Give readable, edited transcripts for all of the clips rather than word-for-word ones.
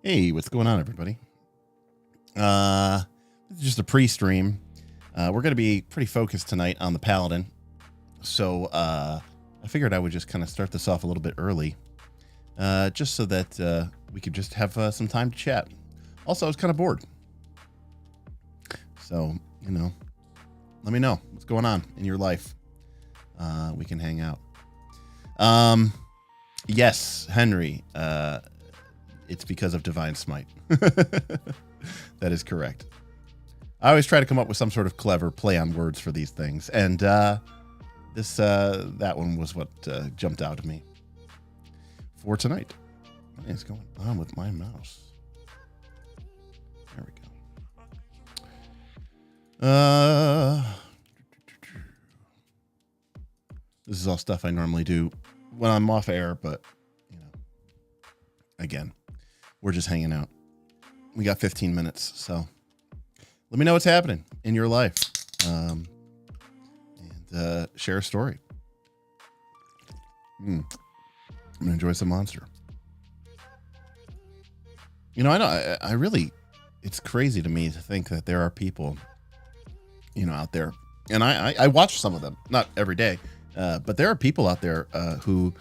Hey, what's going on, everybody? This is just a pre-stream. We're going to be pretty focused tonight on the Paladin. So I figured I would just kind of start this off a little bit early, just so that we could just have some time to chat. Also, I was kind of bored. So, you know, let me know what's going on in your life. We can hang out. Yes, Henry. It's because of Divine Smite. That is correct. I always try to come up with some sort of clever play on words for these things, and that one was what jumped out at me for tonight. What is going on with my mouse? There we go. This is all stuff I normally do when I'm off air, but you know, again, we're just hanging out. We got 15 minutes, so let me know what's happening in your life, and share a story. I'm gonna enjoy some Monster. You know, I really, it's crazy to me to think that there are people, you know, out there, and I watch some of them, not every day, but there are people out there who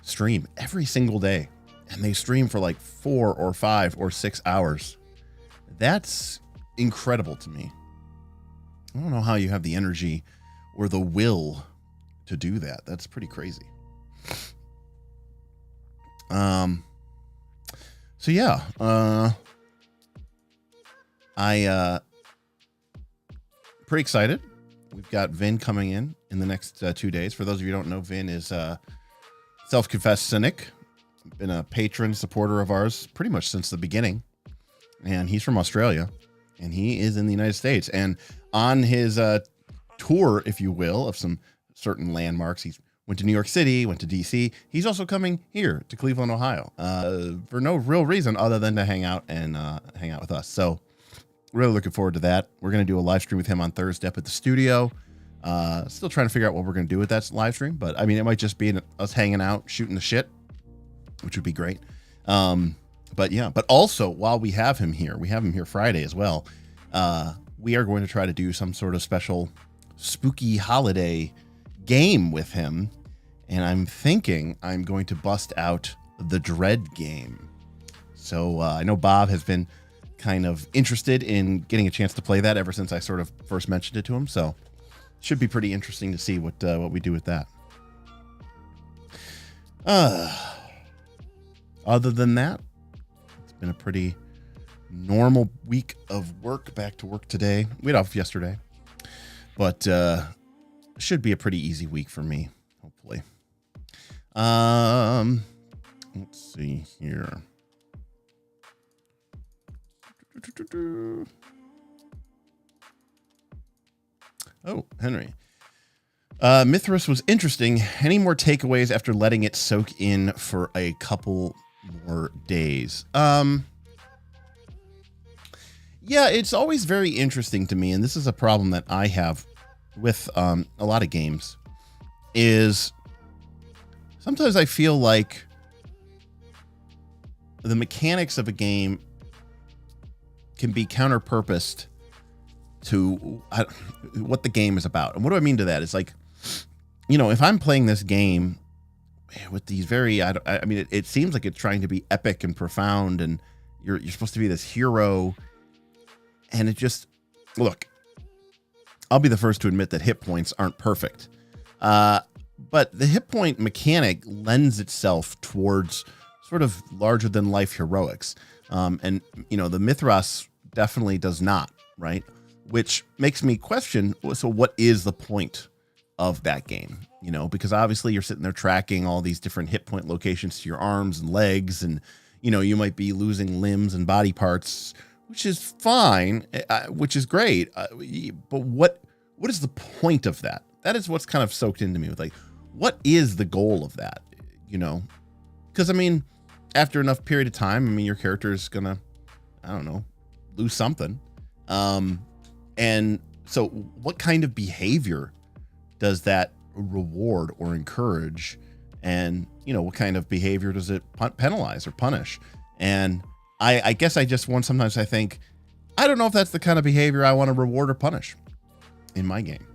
stream every single day. And they stream for like 4 or 5 or 6 hours. That's incredible to me. I don't know how you have the energy or the will to do that. That's pretty crazy. So yeah, pretty excited. We've got Vin coming in the next 2 days. For those of you who don't know, Vin is self-confessed cynic. Been a patron supporter of ours pretty much since the beginning, and he's from Australia, and he is in the United States, and on his tour, if you will, of some certain landmarks. He went to New York City, went to DC. He's also coming here to Cleveland, Ohio, for no real reason other than to hang out with us. So really looking forward to that. We're going to do a live stream with him on Thursday up at the studio. Still trying to figure out what we're going to do with that live stream, but I mean, it might just be us hanging out, shooting the shit, which would be great. But yeah, but also while we have him here Friday as well. We are going to try to do some sort of special spooky holiday game with him. And I'm thinking I'm going to bust out the Dread game. So I know Bob has been kind of interested in getting a chance to play that ever since I sort of first mentioned it to him. So it should be pretty interesting to see what we do with that. Other than that, it's been a pretty normal week of work. Back to work today. We had off yesterday, but should be a pretty easy week for me, hopefully. Let's see here. Oh, Henry. Mithras was interesting. Any more takeaways after letting it soak in for a couple more days? Yeah, it's always very interesting to me, and this is a problem that I have with a lot of games, is sometimes I feel like the mechanics of a game can be counter-purposed to what the game is about. And what do I mean to that? It's like, you know, if I'm playing this game with these very, I mean, it seems like it's trying to be epic and profound, and you're supposed to be this hero, and it just, look, I'll be the first to admit that hit points aren't perfect, but the hit point mechanic lends itself towards sort of larger than life heroics, and you know, the Mithras definitely does not, right? Which makes me question, so what is the point of that game? You know, because obviously you're sitting there tracking all these different hit point locations to your arms and legs, and you know, you might be losing limbs and body parts, which is fine, which is great, but what is the point of that? That is what's kind of soaked into me with, like, what is the goal of that? You know, because I mean, after enough period of time, I mean, your character is gonna, I don't know, lose something, and so what kind of behavior does that reward or encourage? And, you know, what kind of behavior does it penalize or punish? And I guess I just want, sometimes I think, I don't know if that's the kind of behavior I want to reward or punish in my game.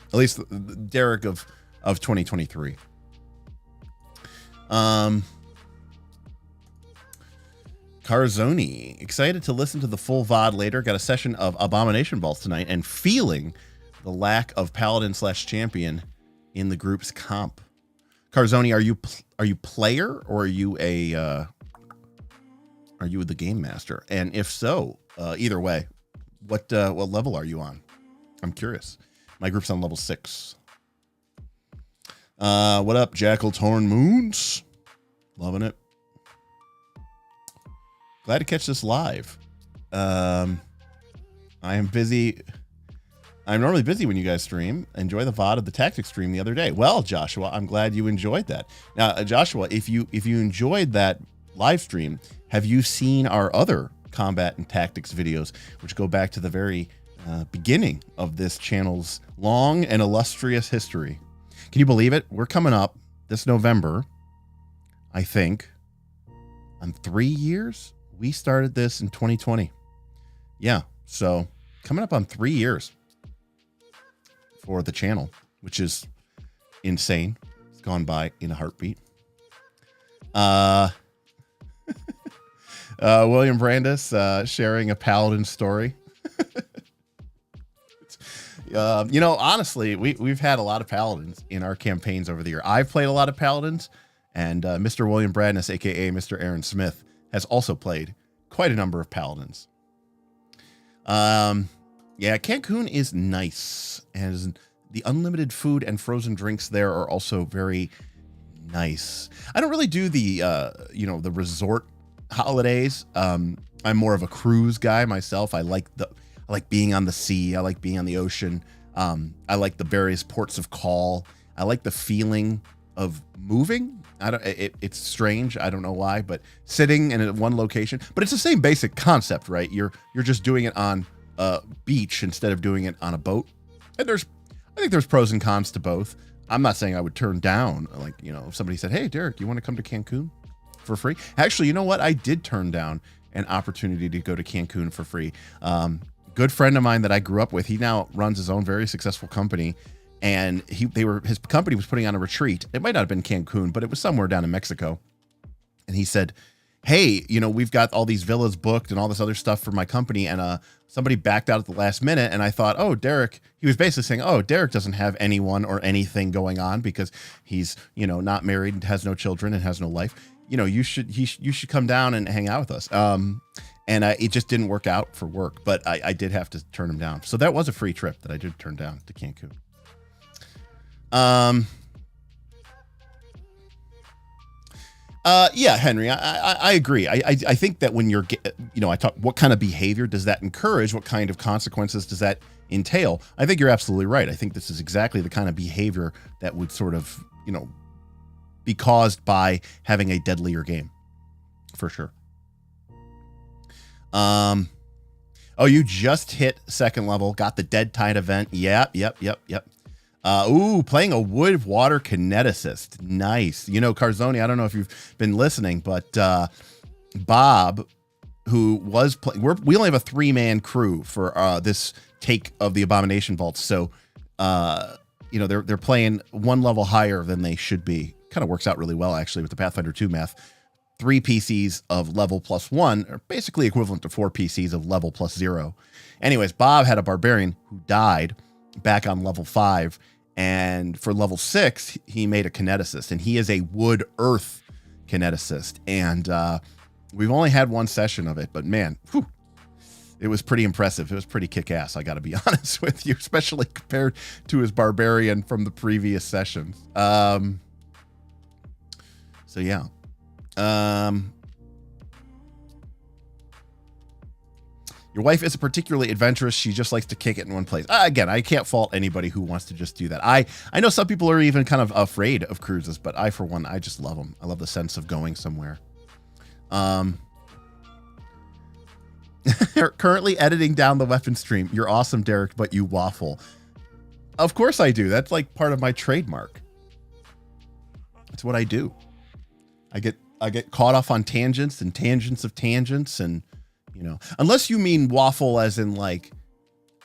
At least Derek of 2023. Carzoni, excited to listen to the full VOD later. Got a session of Abomination Vaults tonight and feeling the lack of Paladin / Champion in the group's comp. Carzoni, are you player or are you the game master? And if so, either way, what level are you on? I'm curious. My group's on level 6. What up, Jackal Torn Moons? Loving it. Glad to catch this live. I am busy. I'm normally busy when you guys stream. Enjoy the VOD of the tactics stream the other day. Well, Joshua, I'm glad you enjoyed that. Now, Joshua, if you enjoyed that live stream, have you seen our other combat and tactics videos, which go back to the very beginning of this channel's long and illustrious history? Can you believe it? We're coming up this November, I think, on 3 years. We started this in 2020. Yeah, so coming up on 3 years for the channel, which is insane. It's gone by in a heartbeat. William Brandis sharing a Paladin story. Honestly, we've had a lot of Paladins in our campaigns over the year. I've played a lot of Paladins, and Mr. William Brandis, aka Mr. Aaron Smith, has also played quite a number of Paladins. Yeah, Cancun is nice, and the unlimited food and frozen drinks there are also very nice. I don't really do the the resort holidays. I'm more of a cruise guy myself. I like being on the sea. I like being on the ocean. I like the various ports of call. I like the feeling of moving. It's strange. I don't know why, but sitting in one location, but it's the same basic concept, right? You're just doing it on a beach instead of doing it on a boat. And I think there's pros and cons to both. I'm not saying I would turn down, if somebody said, "Hey, Derek, you want to come to Cancun for free?" Actually, you know what? I did turn down an opportunity to go to Cancun for free. Good friend of mine that I grew up with, he now runs his own very successful company. And his company was putting on a retreat. It might not have been Cancun, but it was somewhere down in Mexico. And he said, "Hey, we've got all these villas booked and all this other stuff for my company." And somebody backed out at the last minute. And I thought, "Oh, Derek," he was basically saying, "Oh, Derek doesn't have anyone or anything going on because he's, not married and has no children and has no life. You should come down and hang out with us." And it just didn't work out for work, but I did have to turn him down. So that was a free trip that I did turn down to Cancun. Yeah, Henry, I agree. I think that when you're, I talk, what kind of behavior does that encourage? What kind of consequences does that entail? I think you're absolutely right. I think this is exactly the kind of behavior that would sort of, be caused by having a deadlier game, for sure. Oh, you just hit 2nd level, got the Dead Tide event. Yep. Playing a wood water kineticist. Nice. Carzoni, I don't know if you've been listening, but Bob, who was playing, we only have a 3-man crew for this take of the Abomination Vaults. So, they're playing one level higher than they should be. Kind of works out really well, actually, with the Pathfinder 2 math. 3 PCs of level +1 are basically equivalent to 4 PCs of level +0. Anyways, Bob had a barbarian who died back on level 5. And for level 6, he made a kineticist, and he is a wood earth kineticist. And we've only had one session of it, but man, it was pretty impressive. It was pretty kick-ass, I got to be honest with you, especially compared to his barbarian from the previous sessions. So yeah. Your wife isn't particularly adventurous. She just likes to kick it in one place. Again, I can't fault anybody who wants to just do that. I know some people are even kind of afraid of cruises, but I, for one, I just love them. I love the sense of going somewhere. Currently editing down the weapon stream. You're awesome, Derek, but you waffle. Of course I do. That's like part of my trademark. It's what I do. I get I get caught off on tangents and tangents of tangents. And, you know, unless you mean waffle as in like,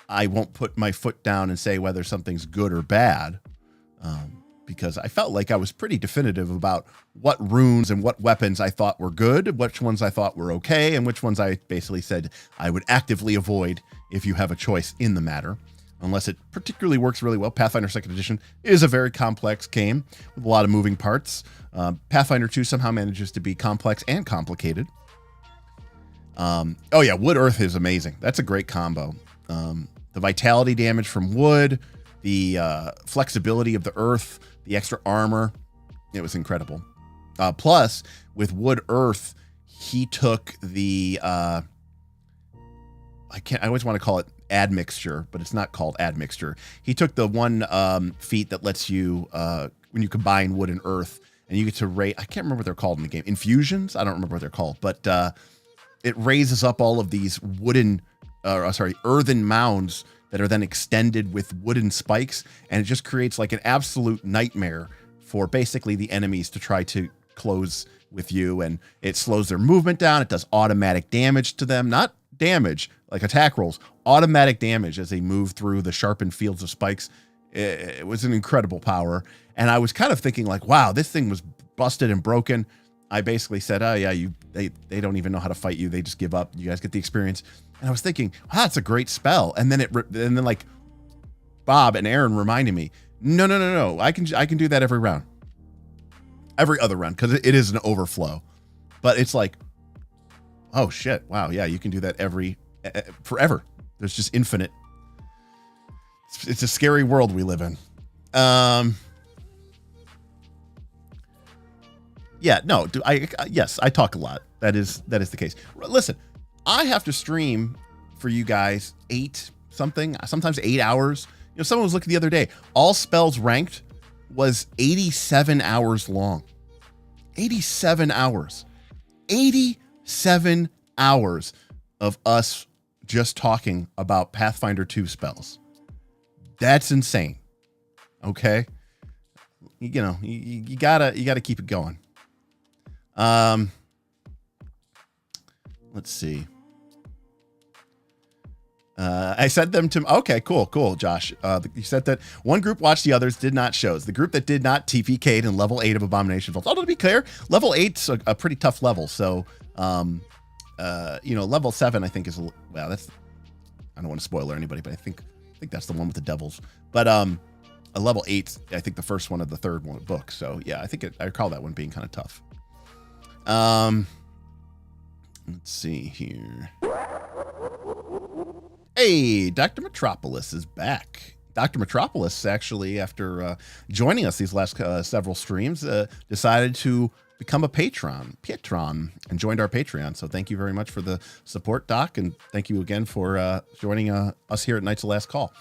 I won't put my foot down and say whether something's good or bad. Because I felt like I was pretty definitive about what runes and what weapons I thought were good, which ones I thought were okay, and which ones I basically said I would actively avoid if you have a choice in the matter, unless it particularly works really well. Pathfinder 2nd Edition is a very complex game with a lot of moving parts. Pathfinder 2 somehow manages to be complex and complicated. Oh yeah, Wood Earth is amazing. That's a great combo. The vitality damage from wood, the flexibility of the earth, the extra armor, it was incredible. Plus, with Wood Earth, he took the I always want to call it admixture, but it's not called admixture. He took the one feat that lets you when you combine wood and earth, and you get to rate. I can't remember what they're called in the game. Infusions? I don't remember what they're called, but it raises up all of these earthen mounds that are then extended with wooden spikes, and it just creates like an absolute nightmare for basically the enemies to try to close with you, and it slows their movement down. It does automatic damage to them, not damage like attack rolls, automatic damage as they move through the sharpened fields of spikes. It was an incredible power, and I was kind of thinking like, wow, this thing was busted and broken. I basically said, oh yeah, they don't even know how to fight you. They just give up. You guys get the experience. And I was thinking, wow, that's a great spell. And then like Bob and Aaron reminded me, no. I can do that every round, every other round, because it is an overflow. But it's like, oh shit, wow, yeah, you can do that forever. There's just infinite. It's a scary world we live in. Yeah, no, yes, I talk a lot. That is the case. Listen, I have to stream for you guys sometimes 8 hours. You know, someone was looking the other day. All spells ranked was 87 hours long. 87 hours. 87 hours of us just talking about Pathfinder 2 spells. That's insane. Okay? You know, you gotta keep it going. Let's see. I said them to, okay, cool, Josh. You said that one group watched the others, did not shows. The group that did not TPK'd in level 8 of Abomination Vault. Oh, to be clear, level 8's a pretty tough level. So, you know, level 7, I think is, well, that's, I don't want to spoiler anybody, but I think that's the one with the devils. But, a level 8, I think the first one of the third one book. So yeah, I recall that one being kind of tough. Let's see here. Hey, Dr. Metropolis is back. Dr. Metropolis actually, after joining us these last several streams, decided to become a patron, and joined our Patreon. So thank you very much for the support, Doc, and thank you again for joining us here at Knights of Last Call.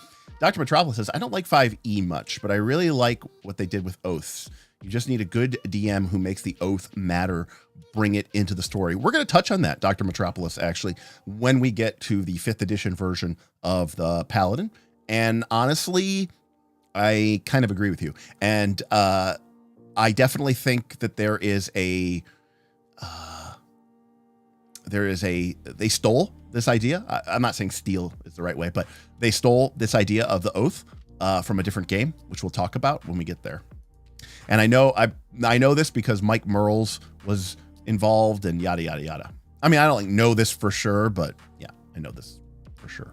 Dr. Metropolis says, I don't like 5e much, but I really like what they did with oaths. You just need a good DM who makes the oath matter, bring it into the story. We're going to touch on that, Dr. Metropolis, actually, when we get to the 5th edition version of the Paladin. And honestly, I kind of agree with you. And I definitely think that they stole this idea. I'm not saying steal is the right way, but they stole this idea of the oath from a different game, which we'll talk about when we get there. And I know this because Mike Merles was involved and yada, yada, yada. I mean, I don't know this for sure, but yeah, I know this for sure.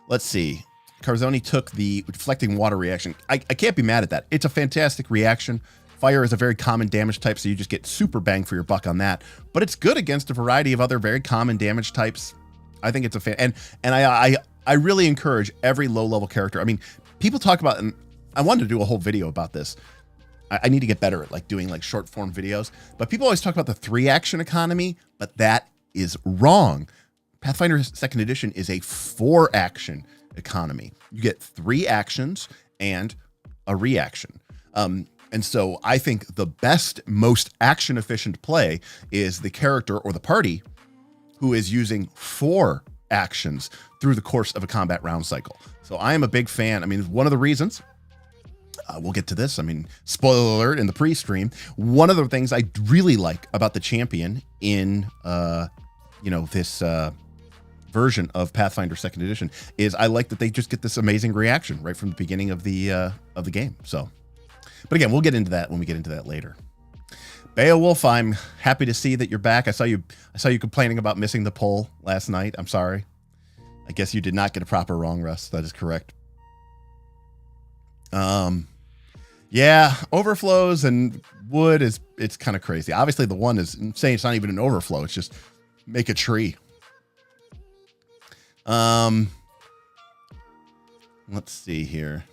Let's see. Carzoni took the deflecting water reaction. I can't be mad at that. It's a fantastic reaction. Fire is a very common damage type, so you just get super bang for your buck on that. But it's good against a variety of other very common damage types. I think it's a fan, and I really encourage every low level character. I mean, people talk about, and I wanted to do a whole video about this. I need to get better at like doing like short form videos, but people always talk about the 3 action economy, but that is wrong. Pathfinder 2nd edition is a 4 action economy. You get 3 actions and a reaction. And so I think the best, most action efficient play is the character or the party who is using 4 actions through the course of a combat round cycle. So I am a big fan. I mean, one of the reasons we'll get to this. I mean, spoiler alert in the pre-stream. One of the things I really like about the champion in, this version of Pathfinder 2nd Edition is I like that they just get this amazing reaction right from the beginning of the game. So, but again, we'll get into that when we get into that later. Beowulf, I'm happy to see that you're back. I saw you complaining about missing the poll last night. I'm sorry. I guess you did not get a proper wrong rest. That is correct. Yeah, overflows and wood it's kind of crazy. Obviously the one is saying it's not even an overflow. It's just make a tree. Let's see here.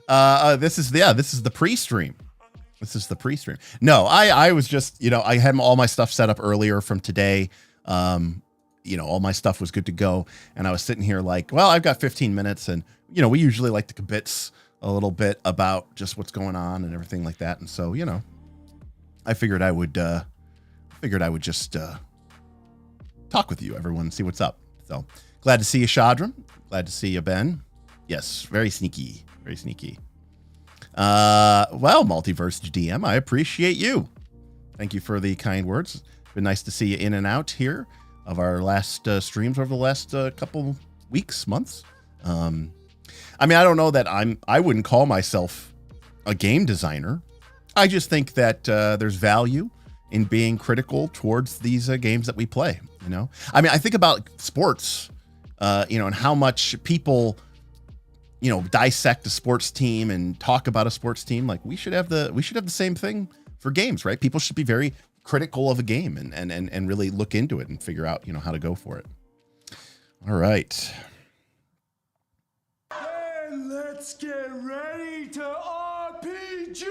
This is the pre-stream. This is the pre-stream. No, I was just, I had all my stuff set up earlier from today. All my stuff was good to go. And I was sitting here like, well, I've got 15 minutes and, we usually like to kibitz a little bit about just what's going on and everything like that. And so, I figured I would just talk with you, everyone, see what's up. So glad to see you, Shadram. Glad to see you, Ben. Yes, very sneaky. Very sneaky. Well, Multiverse DM, I appreciate you. Thank you for the kind words. Been nice to see you in and out here of our last streams over the last couple weeks, months. I mean, I don't know that I wouldn't call myself a game designer. I just think that there's value in being critical towards these games that we play. I mean, I think about sports, and how much people, dissect a sports team and talk about a sports team. Like we should have the same thing for games, right? People should be very critical of a game and really look into it and figure out, how to go for it. All right. And let's get ready to RPG!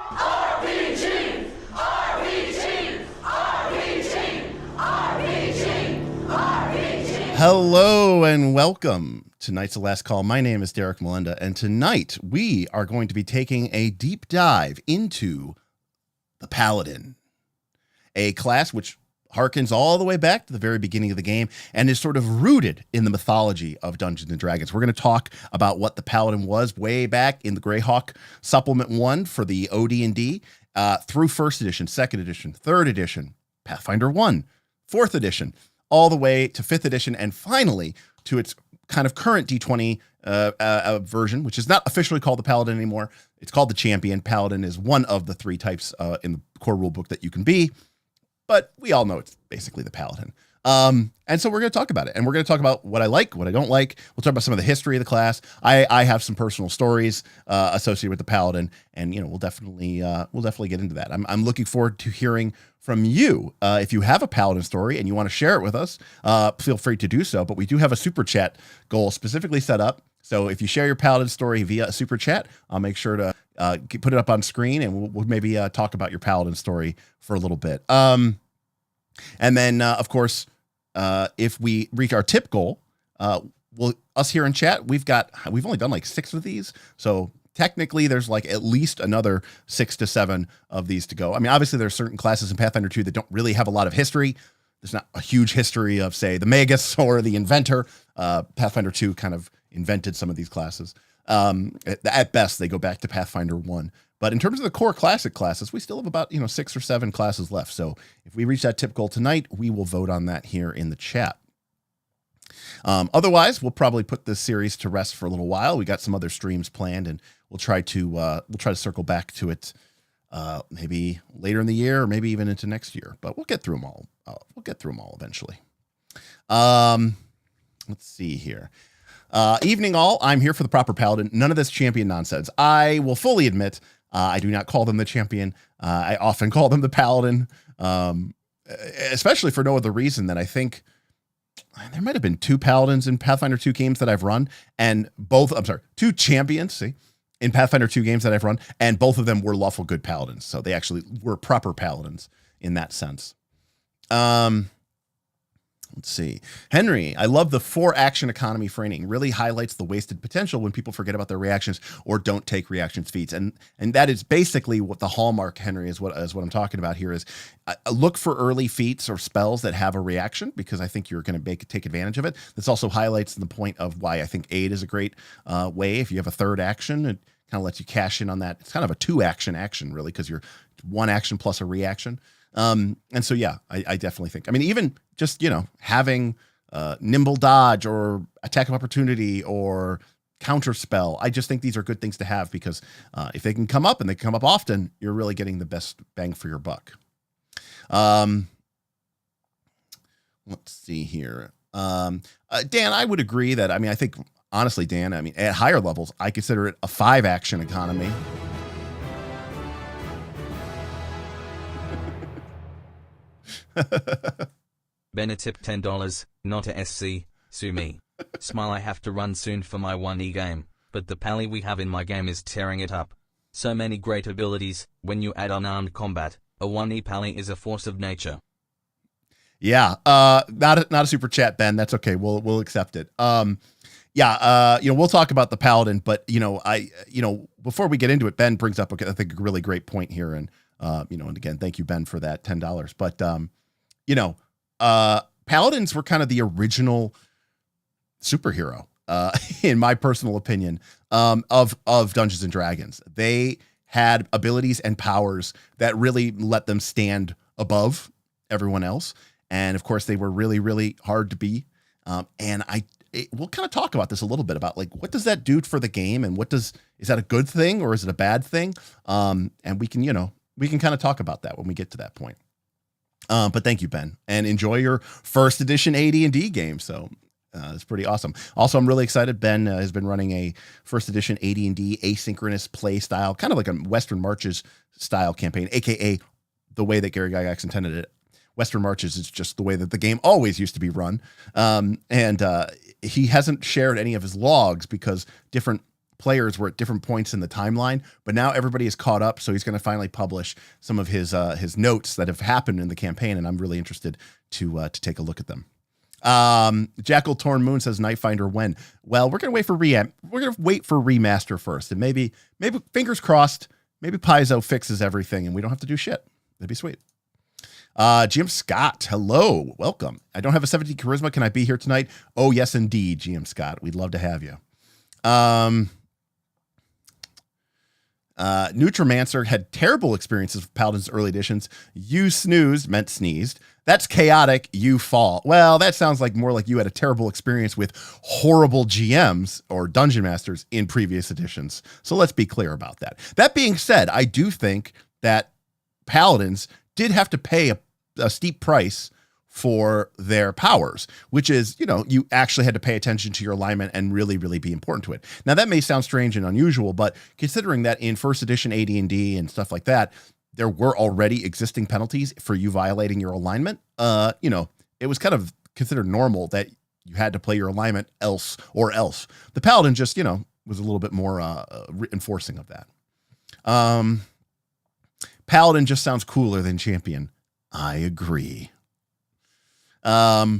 RPG! RPG! RPG! RPG! RPG! Hello and welcome to Tonight's the Last Call. My name is Derek Melinda, and tonight we are going to be taking a deep dive into the Paladin, a class which harkens all the way back to the very beginning of the game and is sort of rooted in the mythology of Dungeons and Dragons. We're going to talk about what the Paladin was way back in the Greyhawk Supplement 1 for the OD&D through 1st edition, 2nd edition, 3rd edition, Pathfinder 1, 4th edition, all the way to 5th edition, and finally to its kind of current D20 version, which is not officially called the Paladin anymore. It's called the Champion. Paladin is one of the 3 types in the core rulebook that you can be, but we all know it's basically the Paladin. And so we're going to talk about it, and we're going to talk about what I like, what I don't like. We'll talk about some of the history of the class. I have some personal stories associated with the Paladin, and we'll definitely get into that. I'm looking forward to hearing from you. If you have a Paladin story and you want to share it with us, feel free to do so. But we do have a super chat goal specifically set up. So if you share your Paladin story via a super chat, I'll make sure to put it up on screen, and we'll maybe talk about your Paladin story for a little bit. And then, of course, if we reach our tip goal, us here in chat, we've only done like 6 of these. So technically there's like at least another 6 to 7 of these to go. I mean, obviously there's certain classes in Pathfinder 2 that don't really have a lot of history. There's not a huge history of, say, the Magus or the Inventor. Pathfinder 2 kind of invented some of these classes. At best, they go back to Pathfinder 1. But in terms of the core classic classes, we still have about 6 or 7 classes left. So if we reach that tip goal tonight, we will vote on that here in the chat. Otherwise, we'll probably put this series to rest for a little while. We got some other streams planned, and we'll try to circle back to it maybe later in the year, or maybe even into next year. But we'll get through them all. We'll get through them all eventually. Let's see here. Evening all. I'm here for the proper Paladin. None of this champion nonsense. I will fully admit I do not call them the champion. I often call them the Paladin, especially for no other reason than I think there might have been 2 Paladins in Pathfinder 2 games that I've run, and 2 champions, in Pathfinder 2 games that I've run, and both of them were lawful good Paladins. So they actually were proper Paladins in that sense. Let's Let's see. Henry, I love the 4-action economy framing. Really highlights the wasted potential when people forget about their reactions or don't take reactions feats. And that is basically what the hallmark, Henry, is what I'm talking about here is look for early feats or spells that have a reaction, because I think you're going to take advantage of it. This also highlights the point of why I think aid is a great way. If you have a 3rd action, it kind of lets you cash in on that. It's kind of a 2-action really, because you're 1 action plus a reaction. And so, yeah, I definitely think, I mean, even just, having nimble dodge or attack of opportunity or counter spell, I just think these are good things to have, because if they can come up, and they come up often, you're really getting the best bang for your buck. Let's see here. Dan, I would agree that, I mean, I think, honestly, Dan, I mean, at higher levels, I consider it a 5-action economy. Benetip $10, not a SC, sue me. Smile, I have to run soon for my 1E game, but the pally we have in my game is tearing it up. So many great abilities. When you add unarmed combat, a 1E pally is a force of nature. Yeah, not a super chat, Ben. That's okay. We'll accept it. We'll talk about the Paladin, but before we get into it, Ben brings up I think a really great point here, and and again, thank you, Ben, for that $10. But Paladins were kind of the original superhero, in my personal opinion, of Dungeons and Dragons. They had abilities and powers that really let them stand above everyone else. And of course, they were really, really hard to beat. And we'll kind of talk about this a little bit about, like, what does that do for the game, and is that a good thing or is it a bad thing? And we can kind of talk about that when we get to that point. But thank you, Ben, and enjoy your 1st edition AD&D game. So it's pretty awesome. Also, I'm really excited. Ben has been running a 1st edition AD&D asynchronous play style, kind of like a Western Marches style campaign, aka the way that Gary Gygax intended it. Western Marches is just the way that the game always used to be run. And he hasn't shared any of his logs because different players were at different points in the timeline, but now everybody is caught up. So he's going to finally publish some of his notes that have happened in the campaign. And I'm really interested to take a look at them. Jackal Torn Moon says Nightfinder when? Well, we're going to wait for remaster first, and maybe fingers crossed, maybe Paizo fixes everything and we don't have to do shit. That'd be sweet. GM Scott, hello, welcome. I don't have a 17 charisma. Can I be here tonight? Oh, yes, indeed, GM Scott. We'd love to have you. Nutrimancer had terrible experiences with Paladin's early editions. You snoozed meant sneezed. That's chaotic. You fall. Well, that sounds like more like you had a terrible experience with horrible GMs or dungeon masters in previous editions. So let's be clear about that. That being said, I do think that Paladins did have to pay a steep price for their powers, which is, you actually had to pay attention to your alignment and really, really be important to it. Now, that may sound strange and unusual, but considering that in 1st edition AD&D and stuff like that, there were already existing penalties for you violating your alignment, it was kind of considered normal that you had to play your alignment else. The Paladin just, was a little bit more enforcing of that. Paladin just sounds cooler than Champion. I agree. But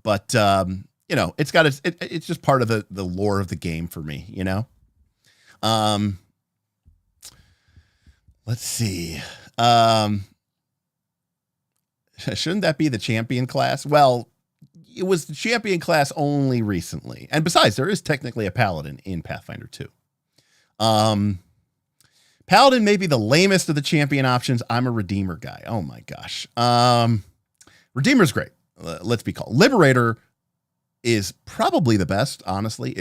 it's got it's just part of the lore of the game for me, Let's see. Shouldn't that be the champion class? Well, it was the champion class only recently. And besides, there is technically a paladin in Pathfinder 2. Paladin may be the lamest of the champion options. I'm a Redeemer guy. Oh my gosh. Redeemer's great. Let's be called. Liberator is probably the best, honestly,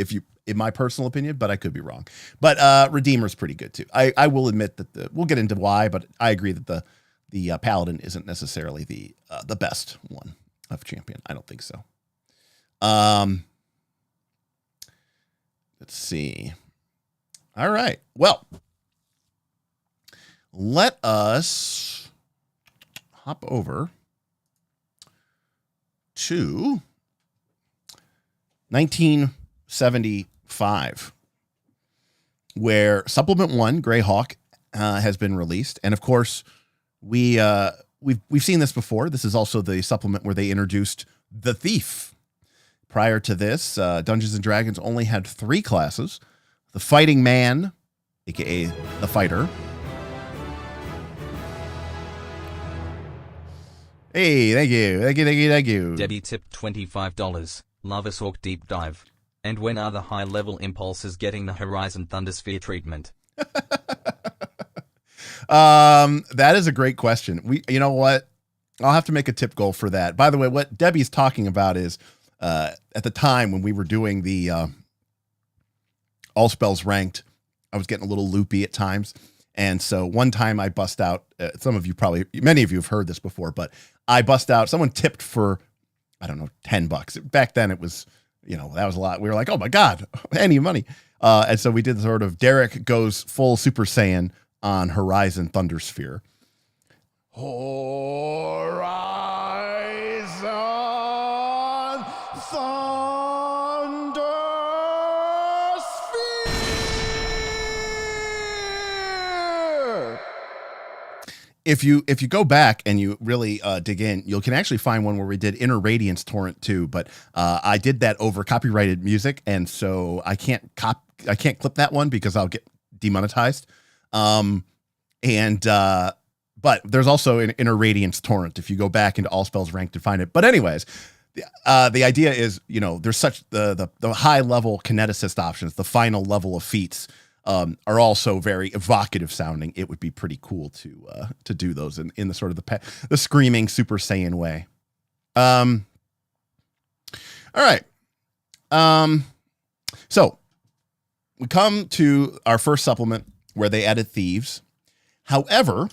in my personal opinion, but I could be wrong. But Redeemer's pretty good too. I will admit that we'll get into why, but I agree that the Paladin isn't necessarily the best one of champion. I don't think so. Let's see. All right. Well, let us hop over to 1975, where Supplement 1, Greyhawk, has been released. And of course, we we've seen this before. This is also the supplement where they introduced the Thief. Prior to this, Dungeons and Dragons only had 3 classes: the Fighting Man, aka the Fighter. Hey, thank you. Debbie tipped $25. Love a Sork deep dive. And when are the high-level impulses getting the Horizon Thundersphere treatment? That is a great question. You know what? I'll have to make a tip goal for that. By the way, what Debbie's talking about is at the time when we were doing the All Spells ranked, I was getting a little loopy at times. And so one time I bust out, many of you have heard this before, but I bust out, someone tipped for, I don't know, $10. Back then it was, that was a lot. We were like, oh my God, any money. And so we did sort of Derek goes full Super Saiyan on Horizon Thundersphere. Horizon Thundersphere. If you go back and you really dig in, you can actually find one where we did Inner Radiance Torrent too. But I did that over copyrighted music, and so I can't clip that one because I'll get demonetized. But there's also an Inner Radiance Torrent if you go back into All Spells Ranked to find it. But anyways, the idea is, there's such the high level kineticist options, the final level of feats are also very evocative sounding. It would be pretty cool to do those in the sort of the screaming Super Saiyan way. All right. So we come to our first supplement where they added thieves. However,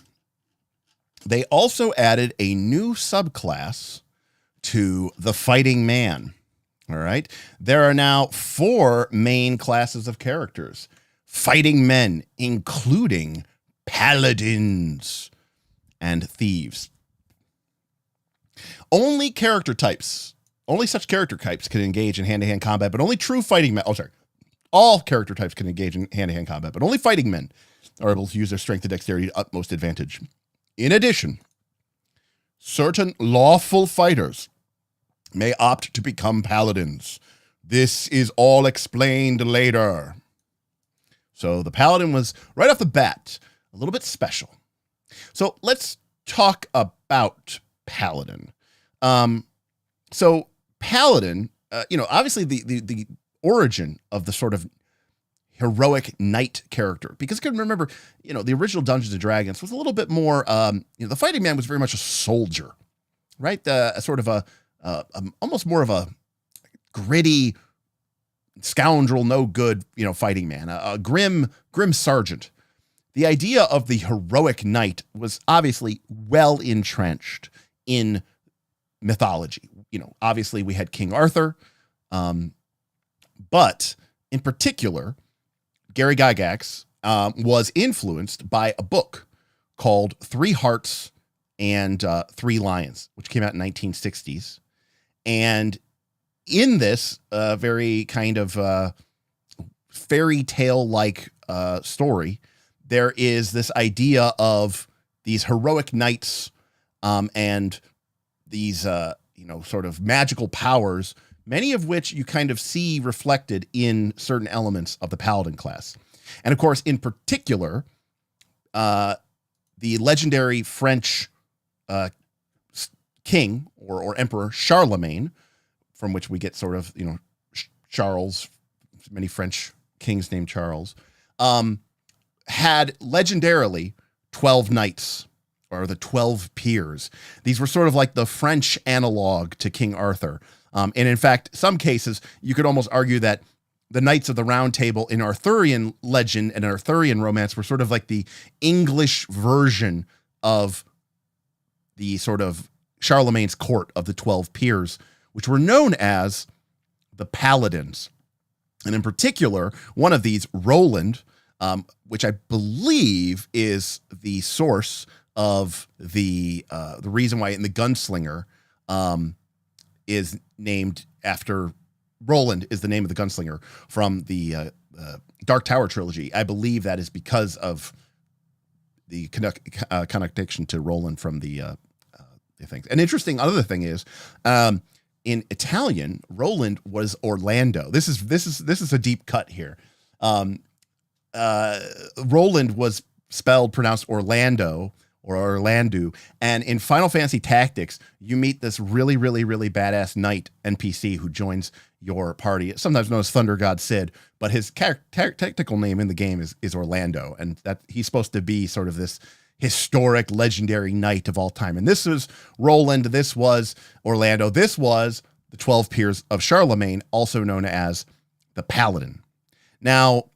they also added a new subclass to the Fighting Man. All right. There are now 4 main classes of characters. Fighting men, including Paladins and Thieves. Only such character types can engage in hand-to-hand combat, but only true fighting men. All character types can engage in hand-to-hand combat, but only fighting men are able to use their strength and dexterity to utmost advantage. In addition, certain lawful fighters may opt to become paladins. This is all explained later. So the paladin was, right off the bat, a little bit special. So let's talk about paladin. So paladin, obviously the origin of the sort of heroic knight character, because you can remember, the original Dungeons and Dragons was a little bit more, the fighting man was very much a soldier, right? A sort of almost more of a gritty scoundrel, no good, fighting man, a grim sergeant. The idea of the heroic knight was obviously well entrenched in mythology. Obviously we had King Arthur, but in particular, Gary Gygax was influenced by a book called 3 Hearts and 3 Lions, which came out in 1960s. And in this very kind of fairy tale-like story, there is this idea of these heroic knights and these, sort of magical powers, many of which you kind of see reflected in certain elements of the Paladin class. And of course, in particular, the legendary French king or emperor Charlemagne, from which we get sort of, Charles, many French kings named Charles, had legendarily 12 knights, or the 12 peers. These were sort of like the French analog to King Arthur. And in fact, some cases, you could almost argue that the Knights of the Round Table in Arthurian legend and Arthurian romance were sort of like the English version of the sort of Charlemagne's court of the 12 peers, which were known as the Paladins. And in particular, one of these, Roland, which I believe is the source of the reason why in the Gunslinger is named after Roland is the name of the gunslinger from the Dark Tower trilogy. I believe that is because of the connection to Roland from the things. An interesting other thing is, in Italian, Roland was Orlando. This is a deep cut here. Roland was pronounced Orlando or Orlandu. And in Final Fantasy Tactics, you meet this really, really, really badass knight NPC who joins your party, sometimes known as Thunder God Sid, but his technical name in the game is Orlando. And that he's supposed to be sort of this historic, legendary knight of all time. And this was Roland. This was Orlando. This was the 12 Peers of Charlemagne, also known as the Paladin. Now,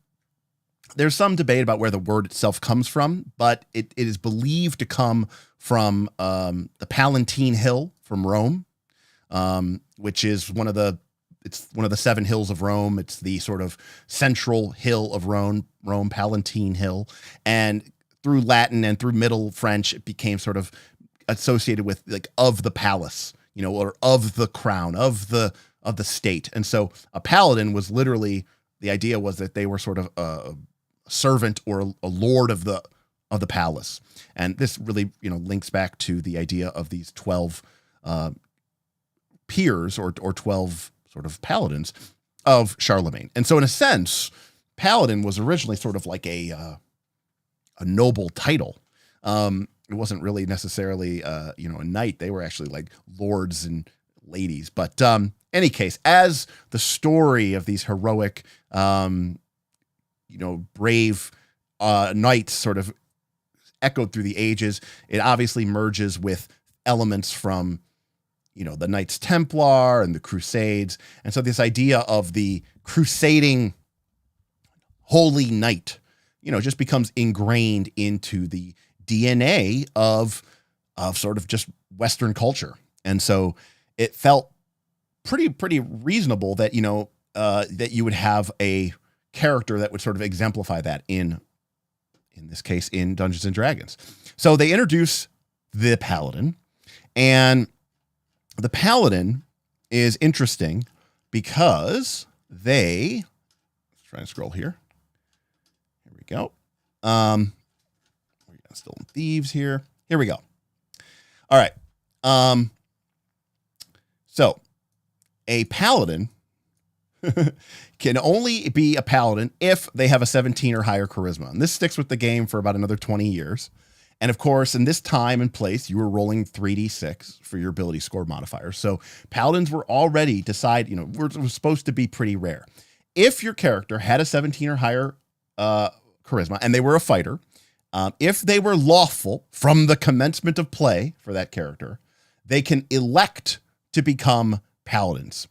there's some debate about where the word itself comes from, but it is believed to come from the Palatine Hill from Rome, which is one of the 7 hills of Rome. It's the sort of central hill of Rome, Palatine Hill. And through Latin and through Middle French, it became sort of associated with like of the palace, or of the crown, of the state. And so a paladin was literally, the idea was that they were sort of a servant or a lord of the palace. And this really, links back to the idea of these 12 peers or 12 sort of paladins of Charlemagne. And so in a sense, paladin was originally sort of like a noble title. It wasn't really necessarily, a knight. They were actually like lords and ladies. But any case, as the story of these heroic, brave knights sort of echoed through the ages, it obviously merges with elements from, the Knights Templar and the Crusades. And so this idea of the crusading holy knight, just becomes ingrained into the DNA of sort of just Western culture. And so it felt pretty reasonable that, that you would have a character that would sort of exemplify that in this case, in Dungeons and Dragons. So they introduce the Paladin, and the Paladin is interesting because let's try and scroll here. Here we go. We got Stolen Thieves here. Here we go. All right. So a paladin can only be a paladin if they have a 17 or higher charisma. And this sticks with the game for about another 20 years. And of course, in this time and place, you were rolling 3d6 for your ability score modifiers. So paladins were already were supposed to be pretty rare. If your character had a 17 or higher charisma and they were a fighter, if they were lawful from the commencement of play for that character, they can elect to become paladins.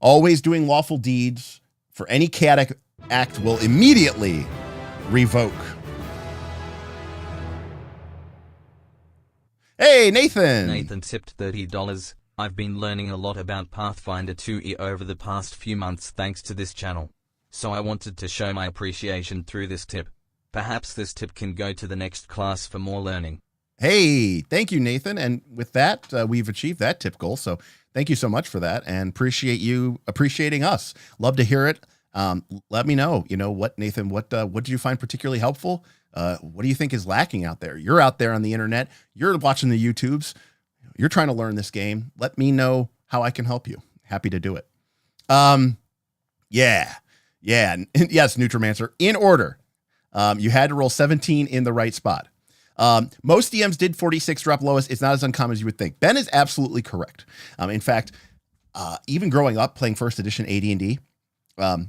Always doing lawful deeds for any chaotic act will immediately revoke. Hey, Nathan! Nathan tipped $30. I've been learning a lot about Pathfinder 2e over the past few months thanks to this channel. So I wanted to show my appreciation through this tip. Perhaps this tip can go to the next class for more learning. Hey, thank you, Nathan. And with that, we've achieved that tip goal. So thank you so much for that, and appreciate you appreciating us. Love to hear it. Let me know, what, Nathan, what did you find particularly helpful? What do you think is lacking out there? You're out there on the internet. You're watching the YouTubes. You're trying to learn this game. Let me know how I can help you. Happy to do it. Yeah. Yes, Nutrimancer. In order. You had to roll 17 in the right spot. Most DMs did 46 drop lowest. It's not as uncommon as you would think. Ben is absolutely correct. In fact, even growing up playing first edition AD&D, I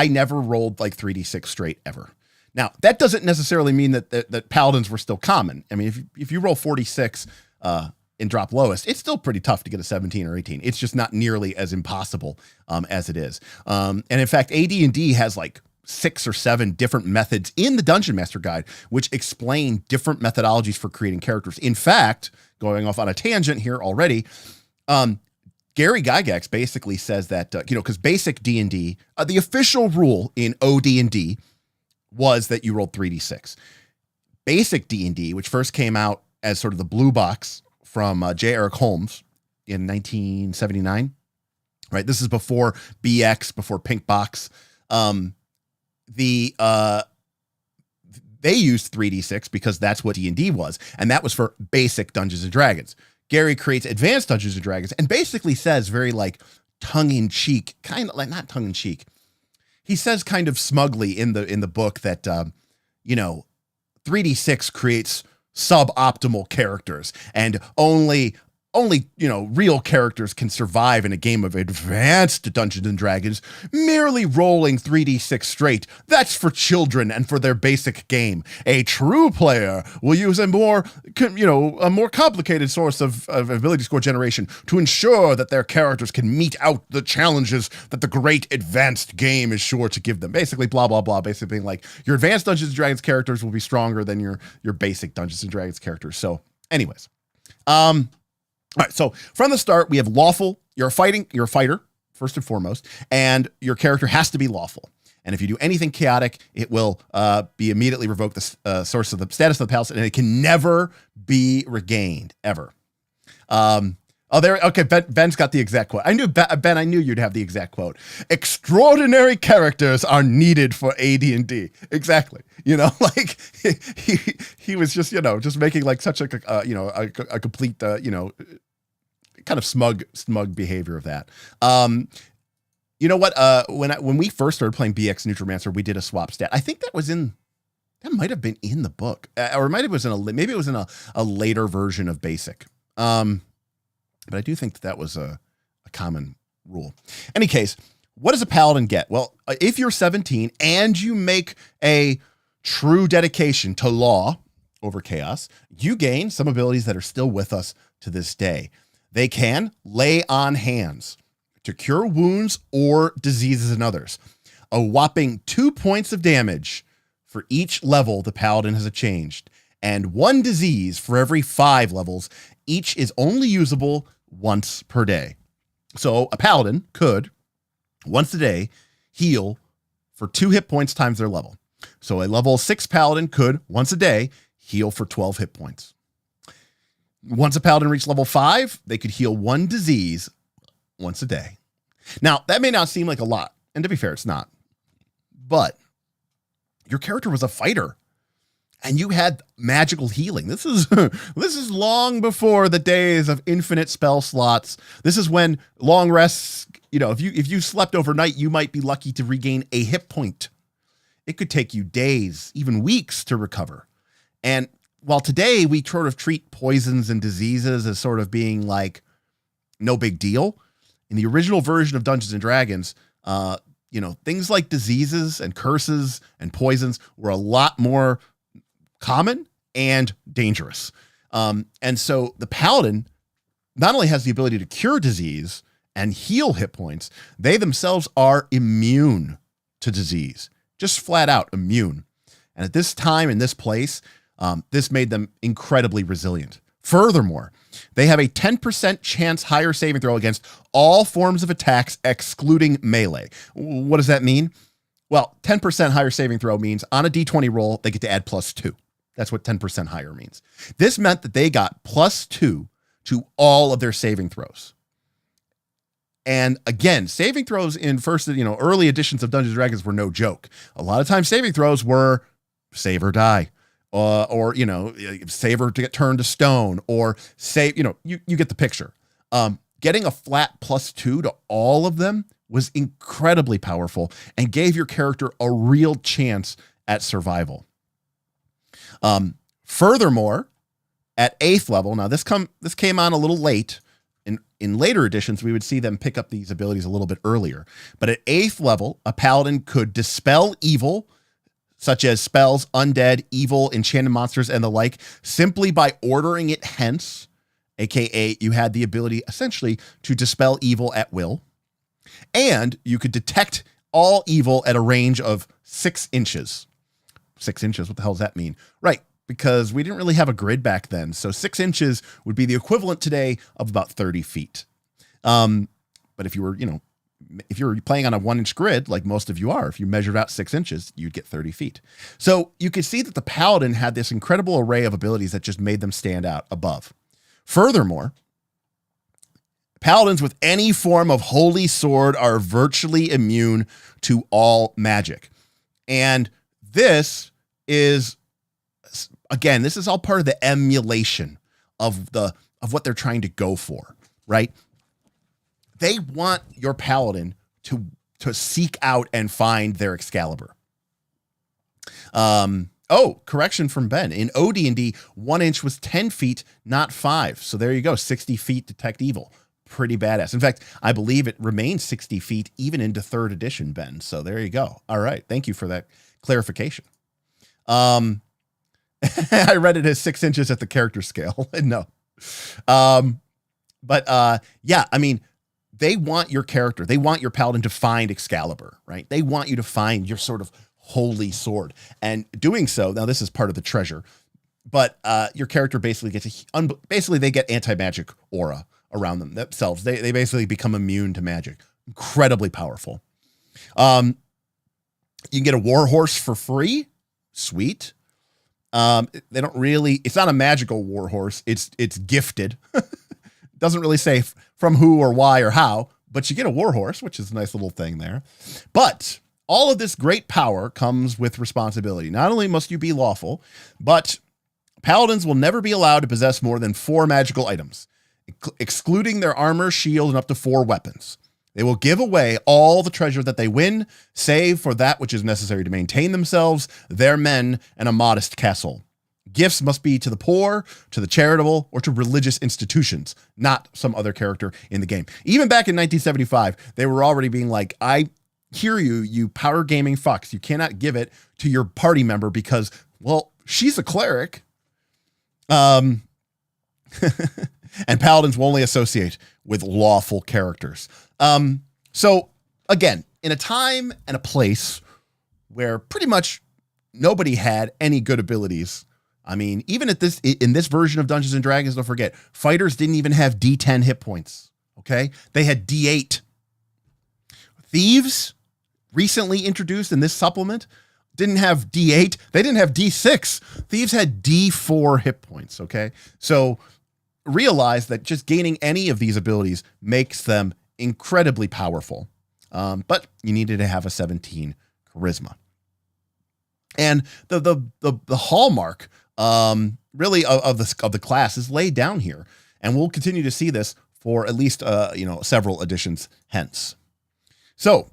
never rolled like 3d6 straight ever. Now, that doesn't necessarily mean that paladins were still common. I mean, if you roll 46 and drop lowest, it's still pretty tough to get a 17 or 18. It's just not nearly as impossible as it is. And in fact, AD&D has like 6 or 7 different methods in the Dungeon Master Guide, which explain different methodologies for creating characters. In fact, going off on a tangent here already, Gary Gygax basically says that, because basic D&D, the official rule in OD&D was that you rolled 3d6. Basic D&D, which first came out as sort of the blue box from J. Eric Holmes in 1979, right? This is before BX, before Pink Box. They used 3d6 because that's what D&D was, and that was for basic Dungeons and Dragons. Gary creates Advanced Dungeons and Dragons and basically says very like tongue-in-cheek, kind of like not tongue-in-cheek. He says kind of smugly in the book that 3D6 creates suboptimal characters and only real characters can survive in a game of Advanced Dungeons and Dragons. Merely rolling 3d6 straight, that's for children and for their basic game. A true player will use a more complicated source of ability score generation to ensure that their characters can meet out the challenges that the great advanced game is sure to give them. Basically, blah blah blah. Basically, being like your Advanced Dungeons and Dragons characters will be stronger than your basic Dungeons and Dragons characters. So, anyways, all right, so from the start, we have lawful. You're a fighter, first and foremost, and your character has to be lawful. And if you do anything chaotic, it will be immediately revoked the source of the status of the palace, and it can never be regained, ever. Okay, Ben's got the exact quote. Ben, I knew you'd have the exact quote. Extraordinary characters are needed for AD&D. Exactly. Like he was just, just making like such a complete, kind of smug behavior of that. You know what? When we first started playing BX Neutromancer, we did a swap stat. I think that might have been in the book, or maybe it was in a later version of Basic. But I do think that was a common rule. Any case, what does a paladin get? Well, if you're 17 and you make a true dedication to law over chaos, you gain some abilities that are still with us to this day. They can lay on hands to cure wounds or diseases in others. A whopping 2 points of damage for each level the paladin has changed, and 1 disease for every 5 levels. Each is only usable once per day. So a paladin could, once a day, heal for 2 hit points times their level. So a level 6 paladin could, once a day, heal for 12 hit points. Once a paladin reached level 5, they could heal 1 disease once a day. Now, that may not seem like a lot, and to be fair, it's not. But your character was a fighter, and you had magical healing. This is long before the days of infinite spell slots. This is when long rests, if you slept overnight, you might be lucky to regain a hit point. It could take you days, even weeks to recover. And while today we sort of treat poisons and diseases as sort of being like no big deal, in the original version of Dungeons and Dragons, things like diseases and curses and poisons were a lot more common and dangerous. And so the paladin not only has the ability to cure disease and heal hit points, they themselves are immune to disease, just flat out immune. And at this time in this place, this made them incredibly resilient. Furthermore, they have a 10% chance higher saving throw against all forms of attacks, excluding melee. What does that mean? Well, 10% higher saving throw means on a D20 roll, they get to add +2. That's what 10% higher means. This meant that they got +2 to all of their saving throws. And again, saving throws in early editions of Dungeons and Dragons were no joke. A lot of times saving throws were save or die. Or save or to get turned to stone, or save, you get the picture. Getting a flat +2 to all of them was incredibly powerful and gave your character a real chance at survival. Furthermore, at 8th level, now this came on a little late. In later editions, we would see them pick up these abilities a little bit earlier. But at 8th level, a paladin could dispel evil, such as spells, undead, evil, enchanted monsters, and the like, simply by ordering it hence, aka you had the ability essentially to dispel evil at will. And you could detect all evil at a range of 6 inches. 6 inches, what the hell does that mean? Right, because we didn't really have a grid back then. So 6 inches would be the equivalent today of about 30 feet. But if you were, if you're playing on a 1-inch grid, like most of you are, if you measured out 6 inches, you'd get 30 feet. So you could see that the paladin had this incredible array of abilities that just made them stand out above. Furthermore, paladins with any form of holy sword are virtually immune to all magic. And this is, again, this is all part of the emulation of the of what they're trying to go for, right? They want your paladin to seek out and find their Excalibur. Correction from Ben. In OD&D, 1 inch was 10 feet, not 5. So there you go. 60 feet detect evil. Pretty badass. In fact, I believe it remains 60 feet even into 3rd edition, Ben. So there you go. All right. Thank you for that clarification. I read it as 6 inches at the character scale. No. Yeah, I mean, they want your character. They want your paladin to find Excalibur, right? They want you to find your sort of holy sword. And doing so, now this is part of the treasure, but your character basically gets basically they get anti-magic aura around them themselves. They basically become immune to magic. Incredibly powerful. You can get a war horse for free. Sweet. They don't really, it's not a magical war horse. It's gifted. Doesn't really say from who or why or how, but you get a war horse, which is a nice little thing there. But all of this great power comes with responsibility. Not only must you be lawful, but paladins will never be allowed to possess more than 4 magical items, excluding their armor, shield, and up to 4 weapons. They will give away all the treasure that they win, save for that which is necessary to maintain themselves, their men, and a modest castle. Gifts must be to the poor, to the charitable, or to religious institutions, not some other character in the game. Even back in 1975, they were already being like, I hear you, you power gaming fucks. You cannot give it to your party member because, well, she's a cleric. And paladins will only associate with lawful characters. So again, in a time and a place where pretty much nobody had any good abilities. I mean, even in this version of Dungeons and Dragons, don't forget, fighters didn't even have D10 hit points. Okay. They had D8. Thieves, recently introduced in this supplement, didn't have D8. They didn't have D6. Thieves had D4 hit points. Okay. So realize that just gaining any of these abilities makes them incredibly powerful. But you needed to have a 17 charisma. And the hallmark really of the class is laid down here. And we'll continue to see this for at least several editions hence. So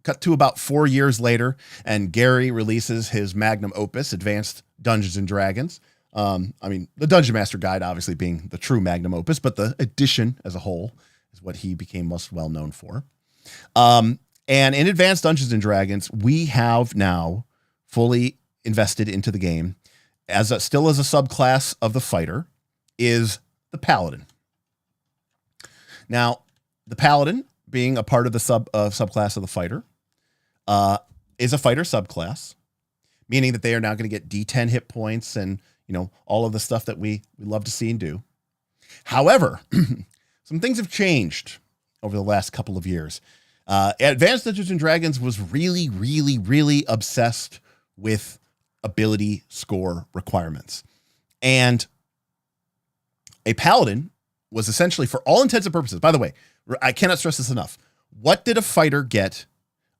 cut to about 4 years later, and Gary releases his magnum opus, Advanced Dungeons and Dragons. I mean, the Dungeon Master Guide obviously being the true magnum opus, but the edition as a whole is what he became most well known for. And in Advanced Dungeons and Dragons, we have now fully invested into the game still as a subclass of the fighter is the Paladin. Now, the Paladin, being a part of the subclass of the fighter, is a fighter subclass, meaning that they are now going to get D10 hit points and, all of the stuff that we love to see and do. However, some things have changed over the last couple of years. Advanced Dungeons and Dragons was really, really, really obsessed with ability score requirements. And a Paladin was essentially, for all intents and purposes, by the way, I cannot stress this enough. What did a fighter get?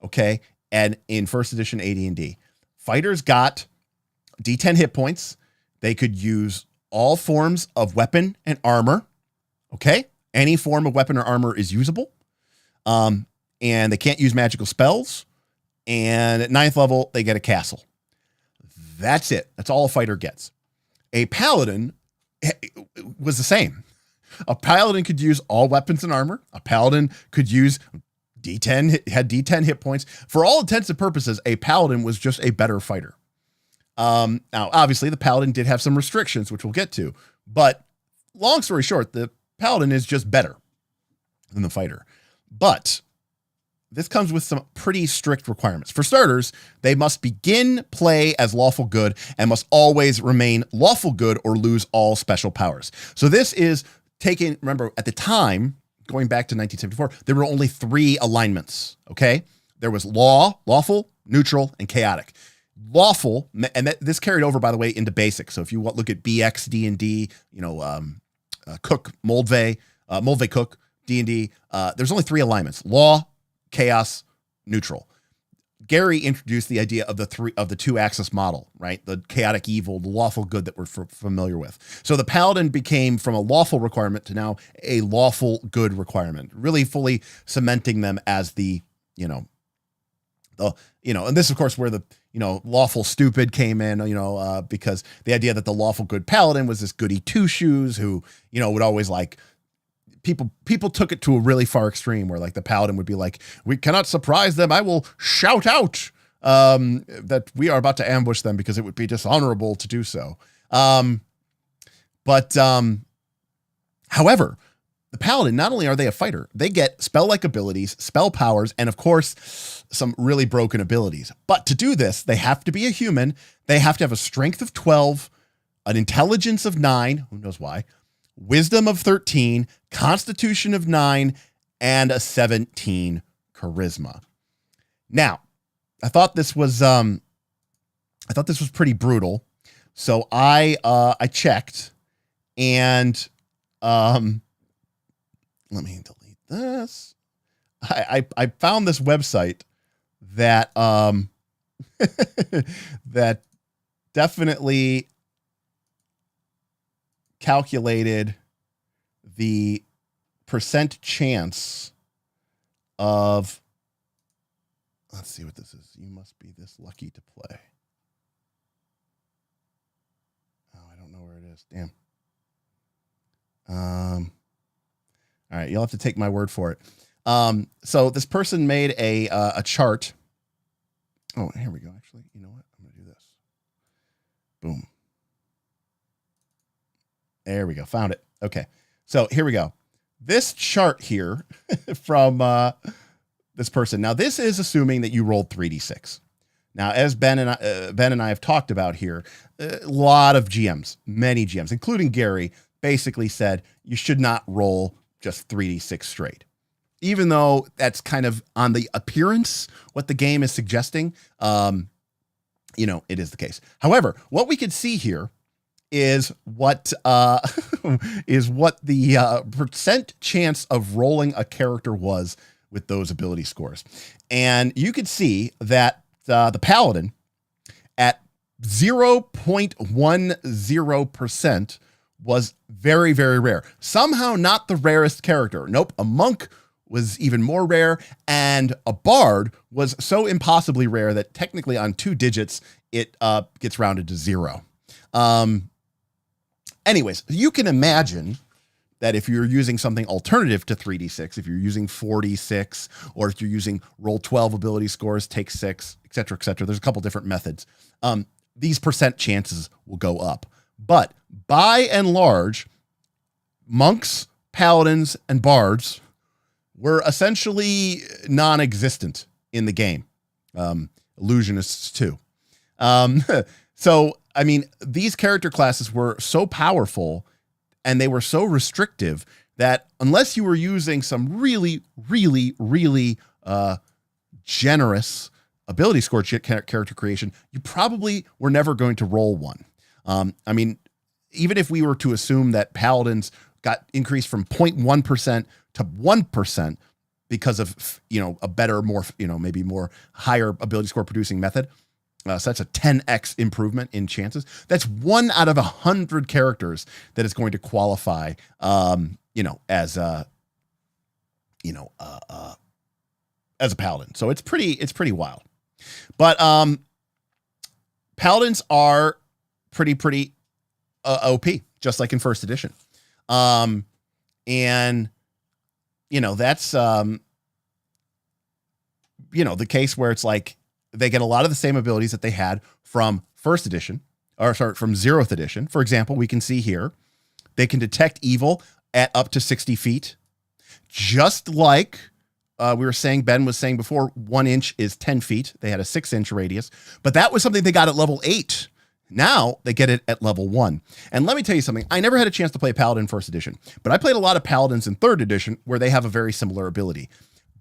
Okay. And in first edition AD&D, fighters got D10 hit points. They could use all forms of weapon and armor. Okay. Any form of weapon or armor is usable. And they can't use magical spells. And at 9th level, they get a castle. That's it. That's all a fighter gets. A Paladin was the same. A Paladin could use all weapons and armor. A Paladin could use had D10 hit points. For all intents and purposes, a Paladin was just a better fighter. Now, obviously, the Paladin did have some restrictions, which we'll get to. But long story short, the Paladin is just better than the fighter. But this comes with some pretty strict requirements. For starters, they must begin play as lawful good and must always remain lawful good or lose all special powers. So this is taken, remember, at the time, going back to 1974, there were only 3 alignments, okay? There was lawful, neutral, and chaotic. Lawful, and this carried over, by the way, into basic. So if you look at BX, D&D, Cook, Moldvay Cook, D&D, there's only 3 alignments: law, chaos, neutral. Gary introduced the idea of the two-axis model, right? The chaotic evil, the lawful good that we're familiar with. So the Paladin became from a lawful requirement to now a lawful good requirement, really fully cementing them as the, and this, of course, where the, lawful stupid came in, because the idea that the lawful good Paladin was this goody two-shoes who, would always like, people took it to a really far extreme where like the Paladin would be like, we cannot surprise them. I will shout out that we are about to ambush them because it would be dishonorable to do so. However, the Paladin, not only are they a fighter, they get spell-like abilities, spell powers, and of course, some really broken abilities. But to do this, they have to be a human. They have to have a strength of 12, an intelligence of 9, who knows why, wisdom of 13, constitution of 9, and a 17 charisma. Now, I thought this was pretty brutal. So I checked, and let me delete this. I found this website that that definitely calculated the percent chance of, let's see what this is. You must be this lucky to play. Oh, I don't know where it is. Damn. All right, you'll have to take my word for it. So this person made a chart. Oh, here we go. Actually, you know what? I'm going to do this. Boom. There we go. Found it. Okay. So here we go. This chart here from this person. Now, this is assuming that you rolled 3d6. Now, as Ben and I have talked about here, a lot of GMs, many GMs, including Gary, basically said you should not roll just 3d6 straight. Even though that's kind of on the appearance what the game is suggesting, it is the case. However, what we could see here is what the percent chance of rolling a character was with those ability scores. And you could see that the Paladin at 0.10% was very, very rare. Somehow not the rarest character. Nope, a monk was even more rare, and a bard was so impossibly rare that technically on 2 digits, it gets rounded to 0. Anyways, you can imagine that if you're using something alternative to 3d6, if you're using 4d6, or if you're using roll 12 ability scores, take 6, et cetera, there's a couple different methods. These percent chances will go up. But by and large, monks, paladins, and bards were essentially non-existent in the game. Illusionists too. So, I mean, these character classes were so powerful and they were so restrictive that unless you were using some really, really, really generous ability score character creation, you probably were never going to roll one. I mean, even if we were to assume that paladins got increased from 0.1% to 1% because of, a better, more, maybe more higher ability score producing method. So that's a 10x improvement in chances. That's 1 out of 100 characters that is going to qualify, as a paladin. So it's pretty wild. But paladins are pretty OP, just like in first edition. And that's the case where it's like they get a lot of the same abilities that they had from first edition, from 0th edition. For example, we can see here, they can detect evil at up to 60 feet. Just like we were saying, Ben was saying before, 1 inch is 10 feet. They had a 6-inch radius, but that was something they got at level 8. Now they get it at level 1. And let me tell you something. I never had a chance to play Paladin first edition, but I played a lot of Paladins in 3rd edition where they have a very similar ability.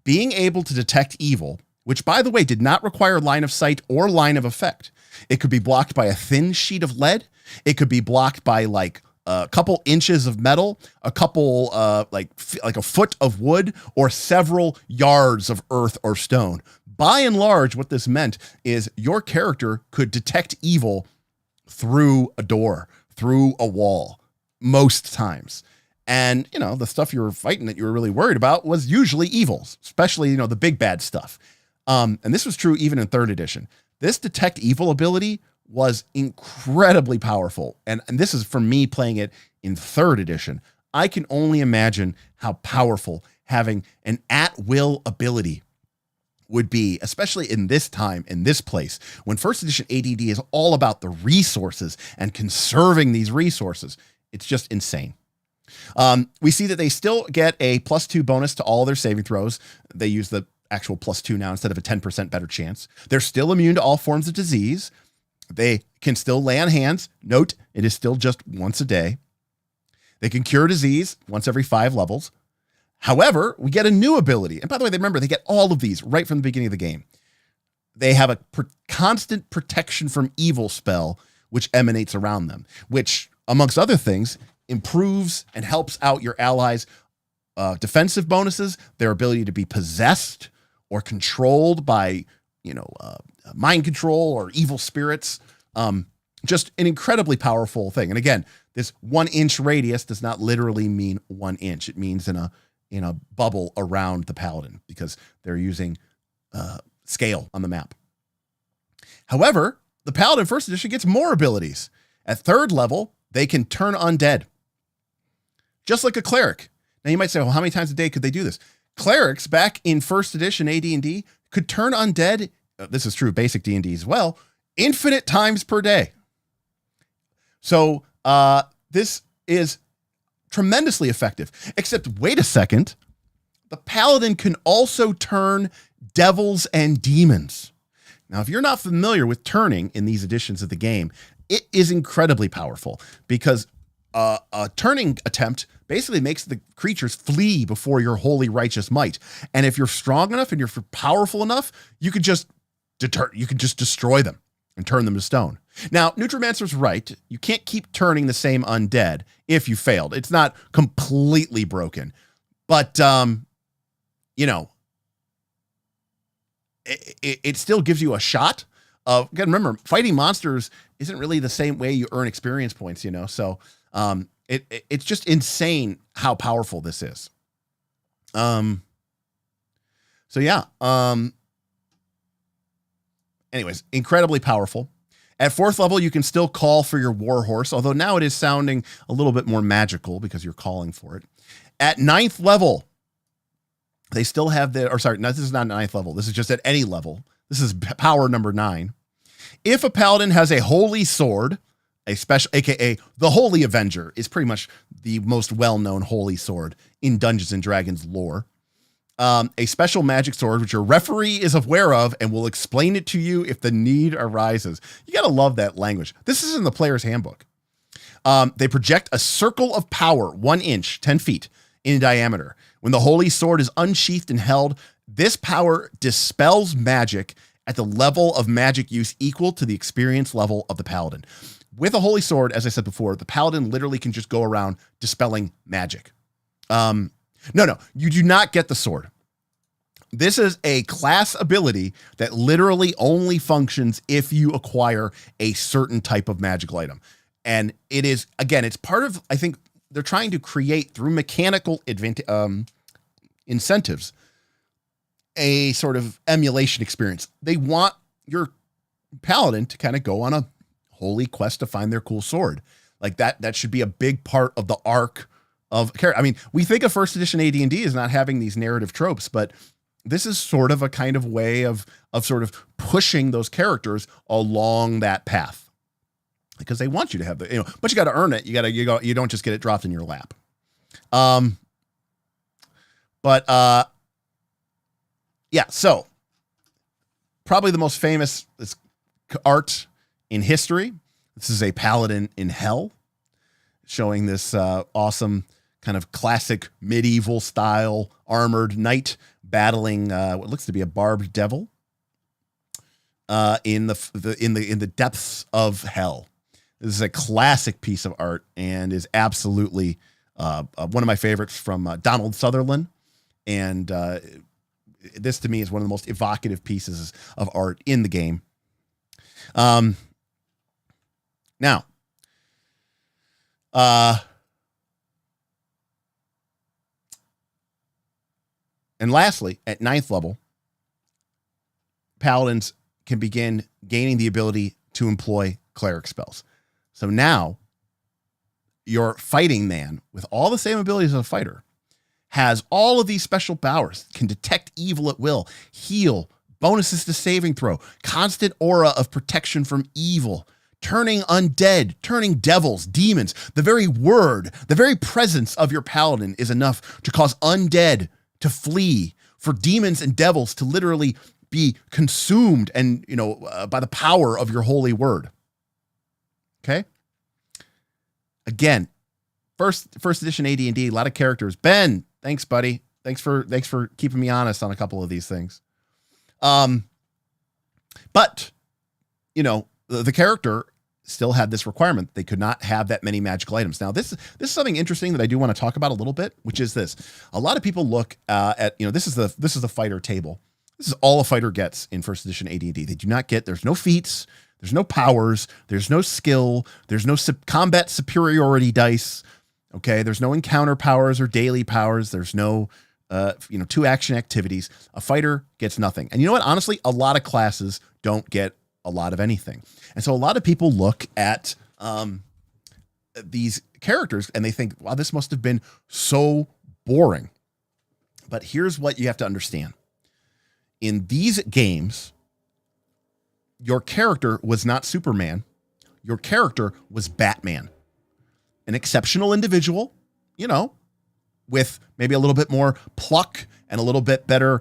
Being able to detect evil, which, by the way, did not require line of sight or line of effect. It could be blocked by a thin sheet of lead. It could be blocked by like a couple inches of metal, a couple like a foot of wood, or several yards of earth or stone. by and large, what this meant is your character could detect evil through a door, through a wall, most times. And, you know, the stuff you were fighting that you were really worried about was usually evil, especially, you know, the big bad stuff. And this was true even in 3rd edition. This detect evil ability was incredibly powerful. And this is for me playing it in 3rd edition. I can only imagine how powerful having an at-will ability would be, especially in this time, in this place, when 1st edition AD&D is all about the resources and conserving these resources. It's just insane. We see that they still get a +2 bonus to all their saving throws. They use the actual +2 now instead of a 10% better chance. They're still immune to all forms of disease. They can still lay on hands. Note, it is still just once a day. They can cure disease once every 5 levels. However, we get a new ability. And by the way, remember, they get all of these right from the beginning of the game. They have a constant protection from evil spell, which emanates around them, which, amongst other things, improves and helps out your allies' defensive bonuses, their ability to be possessed or controlled by, mind control or evil spirits. Just an incredibly powerful thing. And again, this 1 inch radius does not literally mean 1 inch. It means in a bubble around the paladin because they're using scale on the map. However, the paladin 1st edition gets more abilities. At 3rd level, they can turn undead, just like a cleric. Now you might say, well, how many times a day could they do this? Clerics back in 1st edition AD&D could turn undead. This is true of basic D&D as well, infinite times per day. So this is tremendously effective, except wait a second. The paladin can also turn devils and demons. Now, if you're not familiar with turning in these editions of the game, it is incredibly powerful because a turning attempt basically makes the creatures flee before your holy righteous might. And if you're strong enough and you're powerful enough, you could just destroy them and turn them to stone. Now, Nutrimancer's right. You can't keep turning the same undead if you failed. It's not completely broken, but it still gives you a shot of, again, remember, fighting monsters isn't really the same way you earn experience points, so it's just insane how powerful this is. Anyways, incredibly powerful. At 4th level, you can still call for your warhorse, although now it is sounding a little bit more magical because you're calling for it. At 9th level, they still have no, this is not 9th level. This is just at any level. This is power number 9. If a paladin has a holy sword, a special, aka the Holy Avenger, is pretty much the most well-known holy sword in Dungeons and Dragons lore. A special magic sword, which your referee is aware of and will explain it to you if the need arises. You got to love that language. This is in the player's handbook. They project a circle of power, 1 inch, 10 feet in diameter. When the holy sword is unsheathed and held, this power dispels magic at the level of magic use equal to the experience level of the paladin. With a holy sword, as I said before, the paladin literally can just go around dispelling magic. No, you do not get the sword. This is a class ability that literally only functions if you acquire a certain type of magical item. And it is, again, it's part of, I think they're trying to create through mechanical incentives, a sort of emulation experience. They want your paladin to kind of go on a holy quest to find their cool sword. Like that should be a big part of the arc of character. I mean, we think of 1st edition AD&D as not having these narrative tropes, but this is sort of a kind of way of sort of pushing those characters along that path because they want you to have but you got to earn it. You don't just get it dropped in your lap. So probably the most famous art in history. This is a paladin in hell showing this awesome kind of classic medieval style armored knight battling what looks to be a barbed devil in the depths of hell. This is a classic piece of art and is absolutely one of my favorites from Donald Sutherland, and this to me is one of the most evocative pieces of art in the game. Now, and lastly, at 9th level, Paladins can begin gaining the ability to employ cleric spells. So now, your fighting man, with all the same abilities as a fighter, has all of these special powers, can detect evil at will, heal, bonuses to saving throw, constant aura of protection from evil, turning undead, turning devils, demons. The very word, the very presence of your paladin is enough to cause undead to flee, for demons and devils to literally be consumed and, by the power of your holy word. Okay? Again, first edition AD&D, a lot of characters. Ben, thanks, buddy. Thanks for keeping me honest on a couple of these things. But, the character still had this requirement. They could not have that many magical items. Now, this is something interesting that I do want to talk about a little bit, which is this. A lot of people look at, this is the fighter table. This is all a fighter gets in first edition AD&D. They do not get, there's no feats, there's no powers, there's no skill, there's no combat superiority dice. Okay, there's no encounter powers or daily powers. There's no, 2 action activities. A fighter gets nothing. And you know what? Honestly, a lot of classes don't get a lot of anything. And so a lot of people look at these characters and they think, wow, this must have been so boring. But here's what you have to understand. In these games, your character was not Superman. Your character was Batman. An exceptional individual, with maybe a little bit more pluck and a little bit better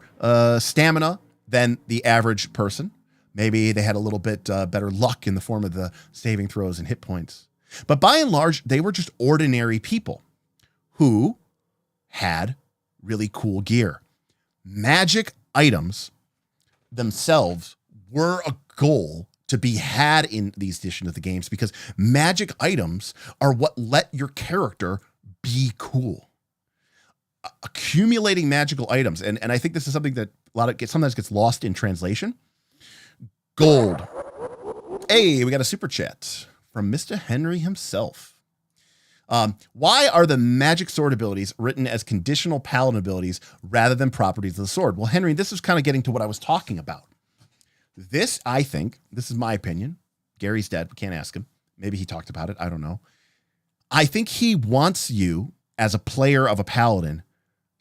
stamina than the average person. Maybe they had a little bit better luck in the form of the saving throws and hit points. But by and large, they were just ordinary people who had really cool gear. Magic items themselves were a goal to be had in these editions of the games because magic items are what let your character be cool. Accumulating magical items, and I think this is something that sometimes gets lost in translation. Gold. Hey, we got a super chat from Mr. Henry himself. Why are the magic sword abilities written as conditional paladin abilities rather than properties of the sword? Well, Henry, this is kind of getting to what I was talking about. This, I think, this is my opinion. Gary's dead. We can't ask him. Maybe he talked about it. I don't know. I think he wants you as a player of a paladin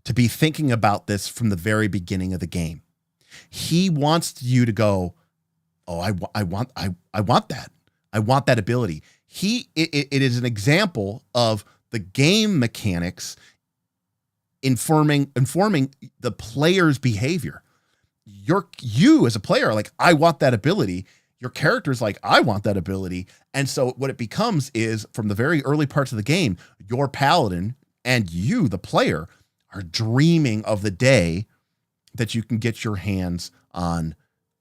to be thinking about this from the very beginning of the game. He wants you to go, oh, I want that. I want that ability. It is an example of the game mechanics informing the player's behavior. You as a player are like, I want that ability. Your character's like, I want that ability. And so what it becomes is, from the very early parts of the game, your paladin and you, the player, are dreaming of the day that you can get your hands on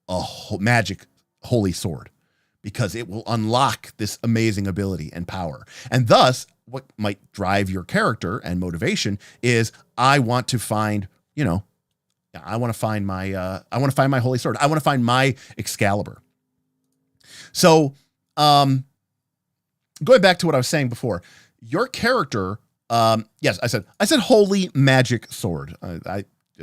a magic holy sword, because it will unlock this amazing ability and power. And thus, what might drive your character and motivation is, I want to find, I want to find my holy sword. I want to find my Excalibur. So, going back to what I was saying before, your character, yes, I said holy magic sword.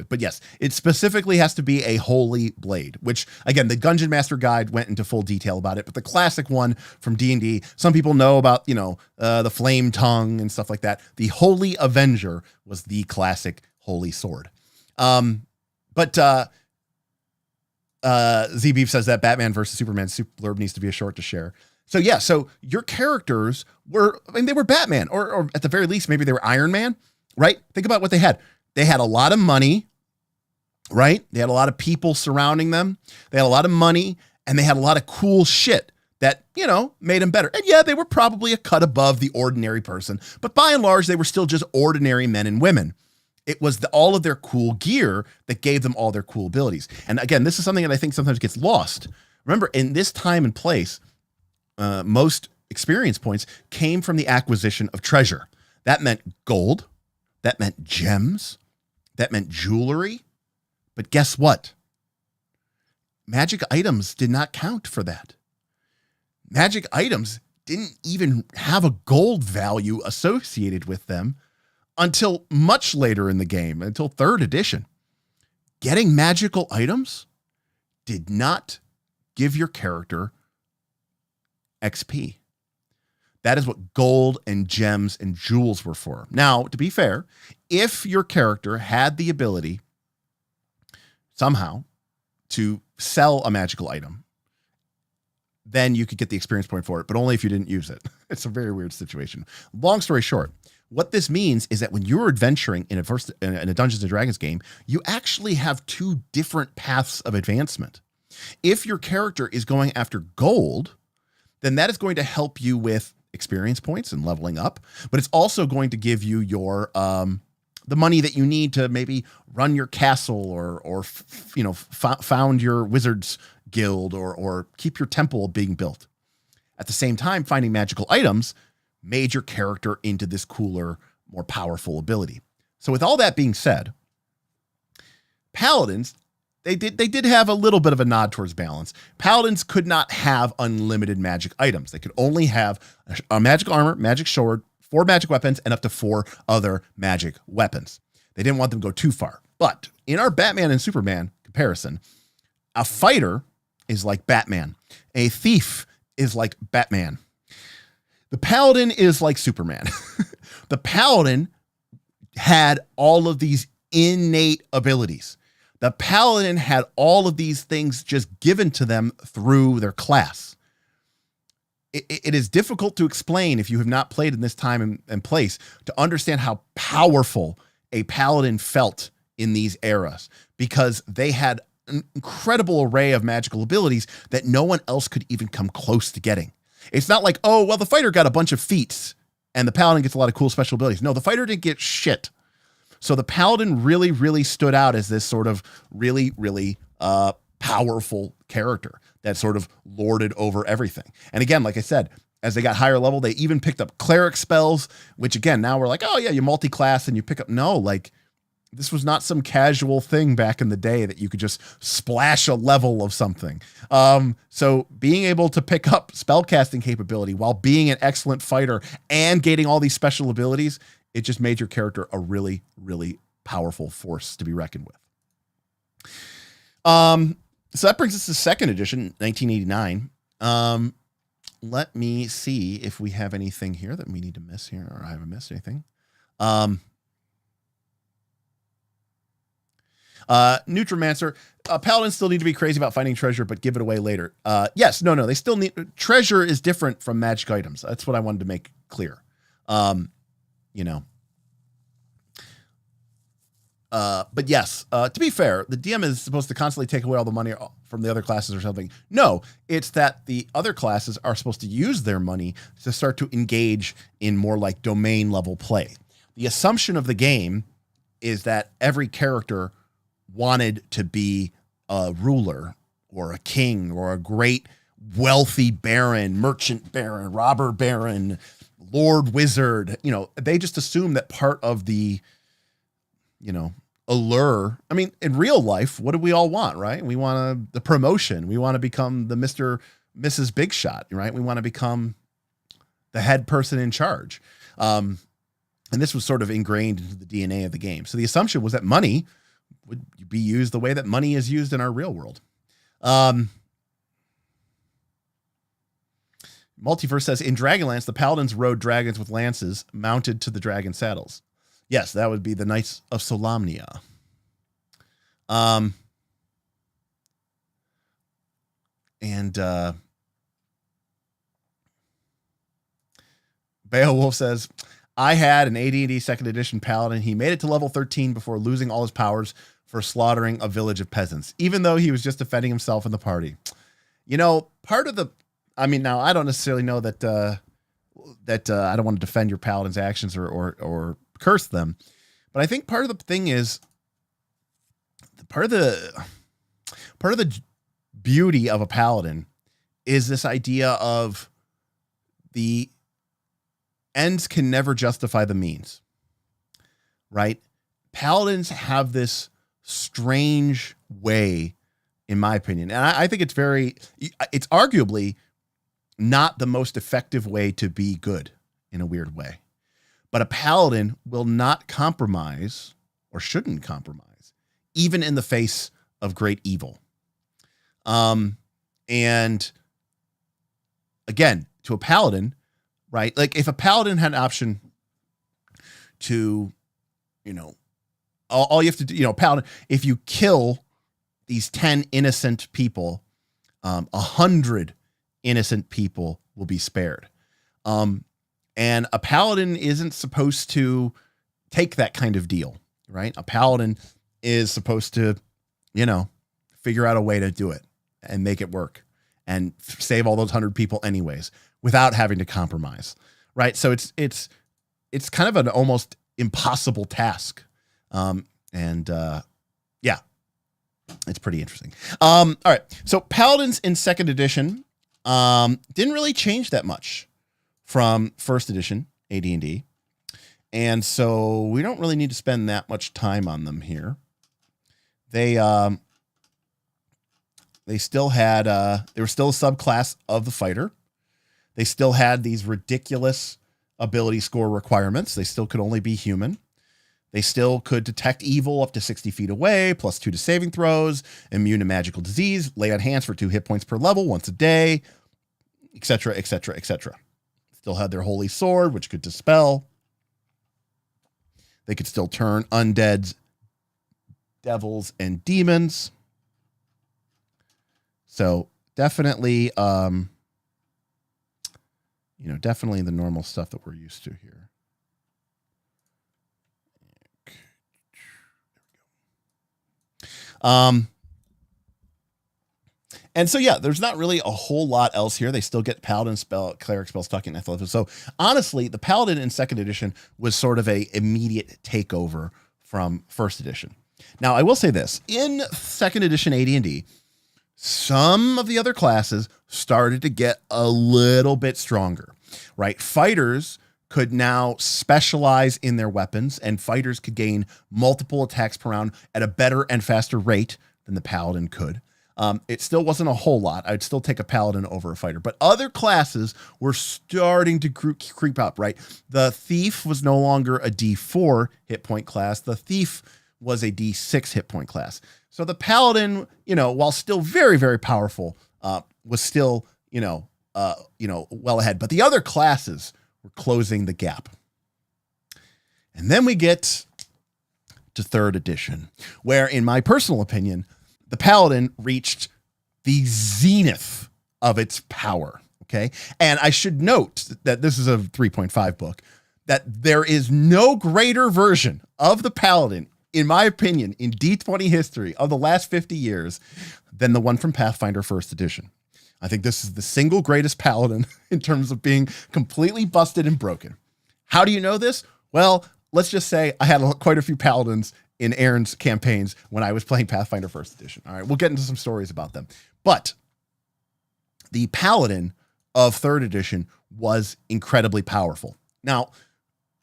But yes, it specifically has to be a holy blade, which, again, the Gungeon Master Guide went into full detail about it. But the classic one from D&D, some people know about, the flame tongue and stuff like that. The Holy Avenger was the classic holy sword. But Z-Beef says that Batman versus Superman super blurb needs to be a short to share. So yeah, so your characters they were Batman, or at the very least, maybe they were Iron Man, right? Think about what they had. They had a lot of money, right? They had a lot of people surrounding them. They had a lot of money, and they had a lot of cool shit that, made them better. And yeah, they were probably a cut above the ordinary person, but by and large, they were still just ordinary men and women. It was all of their cool gear that gave them all their cool abilities. And again, this is something that I think sometimes gets lost. Remember, in this time and place, most experience points came from the acquisition of treasure. That meant gold. That meant gems. That meant jewelry. But guess what? Magic items did not count for that. Magic items didn't even have a gold value associated with them until much later in the game, until 3rd edition. Getting magical items did not give your character XP. That is what gold and gems and jewels were for. Now, to be fair, if your character had the ability somehow to sell a magical item, then you could get the experience point for it, but only if you didn't use it. It's a very weird situation. Long story short, what this means is that when you're adventuring in a Dungeons & Dragons game, you actually have 2 different paths of advancement. If your character is going after gold, then that is going to help you with experience points and leveling up, but it's also going to give you your the money that you need to maybe run your castle or found your wizard's guild or keep your temple being built. At the same time, finding magical items made your character into this cooler, more powerful ability. So with all that being said, Paladins, they did have a little bit of a nod towards balance. Paladins could not have unlimited magic items. They could only have a magic armor, magic sword, 4 magic weapons, and up to 4 other magic weapons. They didn't want them to go too far. But in our Batman and Superman comparison, a fighter is like Batman. A thief is like Batman. The Paladin is like Superman. The Paladin had all of these innate abilities. The Paladin had all of these things just given to them through their class. It is difficult to explain if you have not played in this time and place to understand how powerful a Paladin felt in these eras, because they had an incredible array of magical abilities that no one else could even come close to getting. It's not like, oh, well, the fighter got a bunch of feats and the Paladin gets a lot of cool special abilities. No, the fighter didn't get shit. So the Paladin really, really stood out as this sort of really, really powerful character that sort of lorded over everything. And again, like I said, as they got higher level, they even picked up cleric spells, which again, now we're like, oh yeah, you multi-class and you pick up. No, like this was not some casual thing back in the day that you could just splash a level of something. So being able to pick up spellcasting capability while being an excellent fighter and getting all these special abilities, it just made your character a really, really powerful force to be reckoned with. So that brings us to 2nd edition, 1989. Let me see if we have anything here that we need to miss here, or I haven't missed anything. Nutromancer, Paladins still need to be crazy about finding treasure, but give it away later. Yes, no, they still need treasure is different from magic items. That's what I wanted to make clear. But yes, to be fair, the DM is supposed to constantly take away all the money from the other classes or something. No, it's that the other classes are supposed to use their money to start to engage in more like domain level play. The assumption of the game is that every character wanted to be a ruler or a king or a great wealthy baron, merchant baron, robber baron, lord wizard. They just assume that part of the allure. I mean, in real life, what do we all want, right? We want the promotion. We want to become the Mrs. Big Shot, right? We want to become the head person in charge. And this was sort of ingrained into the DNA of the game. So the assumption was that money would be used the way that money is used in our real world. Multiverse says, in Dragonlance, the Paladins rode dragons with lances mounted to the dragon saddles. Yes, that would be the Knights of Solamnia. Beowulf says, I had an AD&D 2nd edition Paladin. He made it to level 13 before losing all his powers for slaughtering a village of peasants, even though he was just defending himself and the party. Part of the, now I don't necessarily know that I don't want to defend your Paladin's actions or curse them, but I think part of the thing is part of the beauty of a Paladin is this idea of the ends can never justify the means, right? Paladins have this strange way, in my opinion. And I think it's arguably not the most effective way to be good in a weird way. But a paladin will not compromise, or shouldn't compromise, even in the face of great evil. And again, to a paladin, right? Like if a paladin had an option to, all you have to do, paladin, if you kill these 10 innocent people, 100 innocent people will be spared. And a paladin isn't supposed to take that kind of deal, right? A paladin is supposed to, figure out a way to do it and make it work and save all those 100 people anyways, without having to compromise, right? So it's kind of an almost impossible task. Yeah, it's pretty interesting. All right. So Paladins in second edition, didn't really change that much from first edition AD&D. And so we don't really need to spend that much time on them here. They still had, they were still a subclass of the fighter. They still had these ridiculous ability score requirements. They still could only be human. They still could detect evil up to 60 feet away, +2 to saving throws, immune to magical disease, lay on hands for 2 hit points per level once a day, etc., etc., etc. Still had their holy sword, which could dispel. They could still turn undeads, devils, and demons. So definitely, definitely the normal stuff that we're used to here. And so, yeah, there's not really a whole lot else here. They still get paladin spell, cleric spell, stocking, athleticism. So honestly, the paladin in second edition was sort of a immediate takeover from first edition. Now, I will say this: in second edition AD&D, some of the other classes started to get a little bit stronger, right? Fighters could now specialize in their weapons, and fighters could gain multiple attacks per round at a better and faster rate than the paladin could. It still wasn't a whole lot. I'd still take a paladin over a fighter, but other classes were starting to creep up, right? The thief was no longer a D4 hit point class. The thief was a D6 hit point class. So the paladin, while still very, very powerful, was still, well ahead. But the other classes were closing the gap. And then we get to third edition, where, in my personal opinion, the paladin reached the zenith of its power. Okay. And I should note that this is a 3.5 book, that there is no greater version of the paladin, in my opinion, in D20 history of the last 50 years than the one from Pathfinder first edition. I think this is the single greatest paladin in terms of being completely busted and broken. How do you know this? Well, let's just say I had quite a few paladins in Aaron's campaigns when I was playing Pathfinder first edition. All right, we'll get into some stories about them. But the paladin of third edition was incredibly powerful. Now,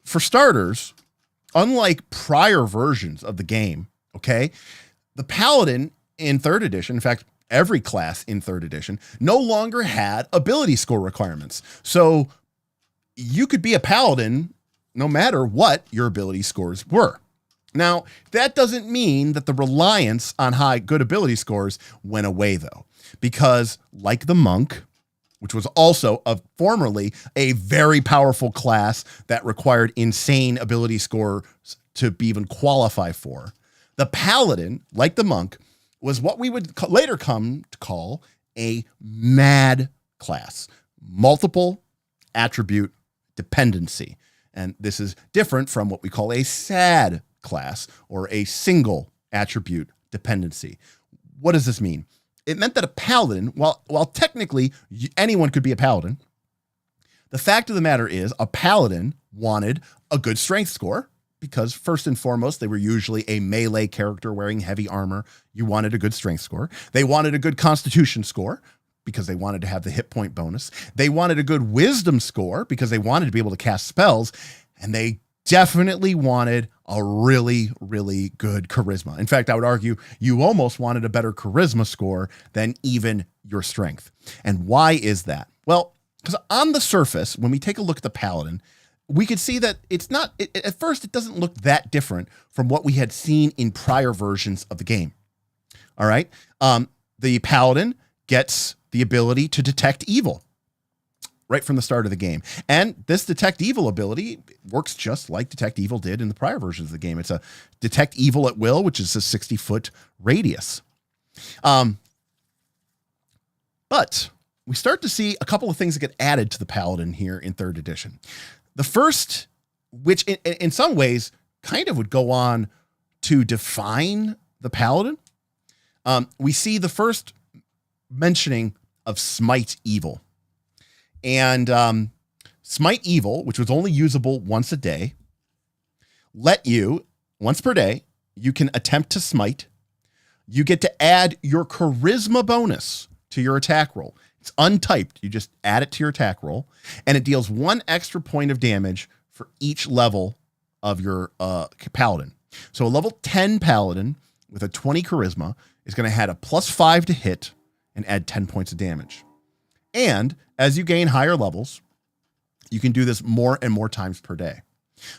for starters, unlike prior versions of the game, okay, the paladin in third edition, in fact, every class in third edition, no longer had ability score requirements. So you could be a paladin no matter what your ability scores were. Now, that doesn't mean that the reliance on good ability scores went away, though, because like the monk, which was also formerly a very powerful class that required insane ability scores to even qualify for, the paladin, like the monk, was what we would later come to call a mad class, multiple attribute dependency. And this is different from what we call a sad class, or a single attribute dependency. What does this mean? It meant that a paladin, while technically anyone could be a paladin, the fact of the matter is a paladin wanted a good strength score, because first and foremost, they were usually a melee character wearing heavy armor. You wanted a good strength score. They wanted a good constitution score, because they wanted to have the hit point bonus. They wanted a good wisdom score, because they wanted to be able to cast spells. And they definitely wanted a really, really good charisma. In fact, I would argue you almost wanted a better charisma score than even your strength. And why is that? Well, because on the surface, when we take a look at the Paladin, we could see that it's not, at first, it doesn't look that different from what we had seen in prior versions of the game. All right. The Paladin gets the ability to detect evil right from the start of the game. And this detect evil ability works just like detect evil did in the prior versions of the game. It's a detect evil at will, which is a 60-foot radius. But we start to see a couple of things that get added to the Paladin here in 3rd edition. The first, which in some ways kind of would go on to define the Paladin, we see the first mentioning of Smite Evil. And Smite Evil, which was only usable once a day, let you, once per day, you can attempt to smite. You get to add your charisma bonus to your attack roll. It's untyped. You just add it to your attack roll, and it deals 1 extra point of damage for each level of your Paladin. So a level 10 Paladin with a 20 charisma is going to add a +5 to hit and add 10 points of damage. And as you gain higher levels, you can do this more and more times per day.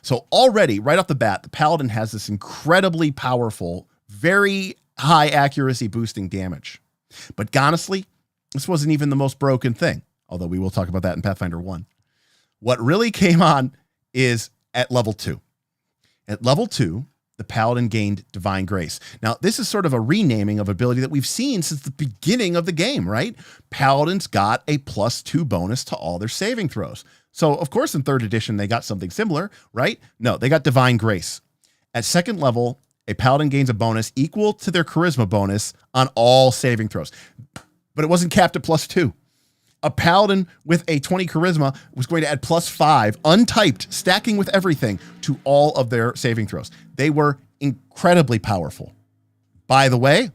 So already, right off the bat, the Paladin has this incredibly powerful, very high accuracy boosting damage. But honestly, this wasn't even the most broken thing, although we will talk about that in Pathfinder 1. What really came on is at level 2. At level 2, the Paladin gained Divine Grace. Now, this is sort of a renaming of ability that we've seen since the beginning of the game, right? Paladins got a +2 bonus to all their saving throws. So, of course, in 3rd edition, they got something similar, right? No, they got Divine Grace. At 2nd level, a Paladin gains a bonus equal to their charisma bonus on all saving throws. But it wasn't capped at +2. A Paladin with a 20 charisma was going to add +5, untyped, stacking with everything, to all of their saving throws. They were incredibly powerful. By the way,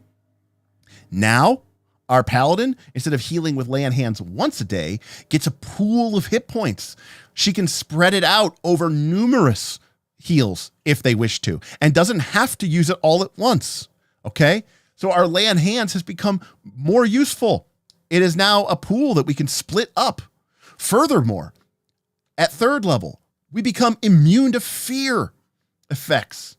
now our Paladin, instead of healing with lay on hands once a day, gets a pool of hit points. She can spread it out over numerous heals if they wish to, and doesn't have to use it all at once. Okay? So our lay on hands has become more useful. It is now a pool that we can split up. Furthermore, at 3rd level, we become immune to fear effects.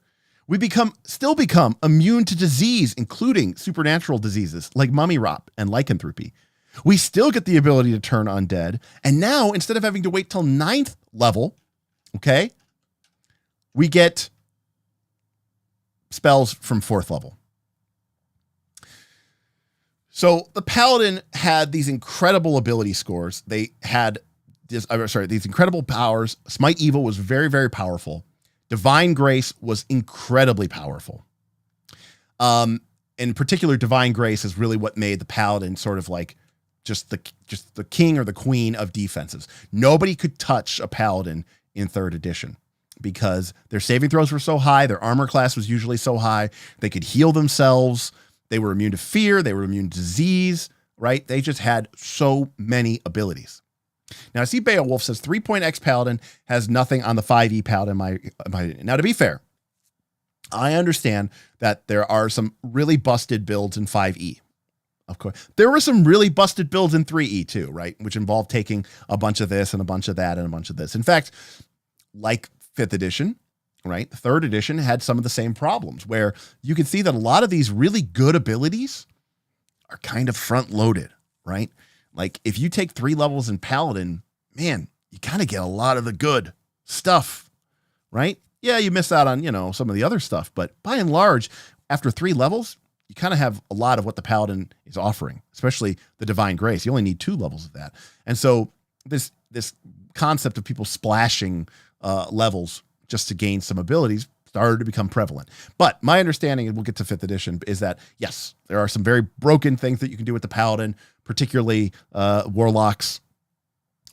We still become immune to disease, including supernatural diseases like mummy rot and lycanthropy. We still get the ability to turn undead. And now, instead of having to wait till 9th level, okay, we get spells from 4th level. So the Paladin had these incredible ability scores. They had these incredible powers. Smite Evil was very, very powerful. Divine Grace was incredibly powerful. In particular, Divine Grace is really what made the Paladin sort of like just the king or the queen of defenses. Nobody could touch a Paladin in 3rd edition because their saving throws were so high. Their armor class was usually so high. They could heal themselves. They were immune to fear. They were immune to disease, right? They just had so many abilities. Now, I see Beowulf says 3.x Paladin has nothing on the 5e Paladin. Now, to be fair, I understand that there are some really busted builds in 5e. Of course, there were some really busted builds in 3e too, right? Which involved taking a bunch of this and a bunch of that and a bunch of this. In fact, like 5th edition, right? 3rd edition had some of the same problems where you can see that a lot of these really good abilities are kind of front loaded, right? Like if you take 3 levels in Paladin, man, you kind of get a lot of the good stuff, right? Yeah, you miss out on, some of the other stuff, but by and large, after 3 levels, you kind of have a lot of what the Paladin is offering, especially the Divine Grace. You only need 2 levels of that. And so this concept of people splashing levels just to gain some abilities started to become prevalent. But my understanding, and we'll get to 5th edition, is that, yes, there are some very broken things that you can do with the Paladin, particularly warlocks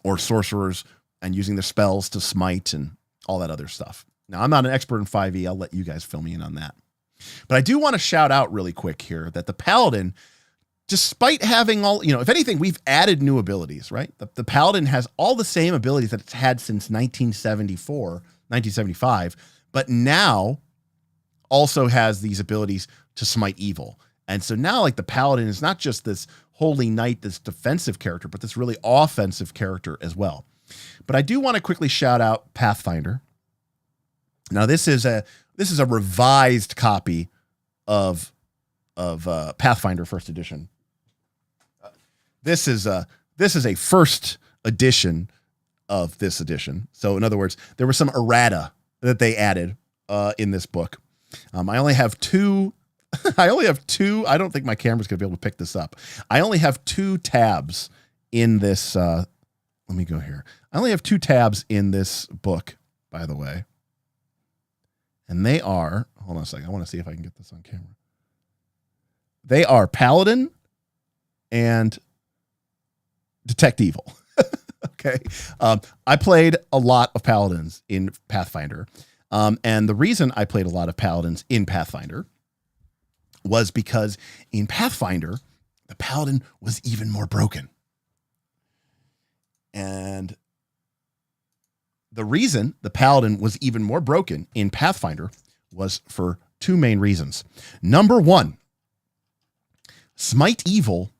or sorcerers, and using their spells to smite and all that other stuff. Now, I'm not an expert in 5e. I'll let you guys fill me in on that. But I do want to shout out really quick here that the Paladin, despite having all, if anything, we've added new abilities, right? The Paladin has all the same abilities that it's had since 1974, 1975, but now also has these abilities to smite evil. And so now like the Paladin is not just this holy knight, this defensive character, but this really offensive character as well. But I do want to quickly shout out Pathfinder. Now this is a revised copy of Pathfinder First Edition. This is a first edition of this edition. So in other words, there was some errata that they added in this book. I only have two. I don't think my camera's gonna be able to pick this up. I only have 2 tabs in this. Let me go here. I only have 2 tabs in this book, by the way. And they are, hold on a second. I want to see if I can get this on camera. They are Paladin and Detect Evil. Okay. I played a lot of Paladins in Pathfinder. And the reason I played a lot of Paladins in Pathfinder was because in Pathfinder, the Paladin was even more broken. And the reason the Paladin was even more broken in Pathfinder was for 2 main reasons. Number 1, Smite Evil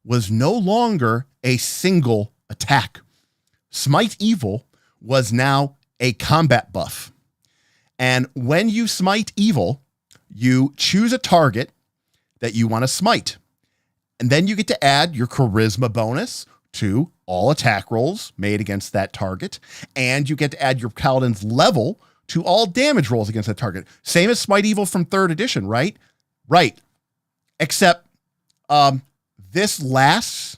was no longer a single attack. Smite Evil was now a combat buff. And when you smite evil, you choose a target that you want to smite. And then you get to add your charisma bonus to all attack rolls made against that target. And you get to add your Paladin's level to all damage rolls against that target. Same as Smite Evil from 3rd edition, right? Right. Except this lasts,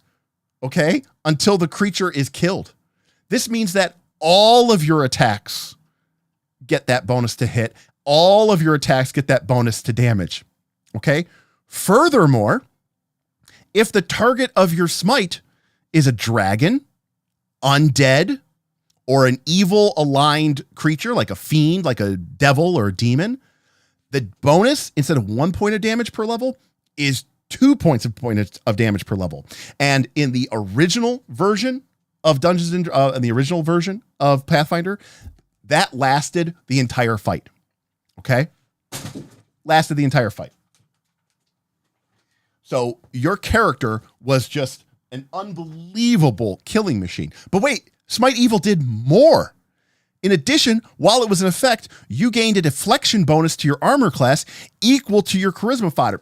okay, until the creature is killed. This means that all of your attacks get that bonus to hit. All of your attacks get that bonus to damage. Okay. Furthermore, if the target of your smite is a dragon, undead, or an evil aligned creature like a fiend, like a devil or a demon, the bonus instead of 1 point of damage per level is 2 points of damage per level. And in the original version of Dungeons and in the original version of Pathfinder, that lasted the entire fight. Okay? Lasted the entire fight. So your character was just an unbelievable killing machine. But wait, Smite Evil did more. In addition, while it was in effect, you gained a deflection bonus to your armor class equal to your charisma fodder.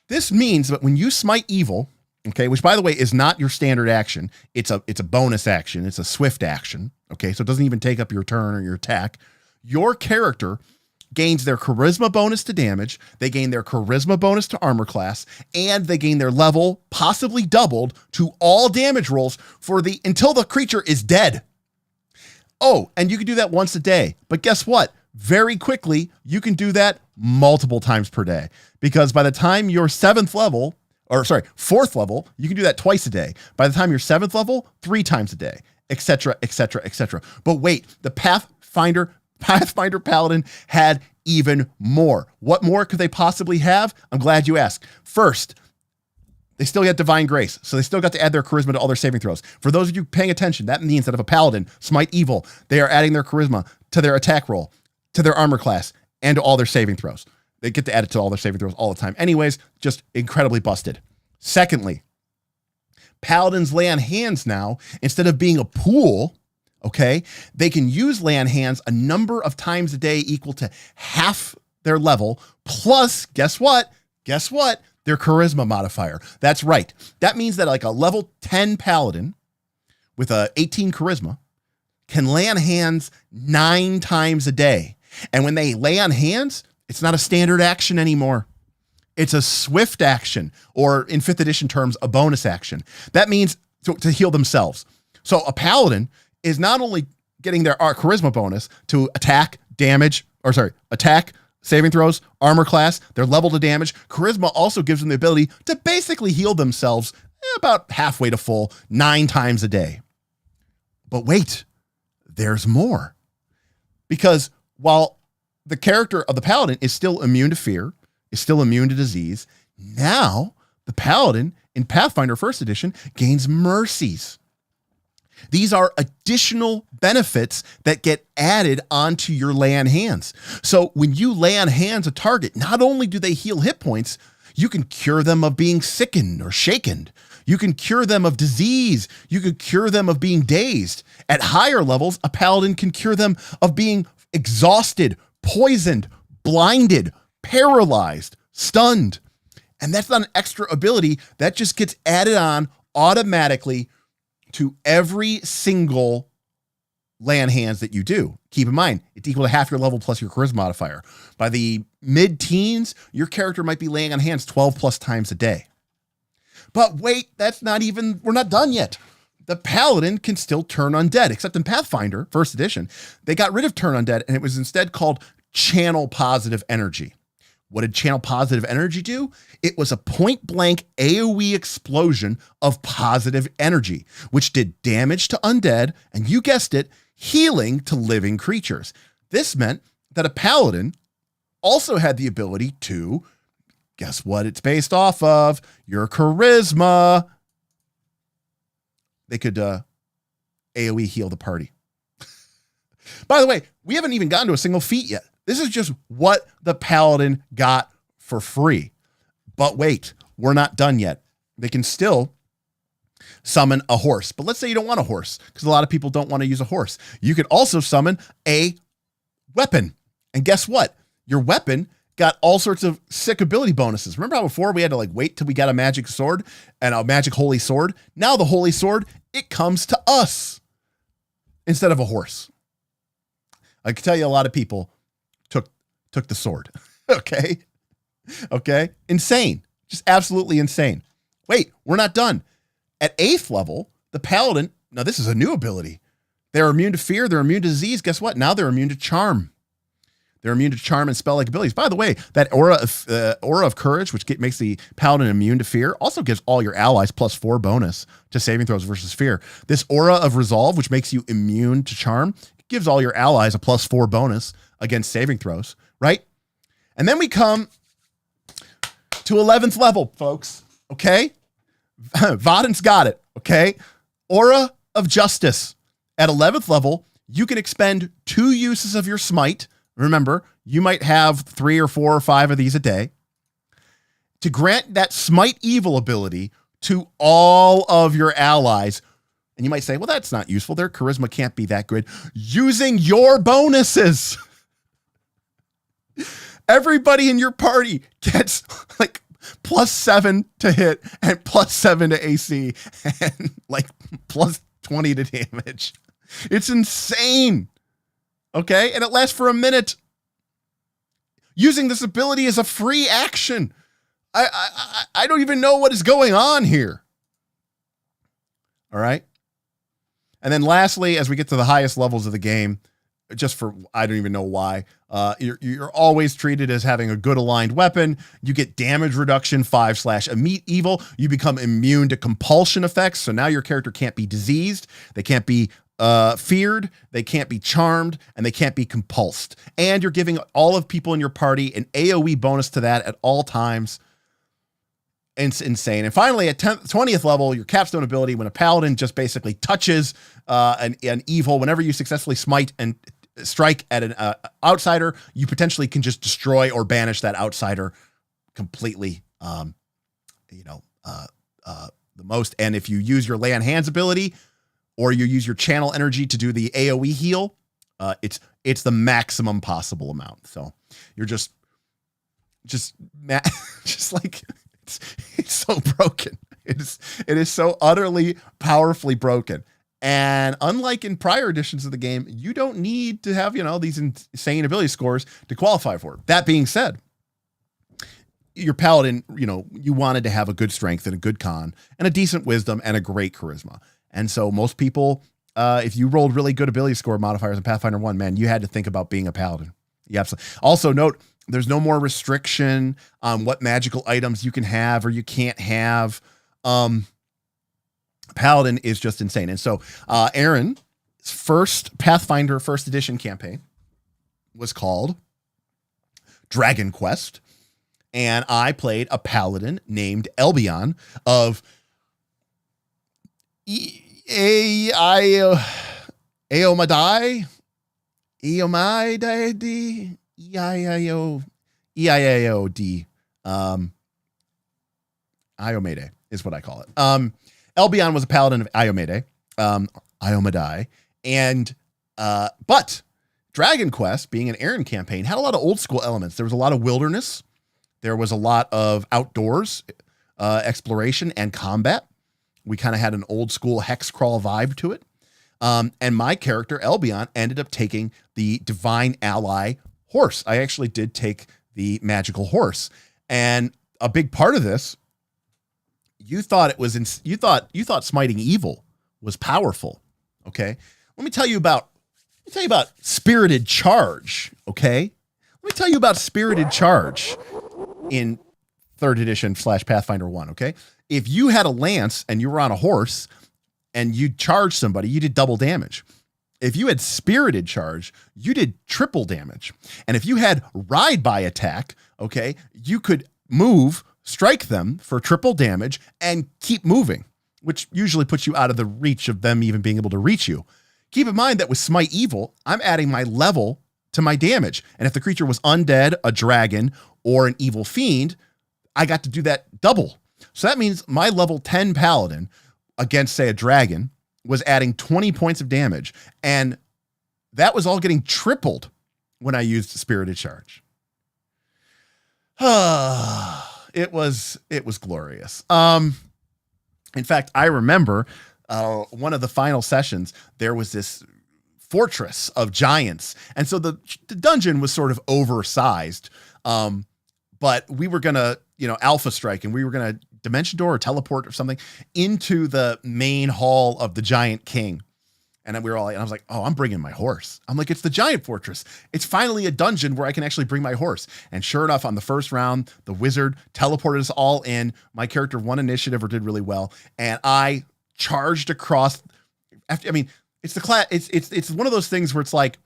This means that when you smite evil, okay, which by the way is not your standard action, it's a bonus action, it's a swift action, okay, so it doesn't even take up your turn or your attack. Your character gains their charisma bonus to damage, they gain their charisma bonus to armor class, and they gain their level, possibly doubled, to all damage rolls until the creature is dead. Oh, and you can do that once a day. But guess what? Very quickly, you can do that multiple times per day. Because by the time you're 4th level, you can do that twice a day. By the time you're 7th level, 3 times a day, etc., etc., etc. But wait, the Pathfinder Paladin had even more. What more could they possibly have? I'm glad you asked. First, they still get Divine Grace, so they still got to add their charisma to all their saving throws. For those of you paying attention, that means that if a Paladin smite evil, they are adding their charisma to their attack roll, to their armor class, and to all their saving throws. They get to add it to all their saving throws all the time. Anyways, just incredibly busted. Secondly, Paladins lay on hands now, instead of being a pool, okay, they can use lay on hands a number of times a day equal to half their level, plus, guess what? Their charisma modifier. That's right. That means that like a level 10 Paladin with a 18 charisma can lay on hands 9 times a day. And when they lay on hands, it's not a standard action anymore. It's a swift action, or in 5th edition terms, a bonus action. That means to heal themselves. So a Paladin is not only getting their charisma bonus to attack, saving throws, armor class, their level to damage. Charisma also gives them the ability to basically heal themselves about halfway to full 9 times a day. But wait, there's more. Because while the character of the Paladin is still immune to fear, is still immune to disease, now the Paladin in Pathfinder 1st edition gains mercies. These are additional benefits that get added onto your lay on hands. So when you lay on hands a target, not only do they heal hit points, you can cure them of being sickened or shaken. You can cure them of disease. You can cure them of being dazed. At higher levels, a paladin can cure them of being exhausted, poisoned, blinded, paralyzed, stunned. And that's not an extra ability. That just gets added on automatically to every single lay on hands that you do. Keep in mind, it's equal to half your level plus your charisma modifier. By the mid-teens, your character might be laying on hands 12 plus times a day. But wait, we're not done yet. The paladin can still turn undead, except in Pathfinder, first edition, they got rid of turn undead and it was instead called channel positive energy. What did channel positive energy do? It was a point blank AoE explosion of positive energy, which did damage to undead, and you guessed it, healing to living creatures. This meant that a paladin also had the ability to, guess what it's based off of? Your charisma. They could AoE heal the party. By the way, we haven't even gotten to a single feat yet. This is just what the paladin got for free. But wait, we're not done yet. They can still summon a horse. But let's say you don't want a horse, because a lot of people don't want to use a horse. You can also summon a weapon. And guess what? Your weapon got all sorts of sick ability bonuses. Remember how before we had to wait till we got a magic sword and a magic holy sword? Now the holy sword, it comes to us instead of a horse. I can tell you a lot of people took the sword. Okay. Insane. Just absolutely insane. Wait, we're not done. At 8th level, the paladin, now this is a new ability. They're immune to fear. They're immune to disease. Guess what? Now they're immune to charm. They're immune to charm and spell-like abilities. By the way, that aura of courage, which makes the paladin immune to fear, also gives all your allies +4 bonus to saving throws versus fear. This aura of resolve, which makes you immune to charm, gives all your allies a +4 bonus against saving throws, right? And then we come to 11th level, folks, okay? Vaden's got it, okay? Aura of Justice. At 11th level, you can expend 2 uses of your smite. Remember, you might have 3 or 4 or 5 of these a day to grant that smite evil ability to all of your allies. And you might say, well, that's not useful. Their charisma can't be that good. Using your bonuses. Everybody in your party gets +7 to hit and +7 to AC and +20 to damage. It's insane. Okay. And it lasts for a minute. Using this ability is a free action. I don't even know what is going on here. All right. And then lastly, as we get to the highest levels of the game, just for, I don't even know why, you're always treated as having a good aligned weapon. You get damage reduction 5/Immediate evil. You become immune to compulsion effects. So now your character can't be diseased. They can't be feared. They can't be charmed, and they can't be compulsed. And you're giving all of people in your party an AoE bonus to that at all times. It's insane. And finally, at 20th level, your capstone ability, when a paladin just basically touches an evil, whenever you successfully smite and strike at an outsider, you potentially can just destroy or banish that outsider completely. The most. And if you use your lay on hands ability, or you use your channel energy to do the AoE heal, it's the maximum possible amount. So you're just like. It's so broken. It is so utterly powerfully broken. And unlike in prior editions of the game, you don't need to have, these insane ability scores to qualify for it. That being said, your paladin, you wanted to have a good strength and a good con and a decent wisdom and a great charisma. And so most people, if you rolled really good ability score modifiers in Pathfinder 1, man, you had to think about being a paladin. Yeah, absolutely. Also note, there's no more restriction on what magical items you can have or you can't have. Paladin is just insane. And so Aaron's first Pathfinder first edition campaign was called Dragon Quest. And I played a paladin named Elbion of Eomadai, Eomidai, EIAOD, Iomade is what I call it. Elbion was a paladin of Iomade, Iomadai, and but Dragon Quest, being an Aaron campaign, had a lot of old school elements. There was a lot of wilderness, there was a lot of outdoors exploration and combat. We kind of had an old school hex crawl vibe to it. And my character, Elbion, ended up taking the Divine Ally horse. I actually did take the magical horse. And a big part of this, you thought smiting evil was powerful. Okay. Let me tell you about Spirited Charge. Okay. Let me tell you about Spirited Charge in 3rd edition / Pathfinder 1. Okay. If you had a lance and you were on a horse and you charged somebody, you did double damage. If you had Spirited Charge, you did triple damage. And if you had Ride by attack, okay, you could move, strike them for triple damage and keep moving, which usually puts you out of the reach of them even being able to reach you. Keep in mind that with Smite Evil, I'm adding my level to my damage. And if the creature was undead, a dragon, or an evil fiend, I got to do that double. So that means my level 10 paladin against, say, a dragon was adding 20 points of damage. And that was all getting tripled when I used Spirited Charge. It was glorious. In fact, I remember one of the final sessions, there was this fortress of giants. And so the dungeon was sort of oversized. But we were going to, alpha strike, and we were going to dimension door or teleport or something into the main hall of the giant king. And then I was like, oh, I'm bringing my horse. I'm like, it's the giant fortress. It's finally a dungeon where I can actually bring my horse. And sure enough, on the first round, the wizard teleported us all in. My character won initiative or did really well. And I charged across it's the class. It's one of those things where it's like,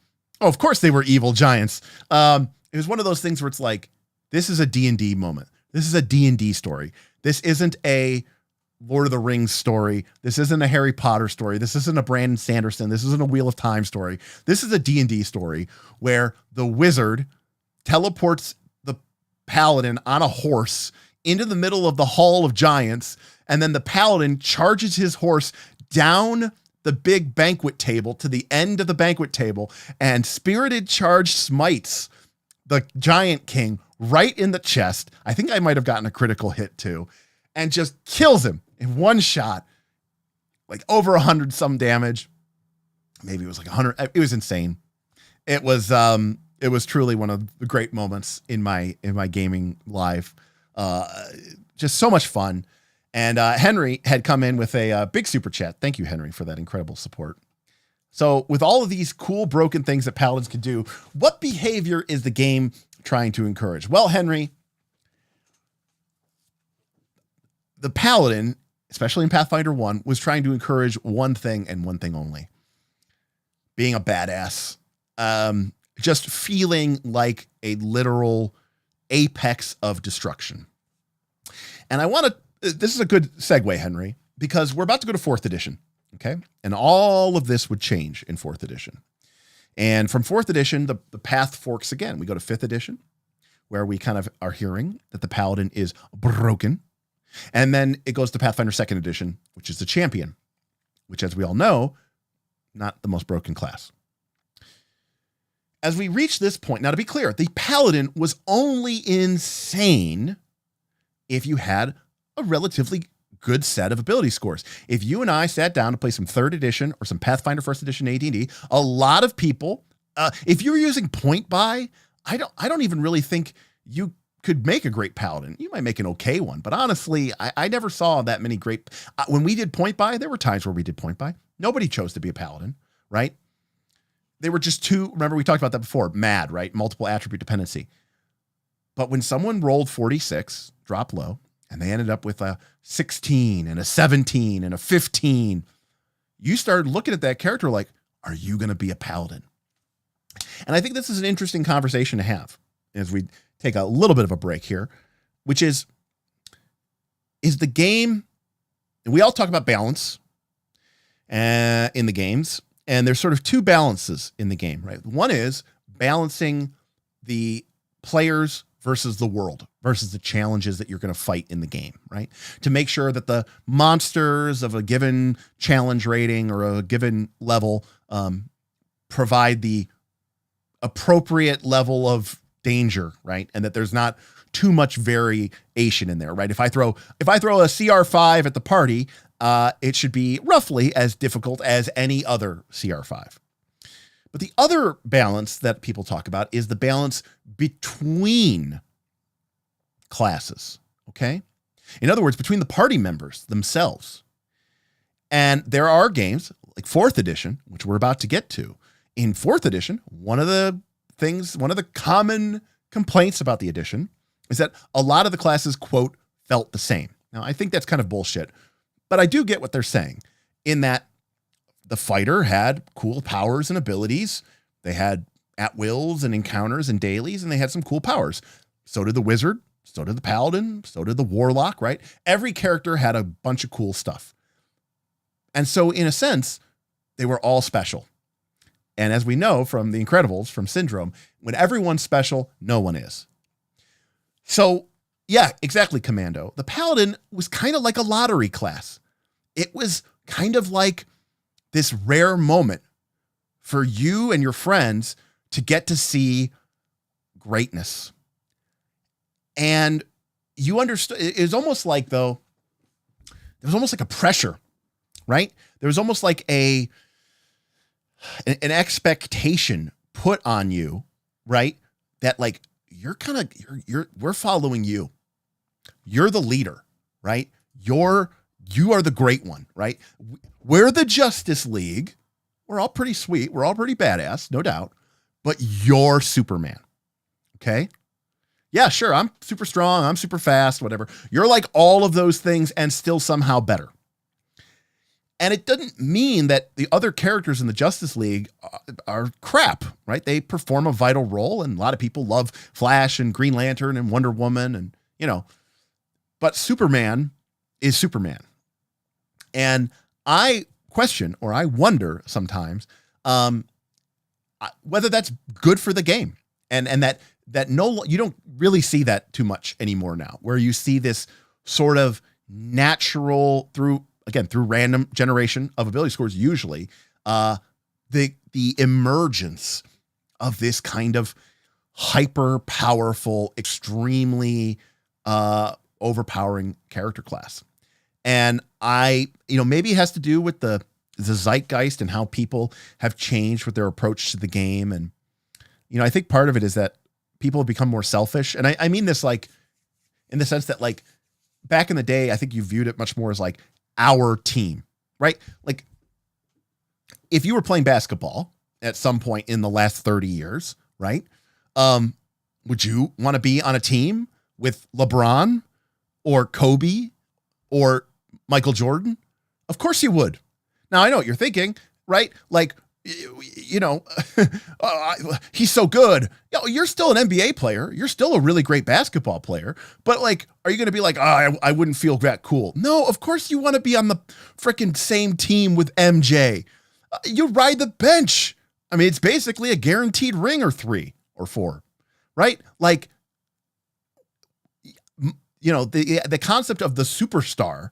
oh, of course they were evil giants. It was one of those things where it's like, this is a D&D moment. This is a D&D story. This isn't a Lord of the Rings story. This isn't a Harry Potter story. This isn't a Brandon Sanderson. This isn't a Wheel of Time story. This is a D&D story where the wizard teleports the paladin on a horse into the middle of the Hall of Giants, and then the paladin charges his horse down the big banquet table to the end of the banquet table, and Spirited Charge smites the giant king right in the chest. I think I might have gotten a critical hit too, and just kills him in one shot, like over 100 some damage. Maybe it was like 100. It was insane. It was truly one of the great moments in my gaming life. Just so much fun. And Henry had come in with a big super chat. Thank you, Henry, for that incredible support. So with all of these cool broken things that paladins can do, what behavior is the game trying to encourage? Well, Henry, the paladin, especially in Pathfinder 1, was trying to encourage one thing and one thing only: being a badass. Just feeling like a literal apex of destruction. And this is a good segue, Henry, because we're about to go to 4th edition. Okay. And all of this would change in 4th edition. And from 4th edition, the path forks again. We go to 5th edition, where we kind of are hearing that the paladin is broken. And then it goes to Pathfinder 2nd edition, which is the champion, which, as we all know, not the most broken class. As we reach this point, now to be clear, the paladin was only insane if you had a relatively good set of ability scores. If you and I sat down to play some 3rd edition or some Pathfinder 1st edition AD&D, a lot of people, if you were using point buy, I don't even really think you could make a great paladin. You might make an okay one, but honestly, I never saw that many great. When we did point buy, there were times where we did point buy. Nobody chose to be a paladin, right? They were just too. Remember, we talked about that before. Mad, right? Multiple attribute dependency. But when someone rolled 46, drop low, and they ended up with a 16 and a 17 and a 15, you started looking at that character like, are you going to be a paladin? And I think this is an interesting conversation to have as we take a little bit of a break here, which is the game, and we all talk about balance, in the games. And there's sort of two balances in the game, right? One is balancing the players versus the world versus the challenges that you're going to fight in the game, right? To make sure that the monsters of a given challenge rating or a given level provide the appropriate level of danger, right? And that there's not too much variation in there, right? If I throw a CR5 at the party, it should be roughly as difficult as any other CR5. But the other balance that people talk about is the balance between classes, okay? In other words, between the party members themselves. And there are games like 4th edition, which we're about to get to. In 4th edition, one of the common complaints about the edition is that a lot of the classes, quote, felt the same. Now, I think that's kind of bullshit, but I do get what they're saying in that the fighter had cool powers and abilities. They had at-wills and encounters and dailies, and they had some cool powers. So did the wizard, so did the paladin, so did the warlock, right? Every character had a bunch of cool stuff. And so in a sense, they were all special. And as we know from The Incredibles, from Syndrome, when everyone's special, no one is. So yeah, exactly, Commando. The Paladin was kind of like a lottery class. It was kind of like this rare moment for you and your friends to get to see greatness. And you understood, it was almost like, though, there was almost like a pressure, right? There was almost like an expectation put on you, right? That like, we're following you. You're the leader, right? You are the great one, right? We're the Justice League. We're all pretty sweet. We're all pretty badass, no doubt. But you're Superman, okay? Yeah, sure, I'm super strong. I'm super fast, whatever. You're like all of those things and still somehow better. And it doesn't mean that the other characters in the Justice League are crap, right? They perform a vital role, and a lot of people love Flash and Green Lantern and Wonder Woman, and but Superman is Superman. And I question, or I wonder sometimes, whether that's good for the game, and that you don't really see that too much anymore now, where you see this sort of natural through random generation of ability scores, usually the emergence of this kind of hyper powerful, extremely overpowering character class. And maybe it has to do with the zeitgeist and how people have changed with their approach to the game. And, I think part of it is that people have become more selfish. And I mean this like in the sense that like back in the day, I think you viewed it much more as like our team, right? Like if you were playing basketball at some point in the last 30 years, right? Would you want to be on a team with LeBron or Kobe or Michael Jordan? Of course you would. Now I know what you're thinking, right? Like, he's so good. You're still an NBA player. You're still a really great basketball player. But like, are you going to be like, I wouldn't feel that cool? No, of course you want to be on the freaking same team with MJ. You ride the bench. I mean, it's basically a guaranteed ring or 3 or 4, right? Like, the concept of the superstar,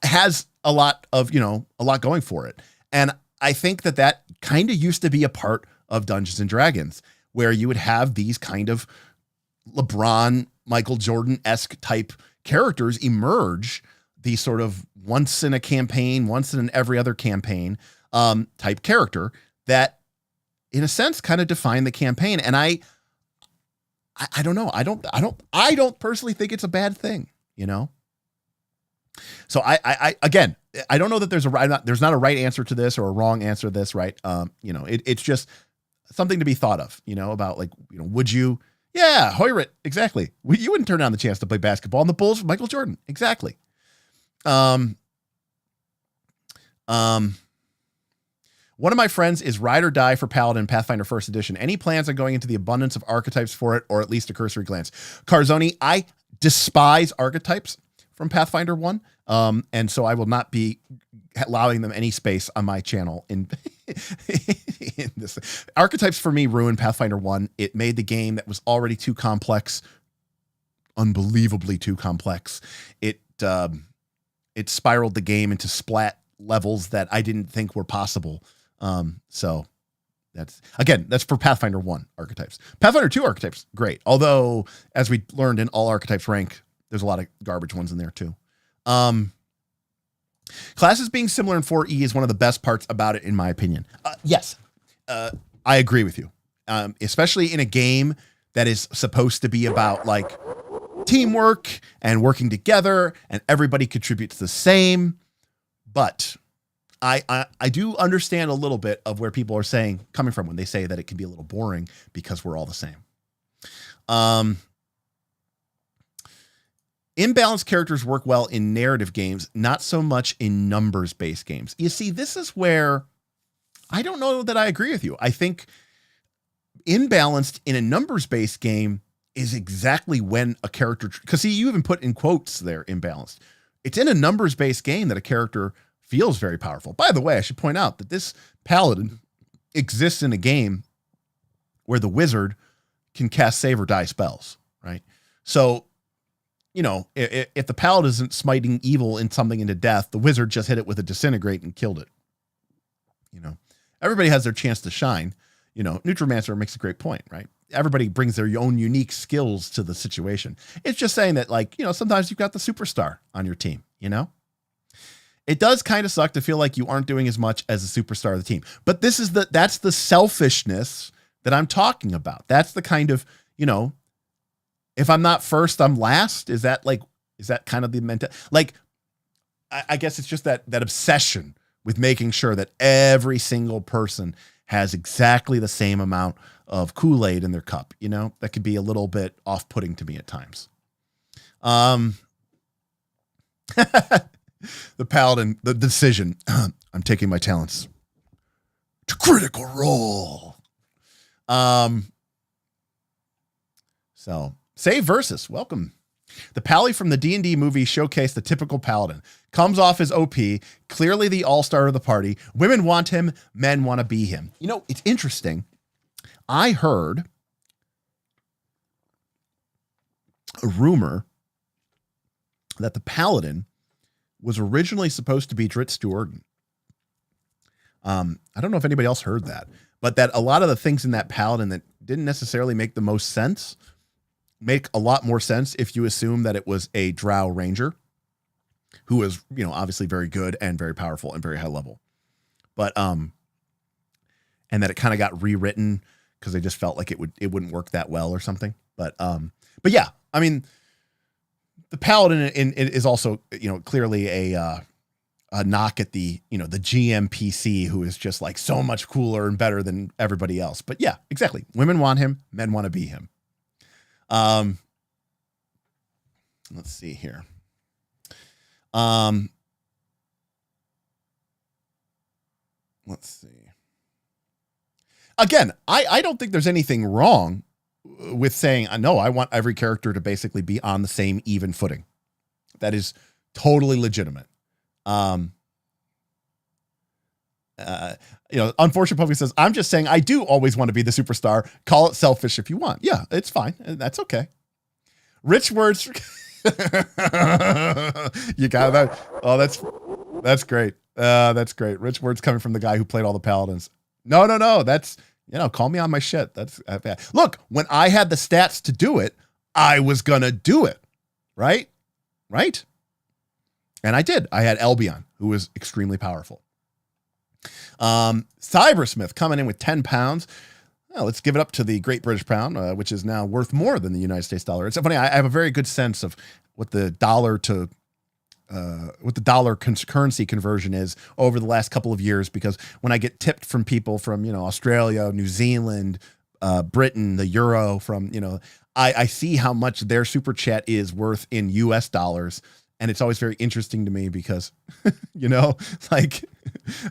has a lot going for it. And I think that kind of used to be a part of Dungeons and Dragons, where you would have these kind of LeBron, Michael Jordan-esque type characters emerge, these sort of once in a campaign, once in every other campaign type character that in a sense kind of define the campaign. And I don't know. I don't personally think it's a bad thing, So I again, I don't know that there's not a right answer to this or a wrong answer to this, right? It's just something to be thought of, about like, would you? Yeah, Hoyrit, exactly. You wouldn't turn down the chance to play basketball on the Bulls with Michael Jordan, exactly. One of my friends is ride or die for Paladin Pathfinder 1st edition. Any plans on going into the abundance of archetypes for it, or at least a cursory glance? Carzoni, I despise archetypes from Pathfinder 1. And so I will not be allowing them any space on my channel in, in this. Archetypes for me ruined Pathfinder 1. It made the game that was already too complex, unbelievably too complex. It spiraled the game into splat levels that I didn't think were possible. So that's for Pathfinder 1 archetypes. Pathfinder 2 archetypes, great. Although, as we learned in all archetypes rank, there's a lot of garbage ones in there too. Classes being similar in 4E is one of the best parts about it, in my opinion. Yes, I agree with you. Especially in a game that is supposed to be about like teamwork and working together and everybody contributes the same. But I do understand a little bit of where people are coming from when they say that it can be a little boring because we're all the same. Imbalanced characters work well in narrative games, not so much in numbers-based games. You see, this is where I don't know that I agree with you. I think imbalanced in a numbers-based game is exactly when a character, because see, you even put in quotes there, imbalanced. It's in a numbers-based game that a character feels very powerful. By the way, I should point out that this paladin exists in a game where the wizard can cast save or die spells, right? So, you know, if the paladin isn't smiting evil in something into death, the wizard just hit it with a disintegrate and killed it. You know, everybody has their chance to shine. You know, Neutromancer makes a great point, right? Everybody brings their own unique skills to the situation. It's just saying that, like, you know, sometimes you've got the superstar on your team, you know? It does kind of suck to feel like you aren't doing as much as a superstar of the team. But that's the selfishness that I'm talking about. That's the kind of, you know, if I'm not first, I'm last. Is that kind of the mental, like, I guess it's just that obsession with making sure that every single person has exactly the same amount of Kool-Aid in their cup. You know, that could be a little bit off-putting to me at times. The paladin, the decision, I'm taking my talents to critical role. So Save Versus, welcome. The Pally from the D&D movie showcased the typical paladin. Comes off as OP, clearly the all-star of the party. Women want him, men want to be him. You know, it's interesting. I heard a rumor that the paladin was originally supposed to be Drit Stewart. I don't know if anybody else heard that, but that a lot of the things in that paladin that didn't necessarily make the most sense make a lot more sense if you assume that it was a drow ranger who is, you know, obviously very good and very powerful and very high level. But and that it kind of got rewritten because they just felt like it wouldn't work that well or something. But yeah, I mean, the paladin is also, you know, clearly a knock at the, you know, the GMPC who is just like so much cooler and better than everybody else. But yeah, exactly. Women want him, men want to be him. Let's see here. Let's see. Again, I don't think there's anything wrong with saying, no, I want every character to basically be on the same even footing. That is totally legitimate. You know, Unfortunate Public says, I'm just saying I do always want to be the superstar. Call it selfish if you want. Yeah, it's fine. That's okay. Rich words. You got that. Oh, that's great. That's great. Rich words coming from the guy who played all the paladins. No. That's, you know, call me on my shit. That's bad. Look, when I had the stats to do it, I was going to do it. Right? And I did. I had Albion, who was extremely powerful. Cybersmith coming in with 10 pounds. Well, let's give it up to the Great British Pound, which is now worth more than the United States dollar. It's funny. I have a very good sense of what the dollar currency conversion is over the last couple of years, because when I get tipped from people from, you know, Australia, New Zealand, Britain, the euro, from, you know, I see how much their super chat is worth in US dollars. And it's always very interesting to me because, you know, like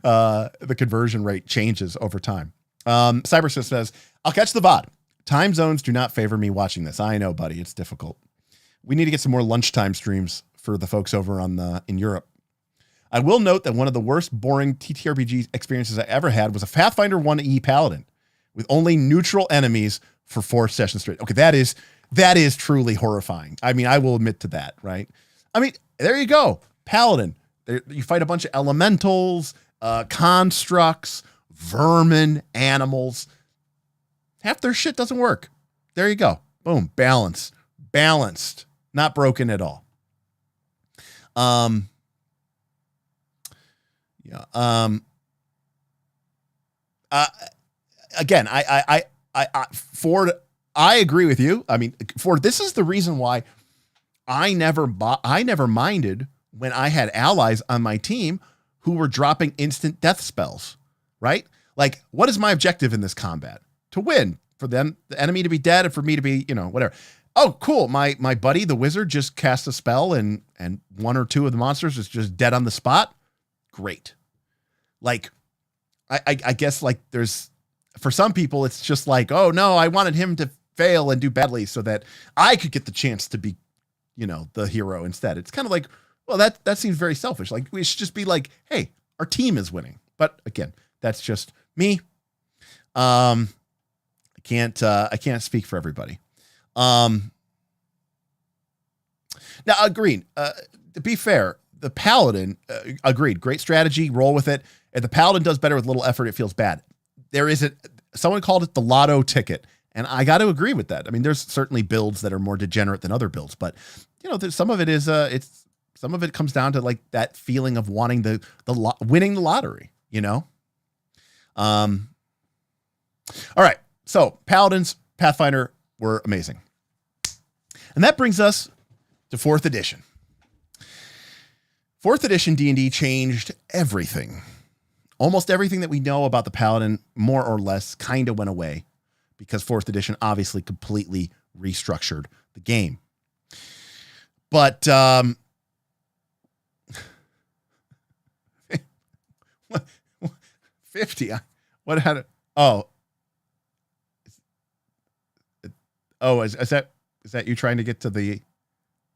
the conversion rate changes over time. Cybersys says, I'll catch the VOD. Time zones do not favor me watching this. I know, buddy. It's difficult. We need to get some more lunchtime streams for the folks over in Europe. I will note that one of the worst boring TTRPG experiences I ever had was a Pathfinder 1E Paladin with only neutral enemies for 4 sessions straight. Okay, that is truly horrifying. I mean, I will admit to that, right? I mean, there you go. Paladin. You fight a bunch of elementals, constructs, vermin, animals. Half their shit doesn't work. There you go. Boom. Balanced. Not broken at all. Again, Ford, I agree with you. I mean, Ford, this is the reason why I never minded when I had allies on my team who were dropping instant death spells, right? Like, what is my objective in this combat? To win, for them, the enemy to be dead, and for me to be, whatever. Oh, cool. My buddy, the wizard, just cast a spell and 1 or 2 of the monsters is just dead on the spot. Great. Like, I guess like there's, for some people, it's just like, oh no, I wanted him to fail and do badly so that I could get the chance to be, the hero instead. It's kind of like, well, that seems very selfish. Like, we should just be like, hey, our team is winning. But again, that's just me. I can't speak for everybody. Now, agreed. To be fair, the Paladin, agreed. Great strategy. Roll with it. If the Paladin does better with little effort, it feels bad. Someone called it the lotto ticket. And I got to agree with that. I mean, there's certainly builds that are more degenerate than other builds, but some of it is, some of it comes down to like that feeling of wanting winning the lottery, all right. So Paladins, Pathfinder were amazing. And that brings us to 4th edition. 4th edition D&D changed everything. Almost everything that we know about the Paladin, more or less, kind of went away because 4th edition obviously completely restructured the game. But 50. What had it? Oh, is that you trying to get to the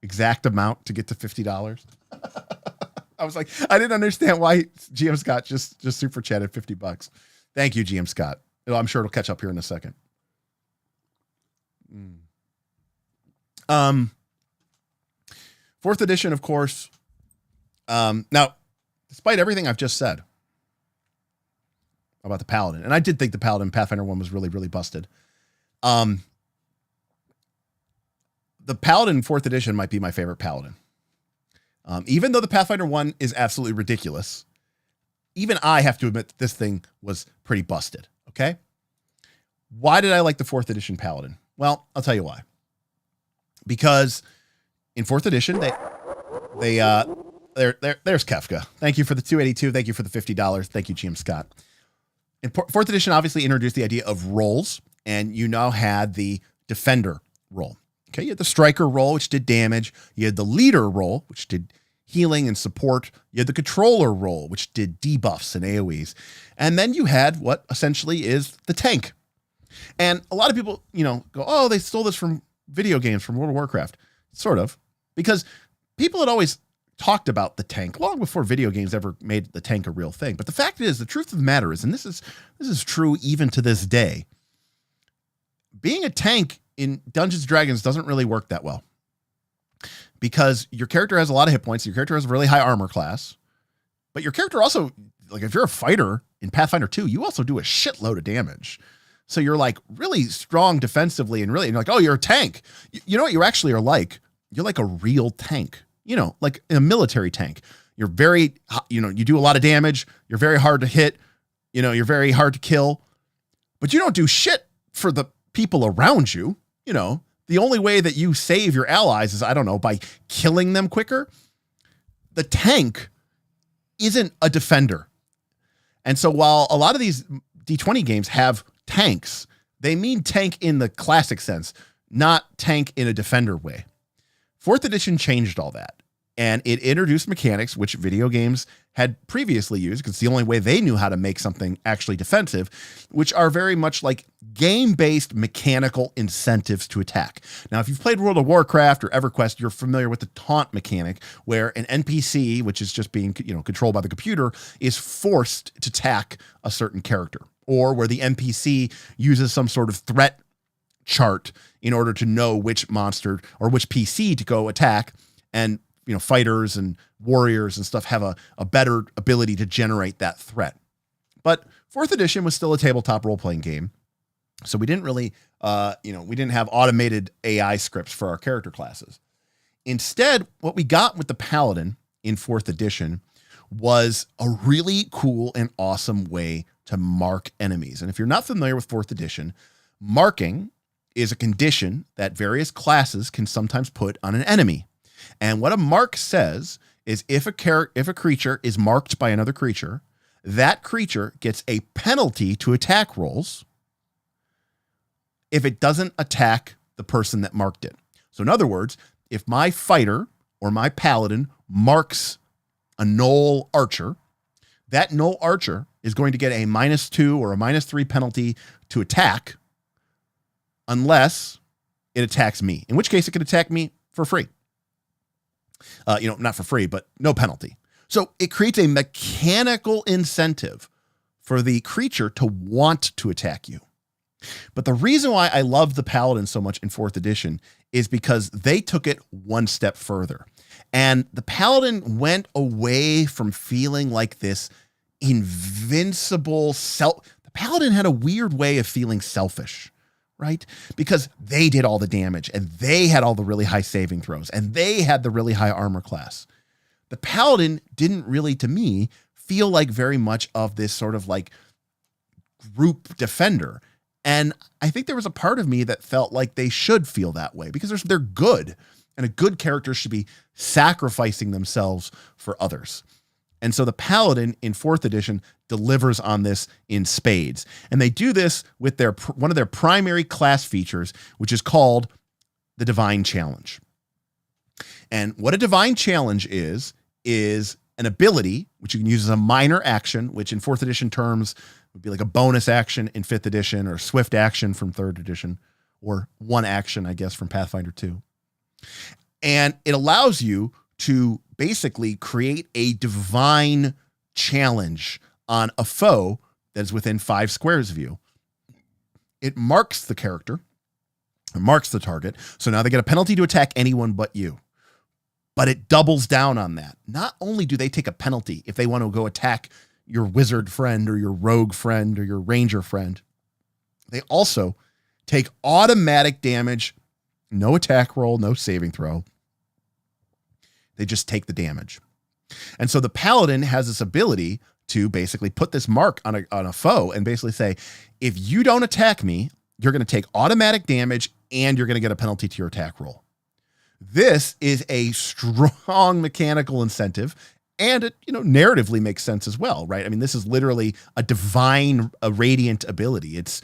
exact amount to get to $50? I was like, I didn't understand why GM Scott just super chatted $50. Thank you, GM Scott. I'm sure it'll catch up here in a second. 4th edition, of course. Now, despite everything I've just said about the Paladin, and I did think the Paladin Pathfinder 1 was really, really busted. The Paladin 4th edition might be my favorite Paladin. Even though the Pathfinder 1 is absolutely ridiculous, even I have to admit that this thing was pretty busted. Okay. Why did I like the 4th edition Paladin? Well, I'll tell you why. Because in 4th edition, there's Kefka. Thank you for the 282. Thank you for the $50. Thank you, GM Scott. In 4th edition, obviously introduced the idea of roles, and you now had the defender role. Okay, you had the striker role, which did damage. You had the leader role, which did healing and support. You had the controller role, which did debuffs and AoEs. And then you had what essentially is the tank. And a lot of people, go, oh, they stole this from video games, from World of Warcraft. Sort of. Because people had always talked about the tank long before video games ever made the tank a real thing. But the fact is, the truth of the matter is, and this is true even to this day, being a tank in Dungeons & Dragons doesn't really work that well because your character has a lot of hit points. Your character has a really high armor class, but your character also, like if you're a fighter in Pathfinder 2, you also do a shitload of damage. So you're like really strong defensively and you're like, oh, you're a tank. You know what you actually are like? You're like a real tank, like a military tank. You're very, you do a lot of damage. You're very hard to hit. You're very hard to kill, but you don't do shit for the people around you. The only way that you save your allies is, I don't know, by killing them quicker. The tank isn't a defender. And so while a lot of these D20 games have tanks, they mean tank in the classic sense, not tank in a defender way. 4th edition changed all that. And it introduced mechanics which video games had previously used, because it's the only way they knew how to make something actually defensive, which are very much like game-based mechanical incentives to attack. Now, if you've played World of Warcraft or EverQuest, you're familiar with the taunt mechanic, where an NPC, which is just being controlled by the computer, is forced to attack a certain character, or where the NPC uses some sort of threat chart in order to know which monster or which PC to go attack. And fighters and warriors and stuff have a better ability to generate that threat. But 4th edition was still a tabletop role-playing game. So we didn't really, we didn't have automated AI scripts for our character classes. Instead, what we got with the Paladin in 4th edition was a really cool and awesome way to mark enemies. And if you're not familiar with 4th edition, marking is a condition that various classes can sometimes put on an enemy. And what a mark says is if a creature is marked by another creature, that creature gets a penalty to attack rolls if it doesn't attack the person that marked it. So in other words, if my fighter or my paladin marks a Knoll archer, that Knoll archer is going to get a -2 or a -3 penalty to attack unless it attacks me, in which case it could attack me for free. Not for free, but no penalty. So it creates a mechanical incentive for the creature to want to attack you. But the reason why I love the Paladin so much in 4th edition is because they took it one step further. And the Paladin went away from feeling like this invincible The Paladin had a weird way of feeling selfish, right? Because they did all the damage and they had all the really high saving throws and they had the really high armor class. The Paladin didn't really, to me, feel like very much of this sort of like group defender. And I think there was a part of me that felt like they should feel that way because they're good, and a good character should be sacrificing themselves for others. And so the Paladin in 4th edition delivers on this in spades. And they do this with one of their primary class features, which is called the Divine Challenge. And what a Divine Challenge is an ability, which you can use as a minor action, which in 4th edition terms would be like a bonus action in 5th edition, or swift action from 3rd edition, or one action, I guess, from Pathfinder 2. And it allows you to basically create a divine challenge on a foe that is within 5 squares of you. It marks the character, it marks the target. So now they get a penalty to attack anyone but you. But it doubles down on that. Not only do they take a penalty if they want to go attack your wizard friend or your rogue friend or your ranger friend, they also take automatic damage, no attack roll, no saving throw. They just take the damage. And so the Paladin has this ability to basically put this mark on a foe and basically say, if you don't attack me, you're going to take automatic damage and you're going to get a penalty to your attack roll. This is a strong mechanical incentive, and it, narratively makes sense as well, right? I mean, this is literally a radiant ability. It's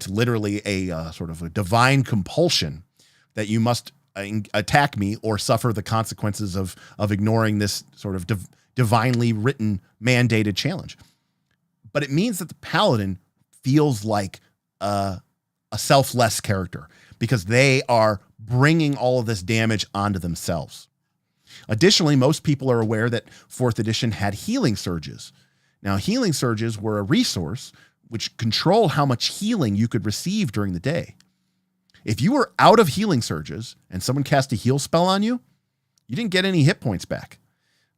literally a sort of a divine compulsion that you must attack me or suffer the consequences of ignoring this sort of divinely written mandated challenge. But it means that the Paladin feels like a selfless character because they are bringing all of this damage onto themselves. Additionally, most people are aware that 4th edition had healing surges. Now, healing surges were a resource which controlled how much healing you could receive during the day. If you were out of healing surges and someone cast a heal spell on you, you didn't get any hit points back,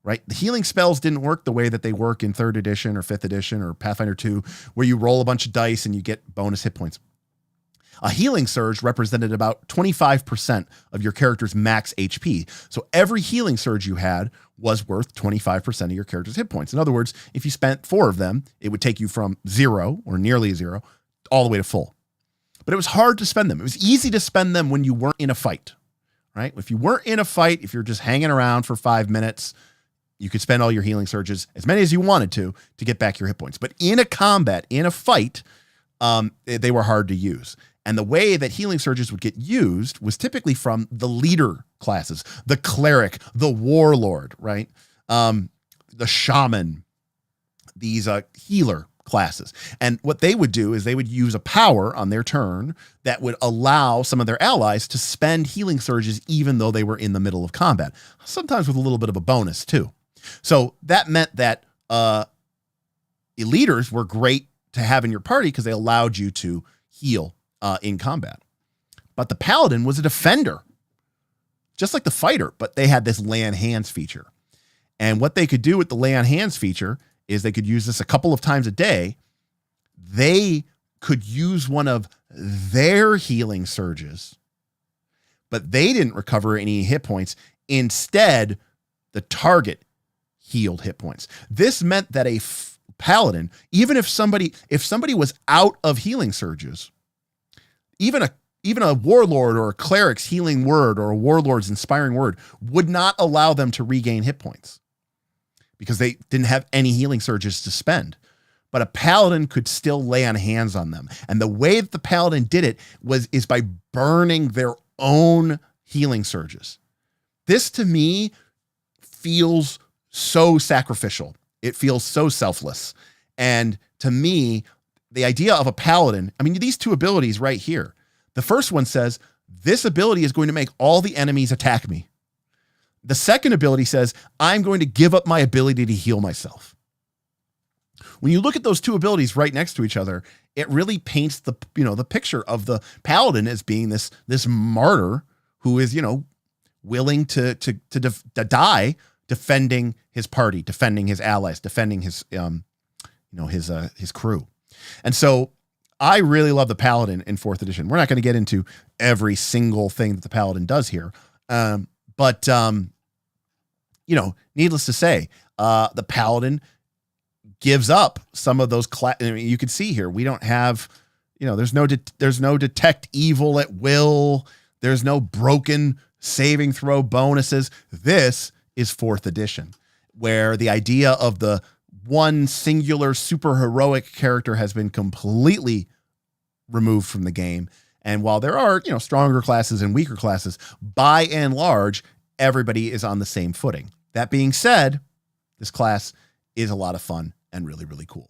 right? The healing spells didn't work the way that they work in 3rd edition or 5th edition or Pathfinder 2, where you roll a bunch of dice and you get bonus hit points. A healing surge represented about 25% of your character's max HP. So every healing surge you had was worth 25% of your character's hit points. In other words, if you spent 4 of them, it would take you from 0 or nearly 0 all the way to full. But it was hard to spend them. It was easy to spend them when you weren't in a fight, right? If you weren't in a fight, if you're just hanging around for 5 minutes, you could spend all your healing surges, as many as you wanted to get back your hit points. But in a combat, in a fight, they were hard to use. And the way that healing surges would get used was typically from the leader classes, the cleric, the warlord, right? The shaman, these healer classes. And what they would do is they would use a power on their turn that would allow some of their allies to spend healing surges even though they were in the middle of combat, sometimes with a little bit of a bonus too. So that meant that eliters were great to have in your party because they allowed you to heal in combat. But the paladin was a defender, just like the fighter, but they had this lay on hands feature. And what they could do with the lay on hands feature is they could use this a couple of times a day. They could use one of their healing surges, but they didn't recover any hit points. Instead, the target healed hit points. This meant that a paladin, even if somebody was out of healing surges, even a warlord or a cleric's healing word or a warlord's inspiring word would not allow them to regain hit points because they didn't have any healing surges to spend. But a paladin could still lay on hands on them. And the way that the paladin did it is by burning their own healing surges. This to me feels so sacrificial. It feels so selfless. And to me, the idea of a paladin, I mean, these two abilities right here. The first one says, this ability is going to make all the enemies attack me. The second ability says, I'm going to give up my ability to heal myself. When you look at those two abilities right next to each other, it really paints the picture of the paladin as being this martyr who is, willing to die defending his party, defending his allies, defending his crew. And so I really love the paladin in 4th edition. We're not going to get into every single thing that the paladin does here. But needless to say, the paladin gives up some of those. You can see here, we don't have, there's no detect evil at will. There's no broken saving throw bonuses. This is 4th edition, where the idea of the one singular super heroic character has been completely removed from the game. And while there are, stronger classes and weaker classes, by and large, everybody is on the same footing. That being said, this class is a lot of fun and really, really cool.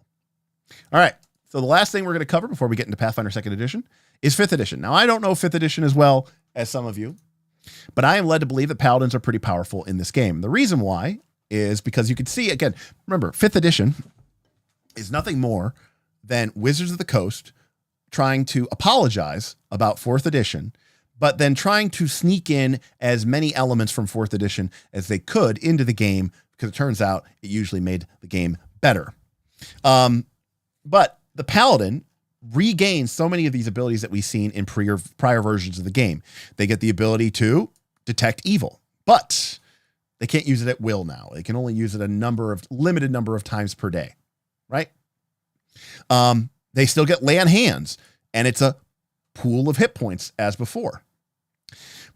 All right. So the last thing we're going to cover before we get into Pathfinder 2nd edition is 5th edition. Now, I don't know 5th edition as well as some of you, but I am led to believe that paladins are pretty powerful in this game. The reason why is because you can see, again, remember, 5th edition is nothing more than Wizards of the Coast trying to apologize about 4th edition, but then trying to sneak in as many elements from 4th edition as they could into the game, because it turns out it usually made the game better. But the Paladin regains so many of these abilities that we've seen in prior versions of the game. They get the ability to detect evil, but they can't use it at will now. They can only use it a limited number of times per day, right? They still get lay on hands, and it's a pool of hit points as before.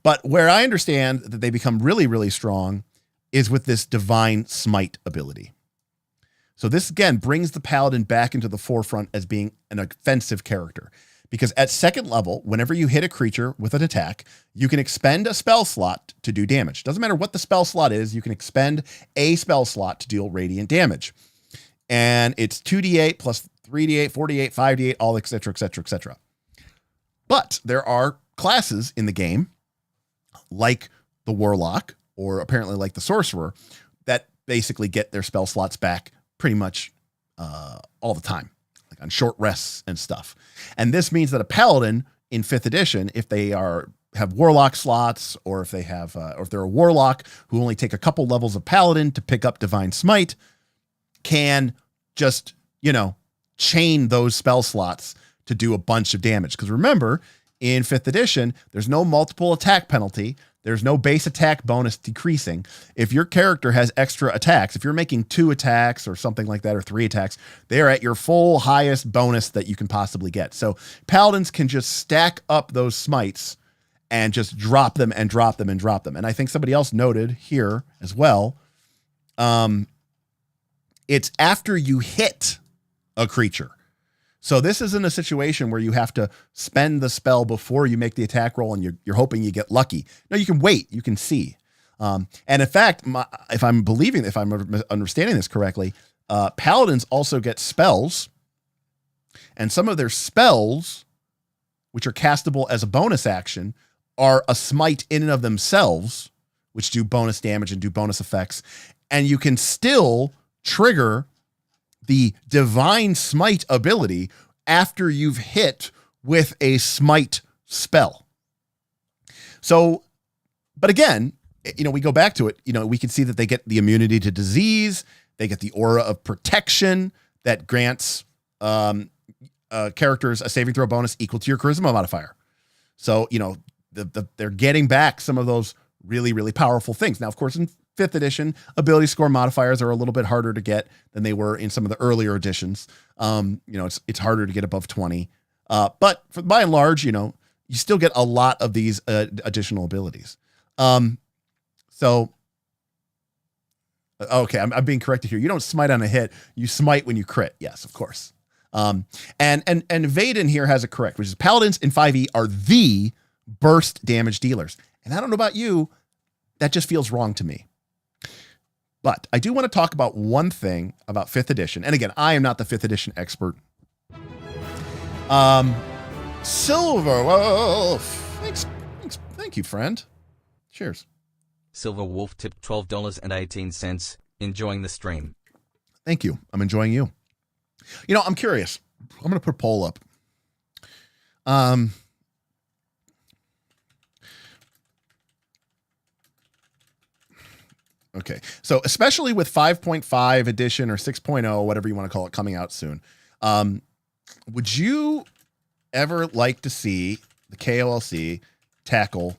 But where I understand that they become really, really strong is with this divine smite ability. So this, again, brings the paladin back into the forefront as being an offensive character. Because at 2nd level, whenever you hit a creature with an attack, you can expend a spell slot to do damage. Doesn't matter what the spell slot is, you can expend a spell slot to deal radiant damage. And it's 2d8 plus 3d8, 4d8, 5d8, all et cetera, et cetera, et cetera. But there are classes in the game, like the Warlock, or apparently like the Sorcerer, that basically get their spell slots back pretty much all the time, like on short rests and stuff. And this means that a Paladin in 5th edition, if they have Warlock slots, or if they have, or if they're a Warlock who only take a couple levels of Paladin to pick up Divine Smite, can just, chain those spell slots to do a bunch of damage. Because remember, in 5th edition, there's no multiple attack penalty. There's no base attack bonus decreasing. If your character has extra attacks, if you're making 2 attacks or something like that, or 3 attacks, they're at your full highest bonus that you can possibly get. So paladins can just stack up those smites and just drop them and drop them and drop them. And I think somebody else noted here as well. It's after you hit a creature. So this isn't a situation where you have to spend the spell before you make the attack roll and you're hoping you get lucky. No, you can wait. You can see. And in fact, if I'm understanding this correctly, Paladins also get spells, and some of their spells, which are castable as a bonus action, are a smite in and of themselves, which do bonus damage and do bonus effects. And you can still trigger the divine smite ability after you've hit with a smite spell. So, but again, we go back to it, we can see that they get the immunity to disease. They get the aura of protection that grants characters a saving throw bonus equal to your charisma modifier. So, they're getting back some of those really, really powerful things. Now, of course, in 5th edition, ability score modifiers are a little bit harder to get than they were in some of the earlier editions. It's harder to get above 20. But by and large, you still get a lot of these additional abilities. So, okay, I'm being corrected here. You don't smite on a hit. You smite when you crit. Yes, of course. And Vaden here has it correct, which is Paladins in 5e are the burst damage dealers. And I don't know about you, that just feels wrong to me. But I do want to talk about one thing about 5th edition. And again, I am not the 5th edition expert. Silver Wolf. Thanks. Thank you, friend. Cheers. Silver Wolf tipped $12.18. Enjoying the stream. Thank you. I'm enjoying you. I'm curious. I'm going to put a poll up. Okay. So especially with 5.5 edition or 6.0, whatever you want to call it, coming out soon. Would you ever like to see the KOLC tackle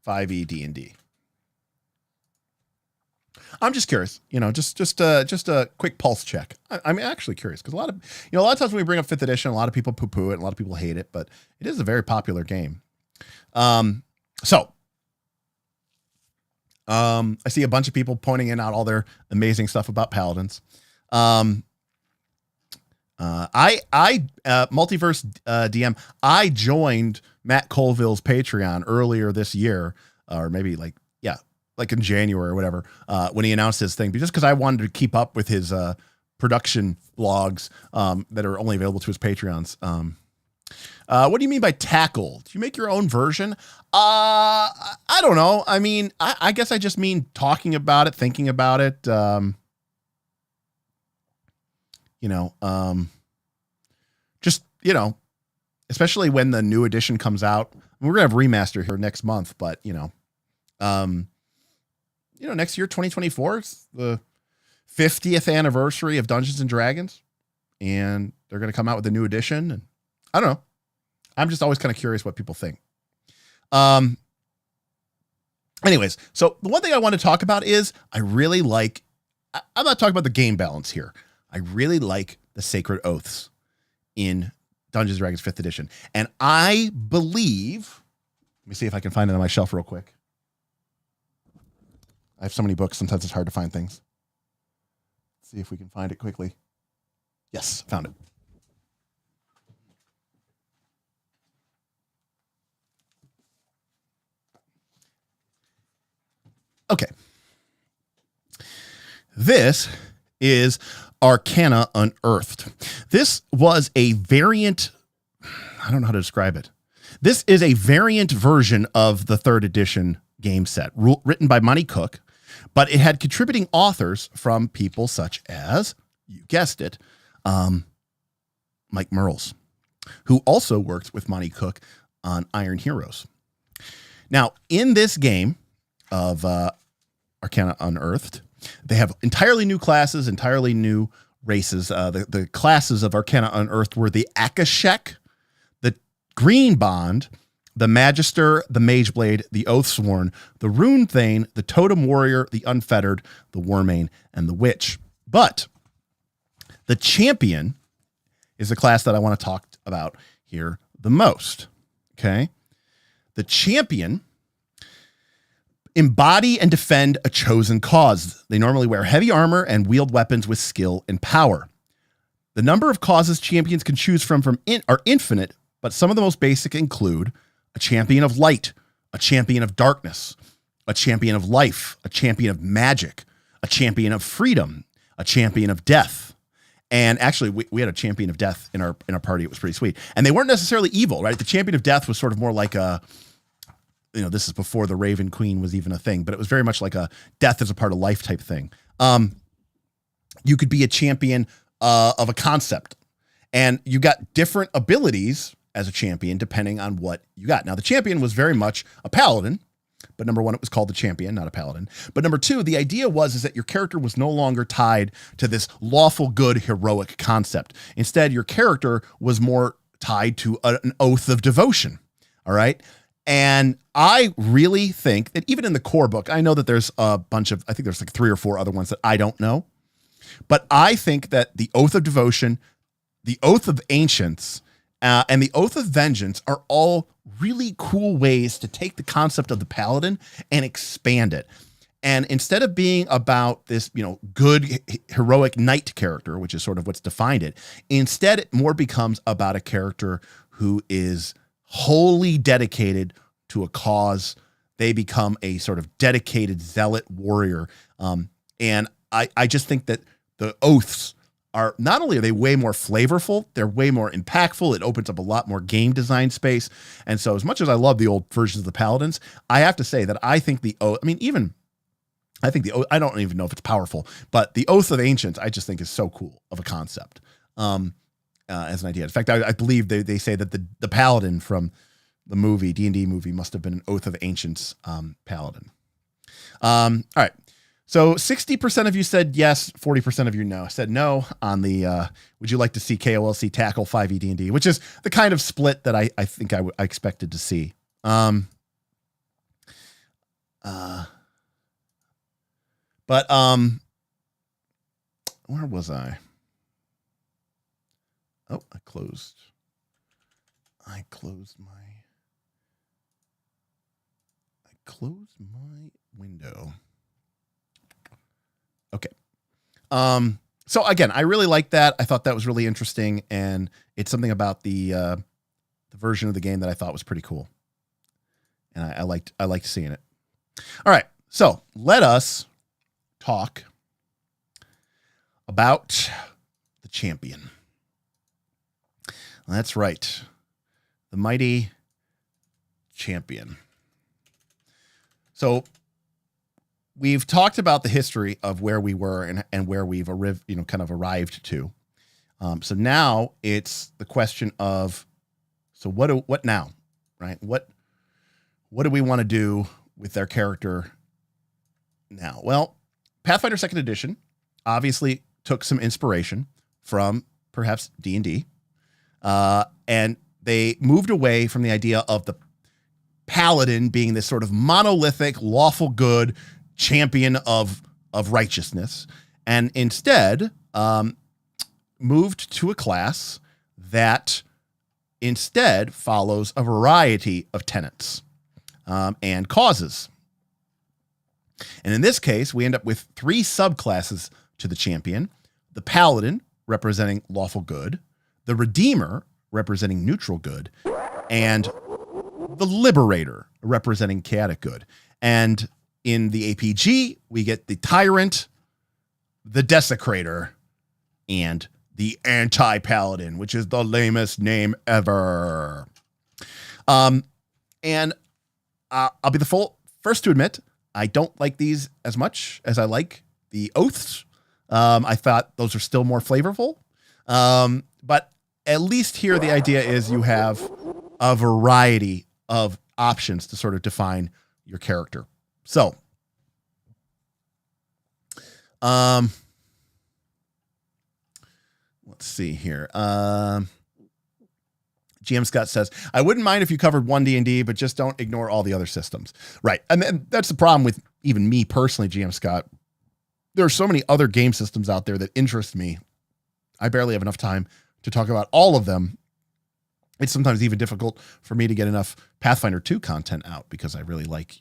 5e D&D? I'm just curious, just a quick pulse check. I'm actually curious because a lot of times when we bring up 5th edition, a lot of people poo-poo it and a lot of people hate it, but it is a very popular game. I see a bunch of people pointing out all their amazing stuff about Paladins. Multiverse DM, I joined Matt Colville's Patreon earlier this year, or maybe like in January or whatever, when he announced his thing, just because I wanted to keep up with his production blogs that are only available to his Patreons. What do you mean by tackle? Do you make your own version? I don't know. I mean, I guess I just mean talking about it, thinking about it. Especially when the new edition comes out. We're gonna have remaster here next month, but next year, 2024, is the 50th anniversary of Dungeons and Dragons, and they're gonna come out with a new edition. And I don't know. I'm just always kind of curious what people think. Anyways, so the one thing I want to talk about is I'm not talking about the game balance here. I really like the sacred oaths in Dungeons and Dragons 5th edition. And I believe, let me see if I can find it on my shelf real quick. I have so many books, sometimes it's hard to find things. Let's see if we can find it quickly. Yes, found it. Okay. This is Arcana Unearthed. This was a variant. I don't know how to describe it. This is a variant version of the 3rd edition game set, written by Monty Cook, but it had contributing authors from people such as, you guessed it, Mike Merles, who also worked with Monty Cook on Iron Heroes. Now, in this game of Arcana Unearthed, they have entirely new classes, entirely new races. The classes of Arcana Unearthed were the Akashek, the Green Bond, the Magister, the Mageblade, the Oathsworn, the Rune Thane, the Totem Warrior, the Unfettered, the Warmane, and the Witch. But the Champion is the class that I want to talk about here the most. Okay? The Champion embody and defend a chosen cause. They normally wear heavy armor and wield weapons with skill and power. The number of causes champions can choose from are infinite, but some of the most basic include a champion of light, a champion of darkness, a champion of life, a champion of magic, a champion of freedom, a champion of death. And actually, we had a champion of death in our party. It was pretty sweet. And they weren't necessarily evil, right? The champion of death was sort of more like a, this is before the Raven Queen was even a thing, but it was very much like a death as a part of life type thing. You could be a champion of a concept, and you got different abilities as a champion depending on what you got. Now, the champion was very much a paladin, but number one, it was called the champion, not a paladin. But number two, the idea is that your character was no longer tied to this lawful good heroic concept. Instead, your character was more tied to an oath of devotion. All right. And I really think that even in the core book, I know that there's a bunch of, I think there's like 3 or 4 other ones that I don't know. But I think that the Oath of Devotion, the Oath of Ancients, and the Oath of Vengeance are all really cool ways to take the concept of the Paladin and expand it. And instead of being about this, good heroic knight character, which is sort of what's defined it, instead it more becomes about a character who is wholly dedicated to a cause. They become a sort of dedicated zealot warrior. And I just think that the oaths are, not only are they way more flavorful, they're way more impactful. It opens up a lot more game design space. And so as much as I love the old versions of the Paladins, I have to say that I think the oath, I don't even know if it's powerful, but the Oath of Ancients, I just think is so cool of a concept as an idea. In fact, I believe they say that the Paladin from the movie, D&D movie, must have been an Oath of Ancients Paladin. All right. So 60% of you said yes, 40% of you no. Said no on the, would you like to see KOLC tackle 5e D&D, which is the kind of split that I think I expected to see. But where was I? Oh, I closed my window. Okay. So again, I really like that. I thought that was really interesting, and it's something about the version of the game that I thought was pretty cool. And I liked seeing it. All right. So let us talk about the champion. That's right. The mighty champion. So we've talked about the history of where we were and where we've arrived to. So now it's the question of, so what now, right? What do we want to do with their character now? Well, Pathfinder 2nd Edition obviously took some inspiration from perhaps D&D, and they moved away from the idea of the Paladin being this sort of monolithic, lawful good champion of righteousness, and instead moved to a class that instead follows a variety of tenets and causes. And in this case, we end up with 3 subclasses to the champion: the Paladin, representing lawful good, the Redeemer, representing neutral good, and the Liberator, representing chaotic good. And in the APG, we get the Tyrant, the Desecrator, and the Anti-Paladin, which is the lamest name ever. And I'll be the first to admit, I don't like these as much as I like the Oaths. I thought those are still more flavorful. But at least here, the idea is you have a variety of options to sort of define your character. So, let's see here. GM Scott says, I wouldn't mind if you covered one D&D, but just don't ignore all the other systems. Right. And that's the problem with even me personally, GM Scott. There are so many other game systems out there that interest me. I barely have enough time to talk about all of them. It's sometimes even difficult for me to get enough Pathfinder 2 content out because I really like,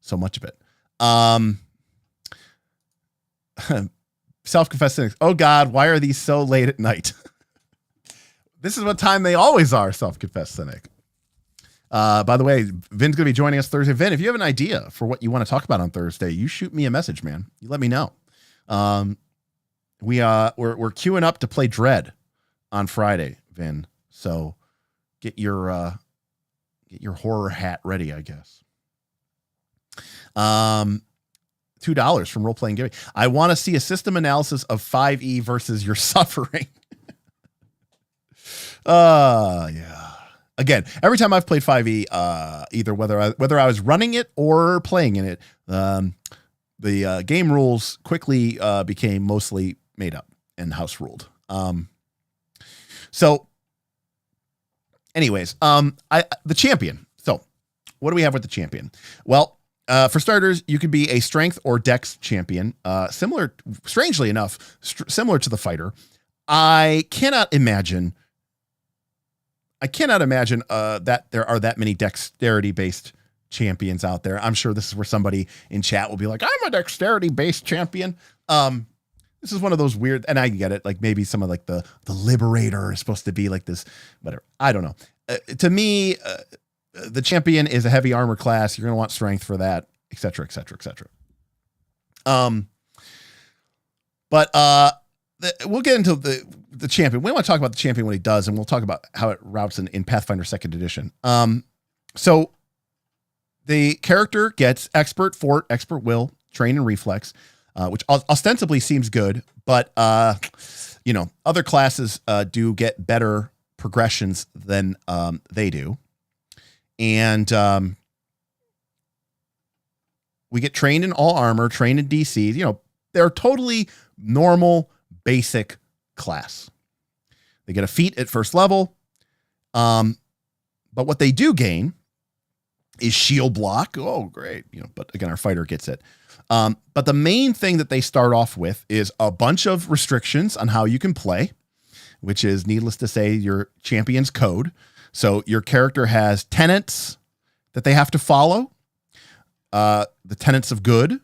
so much of it. self-confessed cynics. Oh God, why are these so late at night? This is what time they always are, self-confessed cynic. By the way, Vin's going to be joining us Thursday. Vin, if you have an idea for what you want to talk about on Thursday, you shoot me a message, man. You let me know. We're queuing up to play Dread on Friday, Vin. So get your horror hat ready, I guess. $2 from Role Playing Giving. I want to see a system analysis of 5e versus your suffering. Yeah. Again, every time I've played 5e, either whether I was running it or playing in it, the game rules quickly became mostly made up and house ruled. So anyways, the champion. So what do we have with the champion? Well, for starters, you could be a strength or dex champion, strangely enough, similar to the fighter. I cannot imagine that there are that many dexterity-based champions out there. I'm sure this is where somebody in chat will be like, I'm a dexterity-based champion. This is one of those weird, and I get it. Like maybe some of like the Liberator is supposed to be like this, whatever. I don't know. To me, the champion is a heavy armor class. You're going to want strength for that, et cetera, et cetera, et cetera. We'll get into the champion. We want to talk about the champion, what he does, and we'll talk about how it routes in Pathfinder 2nd edition. So the character gets expert fort, expert will, train and reflex, which ostensibly seems good, but other classes do get better progressions than they do. And we get trained in all armor, trained in DCs. They're totally normal, basic class. They get a feat at first level. But what they do gain is shield block. Oh, great. But again, our fighter gets it. But the main thing that they start off with is a bunch of restrictions on how you can play, which is needless to say, your champion's code. So your character has tenets that they have to follow, the tenets of good,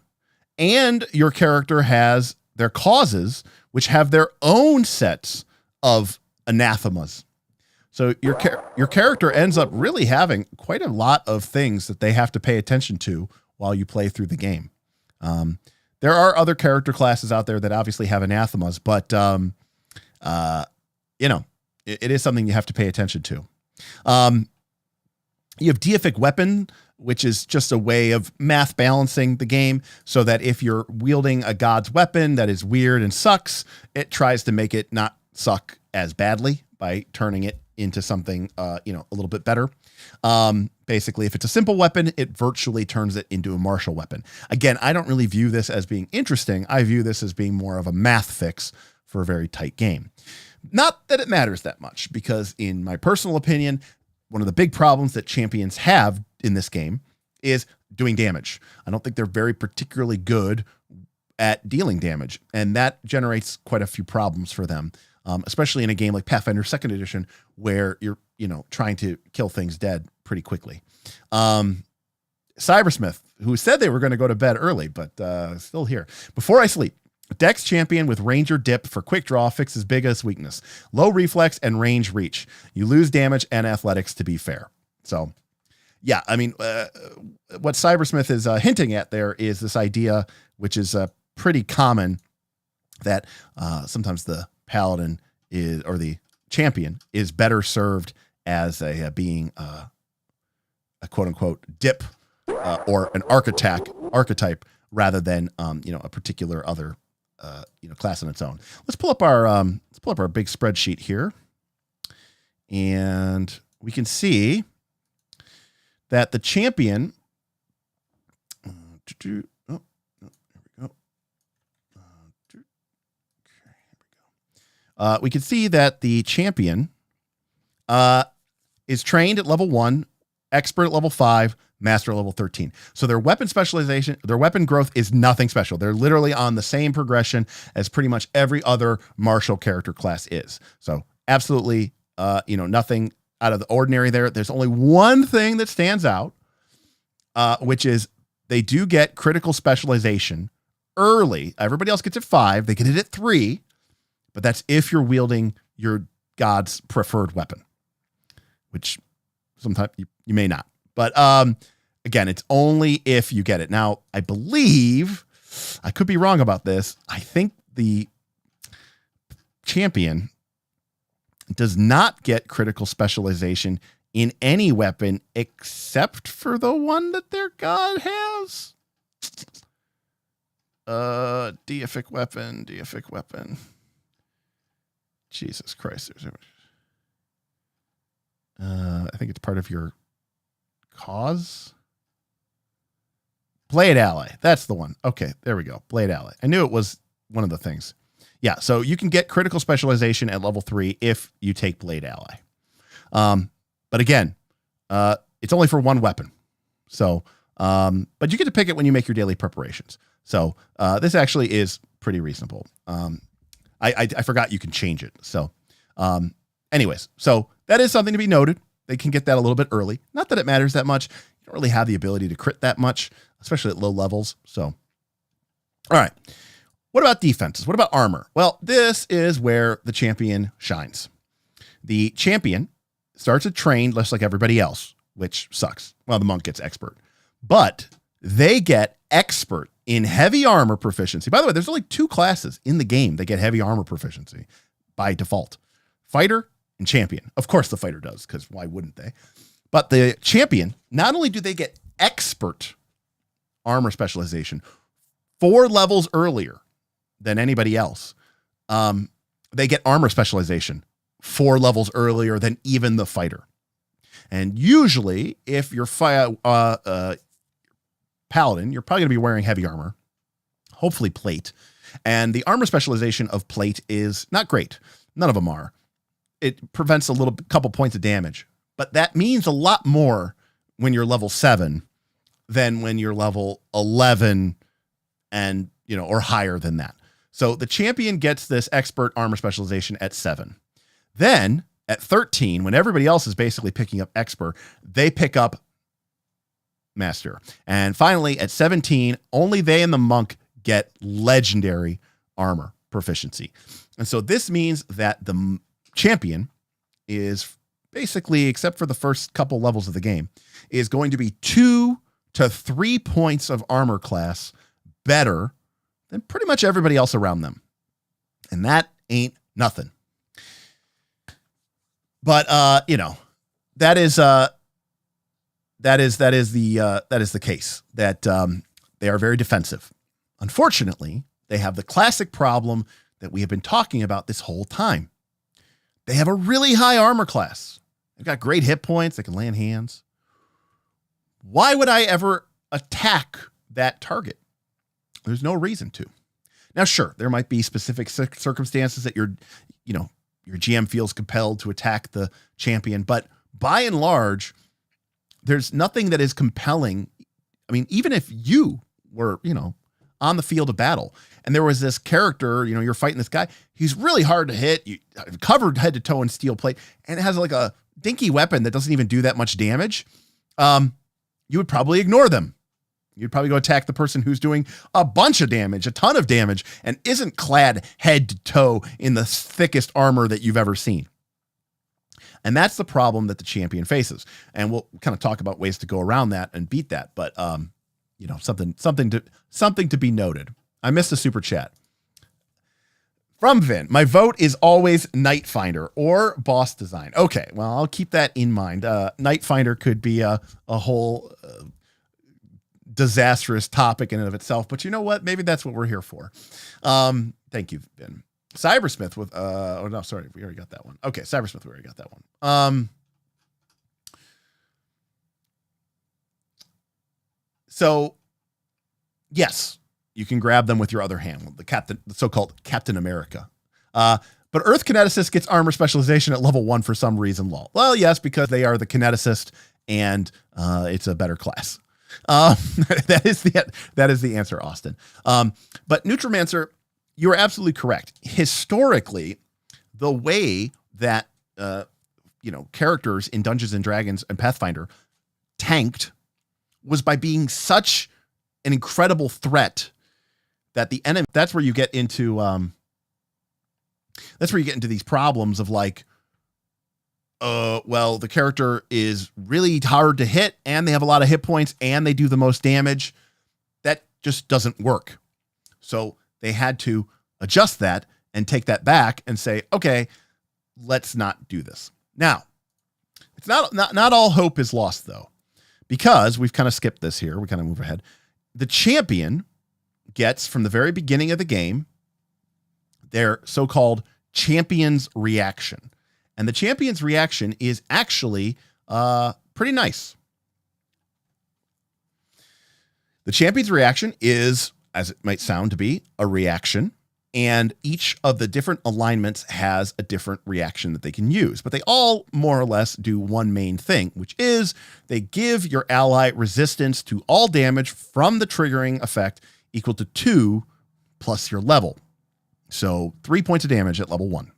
and your character has their causes, which have their own sets of anathemas. So your character ends up really having quite a lot of things that they have to pay attention to while you play through the game. There are other character classes out there that obviously have anathemas, but it is something you have to pay attention to. You have deific weapon, which is just a way of math balancing the game so that if you're wielding a god's weapon that is weird and sucks, it tries to make it not suck as badly by turning it into something, a little bit better. Basically, if it's a simple weapon, it virtually turns it into a martial weapon. Again, I don't really view this as being interesting. I view this as being more of a math fix for a very tight game. Not that it matters that much, because in my personal opinion, one of the big problems that champions have in this game is doing damage. I don't think they're very particularly good at dealing damage, and that generates quite a few problems for them, especially in a game like Pathfinder 2nd edition, where you're, trying to kill things dead pretty quickly. Cybersmith, who said they were going to go to bed early, but still here. Before I sleep, Dex champion with Ranger dip for quick draw fixes biggest weakness. Low reflex and range reach. You lose damage and athletics to be fair. So, yeah, I mean, what Cybersmith is hinting at there is this idea, which is pretty common, that sometimes the paladin is, or the champion is better served as a being a quote unquote dip or an archetype rather than a particular other class on its own. Let's pull up our big spreadsheet here, and we can see that the champion. Here we go. We can see that the champion is trained at level 1, expert at level 5, master at level 13. So their weapon specialization, their weapon growth is nothing special. They're literally on the same progression as pretty much every other martial character class is. So absolutely, nothing out of the ordinary there. There's only one thing that stands out, which is they do get critical specialization early. Everybody else gets it 5. They get it at 3, but that's if you're wielding your god's preferred weapon, which sometimes you may not. But again, it's only if you get it. Now, I believe, I could be wrong about this, I think the champion does not get critical specialization in any weapon except for the one that their god has. Deific weapon. Jesus Christ. I think it's part of your cause. Blade Ally. That's the one. Okay, there we go. Blade Ally. I knew it was one of the things. Yeah, so you can get critical specialization at level 3 if you take Blade Ally. But again, it's only for one weapon. So, but you get to pick it when you make your daily preparations. So this actually is pretty reasonable. I forgot you can change it. So anyways, so that is something to be noted. They can get that a little bit early. Not that it matters that much. You don't really have the ability to crit that much, especially at low levels. So, all right. What about defenses? What about armor? Well, this is where the champion shines. The champion starts to train less like everybody else, which sucks. Well, the monk gets expert, but they get expert in heavy armor proficiency. By the way, there's only 2 classes in the game that get heavy armor proficiency by default: fighter and champion. Of course the fighter does, because why wouldn't they? But the champion, not only do they get expert armor specialization 4 levels earlier than anybody else, they get armor specialization 4 levels earlier than even the fighter. And usually, if you're Paladin, you're probably going to be wearing heavy armor, hopefully plate. And the armor specialization of plate is not great. None of them are. It prevents a couple points of damage, but that means a lot more when you're level 7 than when you're level 11 and, or higher than that. So the champion gets this expert armor specialization at 7. Then at 13, when everybody else is basically picking up expert, they pick up master. And finally at 17, only they and the monk get legendary armor proficiency. And so this means that the champion is basically, except for the first couple levels of the game, is going to be 2 to 3 points of armor class better than pretty much everybody else around them. And that ain't nothing. But that is the case, that they are very defensive. Unfortunately, they have the classic problem that we have been talking about this whole time. They have a really high armor class. They've got great hit points. They can land hands. Why would I ever attack that target? There's no reason to. Now, sure, there might be specific circumstances that your GM feels compelled to attack the champion, but by and large, there's nothing that is compelling. I mean, even if you were, on the field of battle and there was this character, you're fighting this guy, he's really hard to hit, you covered head to toe in steel plate, and it has like a dinky weapon that doesn't even do that much damage. You would probably ignore them. You'd probably go attack the person who's doing a bunch of damage, a ton of damage, and isn't clad head to toe in the thickest armor that you've ever seen. And that's the problem that the champion faces. And we'll kind of talk about ways to go around that and beat that. But, something to be noted. I missed a super chat from Vin. My vote is always Night Finder or boss design. Okay, well, I'll keep that in mind. Night Finder could be a whole disastrous topic in and of itself, but you know what? Maybe that's what we're here for. Thank you, Vin. Cybersmith with, we already got that one. Okay, Cybersmith, we already got that one. So, yes, you can grab them with your other hand, the so-called Captain America. But Earth Kineticist gets armor specialization at level 1 for some reason, lol. Well, yes, because they are the Kineticist, and it's a better class. That is the answer, Austin. But Neutromancer, you are absolutely correct. Historically, the way that characters in Dungeons and Dragons and Pathfinder tanked was by being such an incredible threat that the enemy, that's where you get into these problems of like, well, the character is really hard to hit and they have a lot of hit points and they do the most damage. That just doesn't work. So they had to adjust that and take that back and say, okay, let's not do this. Now, it's not all hope is lost though, because we've kind of skipped this here. We kind of move ahead. The champion gets, from the very beginning of the game, their so-called champion's reaction. And the champion's reaction is actually pretty nice. The champion's reaction is, as it might sound to be, a reaction. And each of the different alignments has a different reaction that they can use. But they all more or less do one main thing, which is they give your ally resistance to all damage from the triggering effect equal to 2 plus your level. So 3 points of damage at level 1.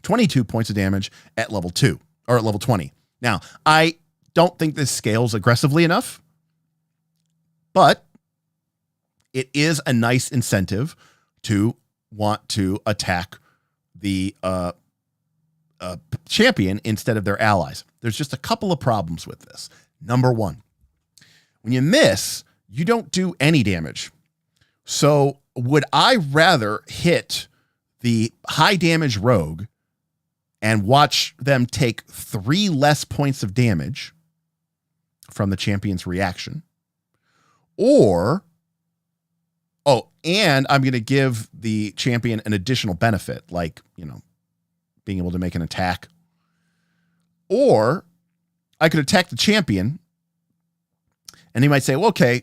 22 points of damage at level 2 or at level 20. Now, I don't think this scales aggressively enough, but it is a nice incentive to want to attack the champion instead of their allies. There's just a couple of problems with this. Number one, when you miss, you don't do any damage. So would I rather hit the high damage rogue and watch them take 3 less points of damage from the champion's reaction? Or, and I'm going to give the champion an additional benefit, like, being able to make an attack. Or I could attack the champion, and he might say, well, okay,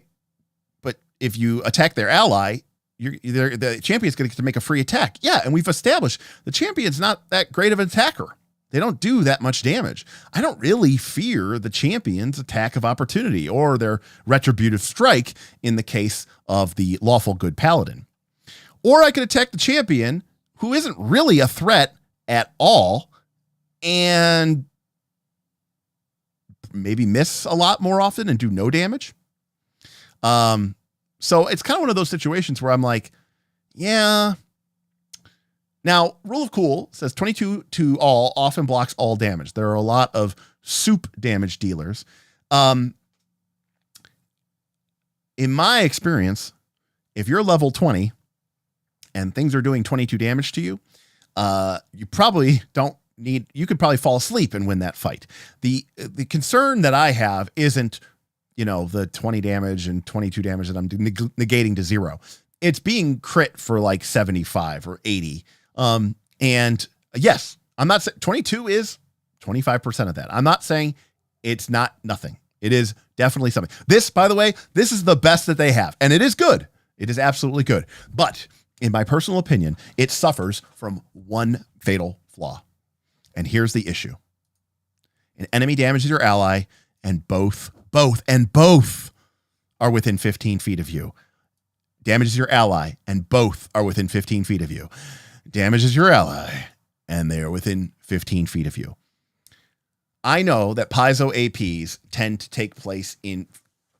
but if you attack their ally, the champion's going to get to make a free attack. Yeah, and we've established the champion's not that great of an attacker. They don't do that much damage. I don't really fear the champion's attack of opportunity or their retributive strike in the case of the lawful good paladin. Or I could attack the champion, who isn't really a threat at all, and maybe miss a lot more often and do no damage. So it's kind of one of those situations where I'm like, yeah. Now, Rule of Cool says 22 to all often blocks all damage. There are a lot of soup damage dealers. In my experience, if you're level 20 and things are doing 22 damage to you, you probably don't need, you could probably fall asleep and win that fight. The concern that I have isn't, the 20 damage and 22 damage that I'm negating to 0. It's being crit for like 75 or 80. And yes, I'm not saying 22 is 25% of that. I'm not saying it's not nothing. It is definitely something. This, by the way, this is the best that they have, and it is good. It is absolutely good. But in my personal opinion, it suffers from one fatal flaw. And here's the issue. An enemy damages your ally, and both are within 15 feet of you. Damages your ally, and both are within 15 feet of you. Damages your ally, and they are within 15 feet of you. I know that Paizo APs tend to take place in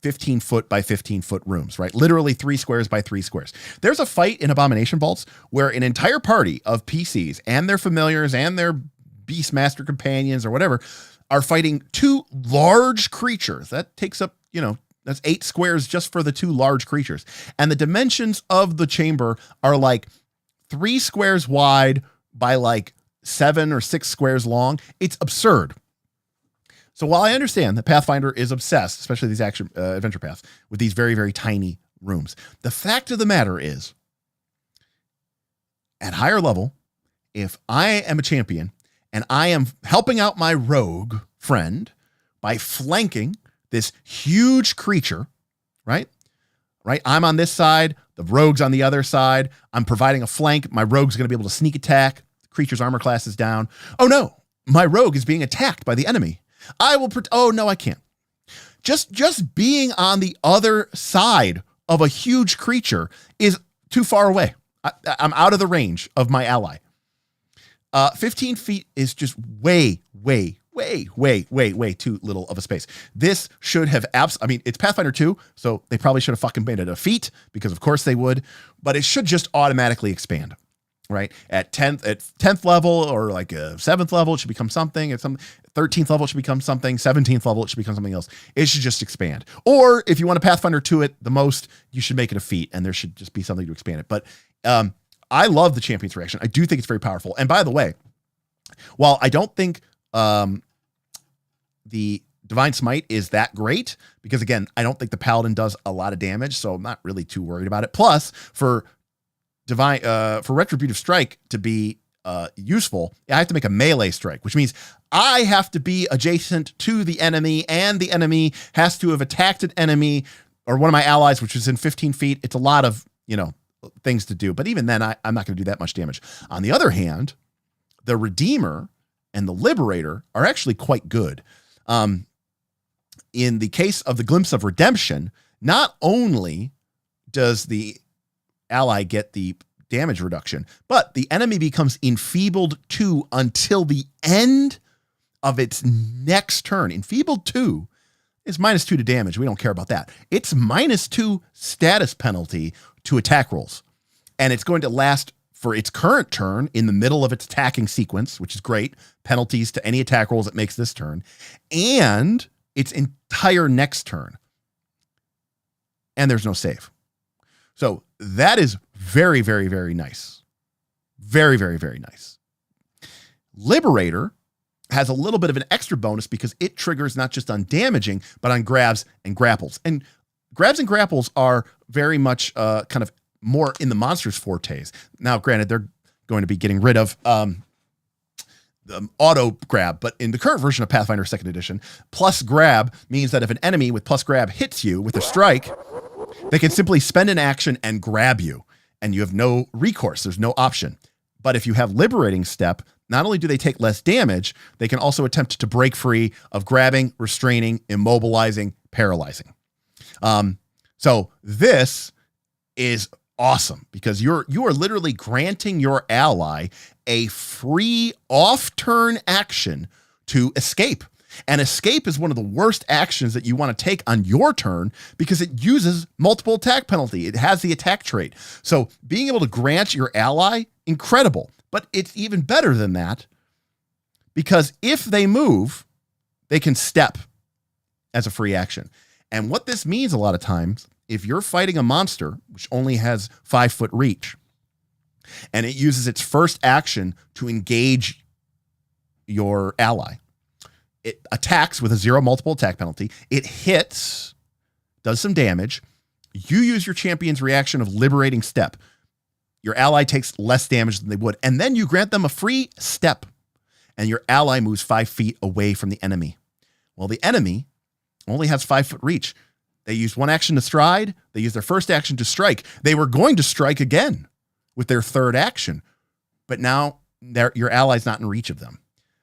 15 foot by 15 foot rooms, right? Literally 3 squares by 3 squares. There's a fight in Abomination Vaults where an entire party of PCs and their familiars and their Beastmaster companions or whatever are fighting 2 large creatures. That takes up, that's 8 squares just for the 2 large creatures. And the dimensions of the chamber are like 3 squares wide by like 7 or 6 squares long. It's absurd. So while I understand that Pathfinder is obsessed, especially these action adventure paths, with these very, very tiny rooms, the fact of the matter is, at higher level, if I am a champion and I am helping out my rogue friend by flanking this huge creature, right? I'm on this side, the rogue's on the other side. I'm providing a flank. My rogue's going to be able to sneak attack. The creature's armor class is down. Oh no, my rogue is being attacked by the enemy. Oh no, I can't. Just being on the other side of a huge creature is too far away. I'm out of the range of my ally. 15 feet is just way, way, way too little of a space. This should have I mean, it's Pathfinder 2, so they probably should have fucking made it a feat, because of course they would, but it should just automatically expand, right? At 10th level, or like a 7th level, it should become something. At some 13th level, it should become something. 17th level, it should become something else. It should just expand. Or if you want to Pathfinder 2 it the most, you should make it a feat, and there should just be something to expand it. But I love the champion's reaction. I do think it's very powerful. And by the way, while I don't think the Divine Smite is that great, because again, I don't think the Paladin does a lot of damage, so I'm not really too worried about it. Plus, for Retributive Strike to be useful, I have to make a melee strike, which means I have to be adjacent to the enemy, and the enemy has to have attacked an enemy or one of my allies, which is in 15 feet. It's a lot of, things to do. But even then, I'm not going to do that much damage. On the other hand, the Redeemer and the Liberator are actually quite good. In the case of the Glimpse of Redemption, not only does the ally get the damage reduction, but the enemy becomes enfeebled 2 until the end of its next turn. Enfeebled 2 is -2 to damage. We don't care about that. It's -2 status penalty to attack rolls. And it's going to last for its current turn in the middle of its attacking sequence, which is great. Penalties to any attack rolls it makes this turn, and its entire next turn. And there's no save. So that is very, very, very nice. Very, very, very nice. Liberator has a little bit of an extra bonus because it triggers not just on damaging, but on grabs and grapples. And grabs and grapples are very much kind of more in the monster's fortes. Now, granted, they're going to be getting rid of the auto grab, but in the current version of Pathfinder 2nd Edition, plus grab means that if an enemy with plus grab hits you with a strike, they can simply spend an action and grab you, and you have no recourse. There's no option. But if you have Liberating Step, not only do they take less damage, they can also attempt to break free of grabbing, restraining, immobilizing, paralyzing. So this is awesome, because you are literally granting your ally a free off-turn action to escape. And escape is one of the worst actions that you want to take on your turn, because it uses multiple attack penalty. It has the attack trait. So being able to grant your ally, incredible. But it's even better than that, because if they move, they can step as a free action. And what this means a lot of times, if you're fighting a monster which only has 5-foot reach, and it uses its first action to engage your ally, it attacks with a 0 multiple attack penalty. It hits, does some damage. You use your champion's reaction of Liberating Step. Your ally takes less damage than they would. And then you grant them a free step, and your ally moves 5 feet away from the enemy. Well, the enemy only has 5-foot reach. They used one action to stride. They used their first action to strike. They were going to strike again with their third action, but now your ally's not in reach of them.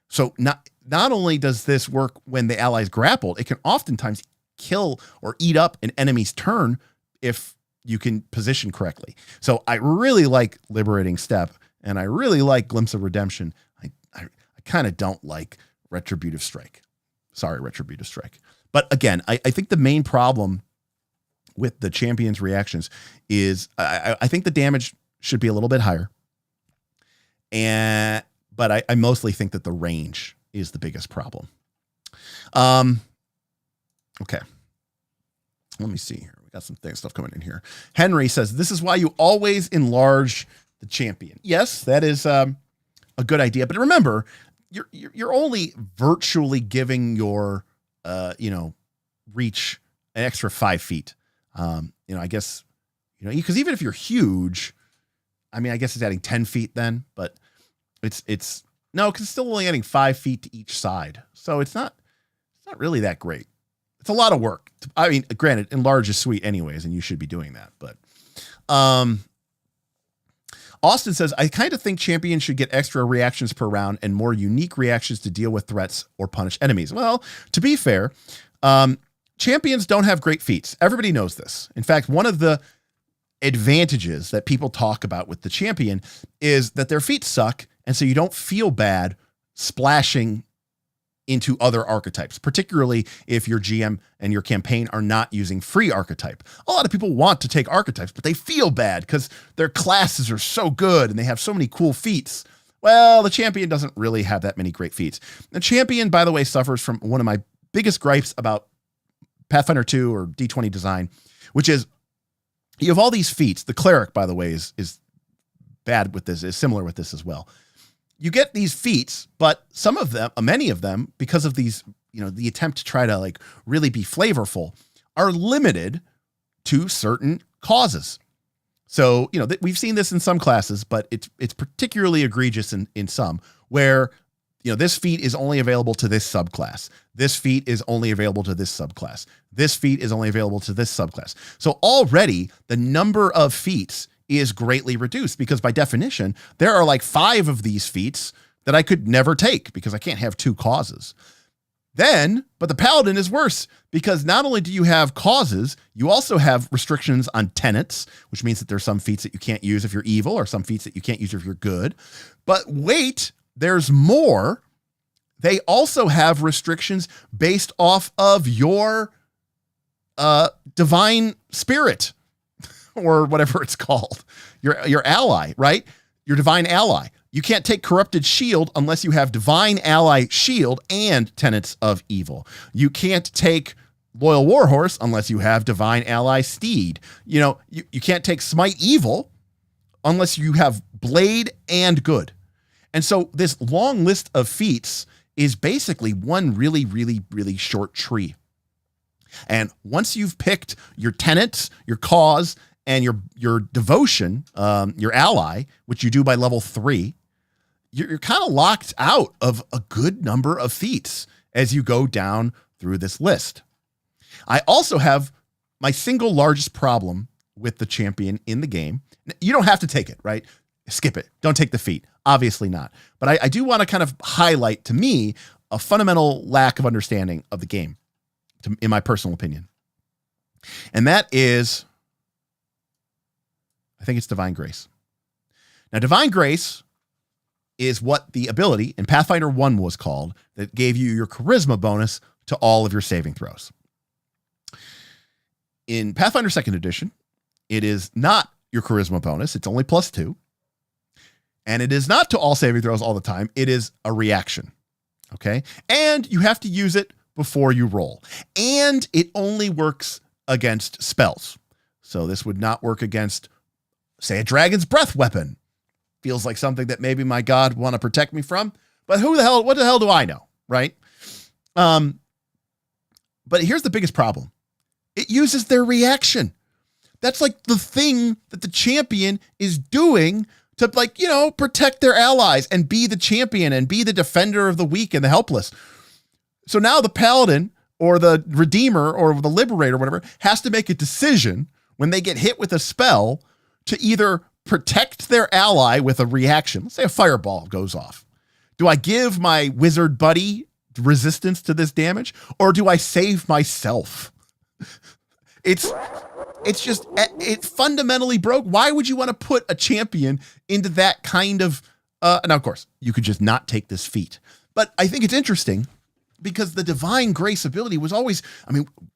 So not only does this work when the ally's grappled, it can oftentimes kill or eat up an enemy's turn if you can position correctly. So I really like Liberating Step, and I really like Glimpse of Redemption. I kind of don't like Retributive Strike. Sorry, Retributive Strike. But again, I think the main problem with the champion's reactions is I think the damage should be a little bit higher. But I mostly think that the range is the biggest problem. Okay. Let me see here. We got some stuff coming in here. Henry says, this is why you always enlarge the champion. Yes, that is a good idea. But remember, you're only virtually giving your reach an extra 5 feet. I guess, because even if you're huge, I mean, I guess it's adding 10 feet then, but it's because it's still only adding 5 feet to each side. So it's not really that great. It's a lot of work. I mean, granted, enlarge is sweet anyways, and you should be doing that. But Austin says, I kind of think champions should get extra reactions per round and more unique reactions to deal with threats or punish enemies. Well, to be fair, champions don't have great feats. Everybody knows this. In fact, one of the advantages that people talk about with the champion is that their feet suck, and so you don't feel bad splashing into other archetypes, particularly if your GM and your campaign are not using free archetype. A lot of people want to take archetypes, but they feel bad because their classes are so good and they have so many cool feats. Well, the champion doesn't really have that many great feats. The champion, by the way, suffers from one of my biggest gripes about Pathfinder 2 or D20 design, which is you have all these feats. The cleric, by the way, is bad with this, is similar with this as well. You get these feats, but some of them, many of them, because of these, the attempt to try to like really be flavorful, are limited to certain causes. So, we've seen this in some classes, but it's particularly egregious in some where, this feat is only available to this subclass. This feat is only available to this subclass. This feat is only available to this subclass. So already the number of feats is greatly reduced because by definition, there are like 5 of these feats that I could never take because I can't have 2 causes. But the Paladin is worse because not only do you have causes, you also have restrictions on tenets, which means that there's some feats that you can't use if you're evil or some feats that you can't use if you're good. But wait, there's more. They also have restrictions based off of your divine spirit or whatever it's called, your ally, right? Your divine ally. You can't take corrupted shield unless you have divine ally shield and tenets of evil. You can't take loyal warhorse unless you have divine ally steed. You can't take smite evil unless you have blade and good. And so this long list of feats is basically one really, really, really short tree. And once you've picked your tenets, your cause, and your devotion, your ally, which you do by level 3, you're kind of locked out of a good number of feats as you go down through this list. I also have my single largest problem with the champion in the game. You don't have to take it, right? Skip it. Don't take the feat. Obviously not. But I do want to kind of highlight, to me, a fundamental lack of understanding of the game, in my personal opinion. And that is, I think it's Divine Grace. Now, Divine Grace is what the ability in Pathfinder 1 was called that gave you your charisma bonus to all of your saving throws. In Pathfinder 2nd edition, it is not your charisma bonus. It's only +2. And it is not to all saving throws all the time. It is a reaction. Okay. And you have to use it before you roll. And it only works against spells. So this would not work against, say, a dragon's breath weapon. Feels like something that maybe my God want to protect me from. But what the hell do I know? Right. But here's the biggest problem. It uses their reaction. That's like the thing that the champion is doing to protect their allies and be the champion and be the defender of the weak and the helpless. So now the paladin or the redeemer or the liberator or whatever has to make a decision when they get hit with a spell to either protect their ally with a reaction. Let's say a fireball goes off. Do I give my wizard buddy resistance to this damage or do I save myself? It's fundamentally broke. Why would you want to put a champion into that kind of, now of course you could just not take this feat, but I think it's interesting because the Divine Grace ability was always,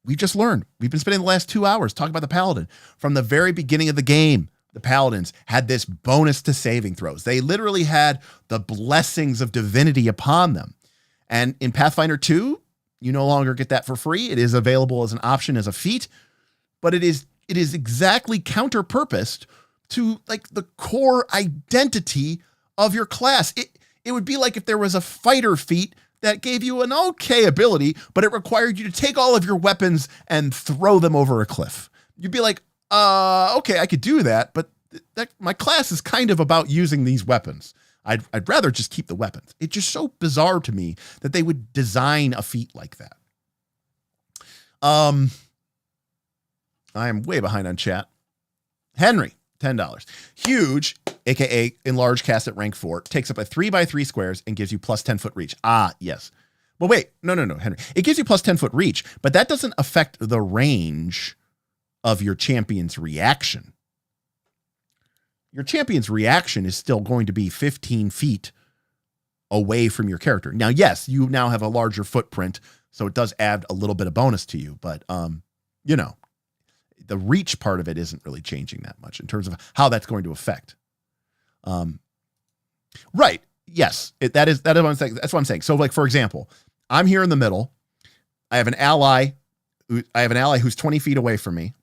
we just learned, we've been spending the last 2 hours talking about the Paladin. From the very beginning of the game, the Paladins had this bonus to saving throws. They literally had the blessings of divinity upon them. And in Pathfinder 2, you no longer get that for free. It is available as an option as a feat, but it is exactly counter-purposed to like the core identity of your class. It would be like if there was a fighter feat that gave you an okay ability, but it required you to take all of your weapons and throw them over a cliff. You'd be like, okay, I could do that, but my class is kind of about using these weapons. I'd rather just keep the weapons. It's just so bizarre to me that they would design a feat like that. I am way behind on chat. Henry, $10. Huge, aka enlarge cast at rank 4, takes up a 3x3 squares and gives you plus 10-foot reach. Ah, yes. Well, wait, no, Henry. It gives you plus 10-foot reach, but that doesn't affect the range of your champion's reaction. Your champion's reaction is still going to be 15 feet away from your character. Now, yes, you now have a larger footprint, so it does add a little bit of bonus to you, but you know, the reach part of it isn't really changing that much in terms of how that's going to affect. Right. Yes. That is what I'm saying. That's what I'm saying. So like, for example, I'm here in the middle. I have an ally who's 20 feet away from me.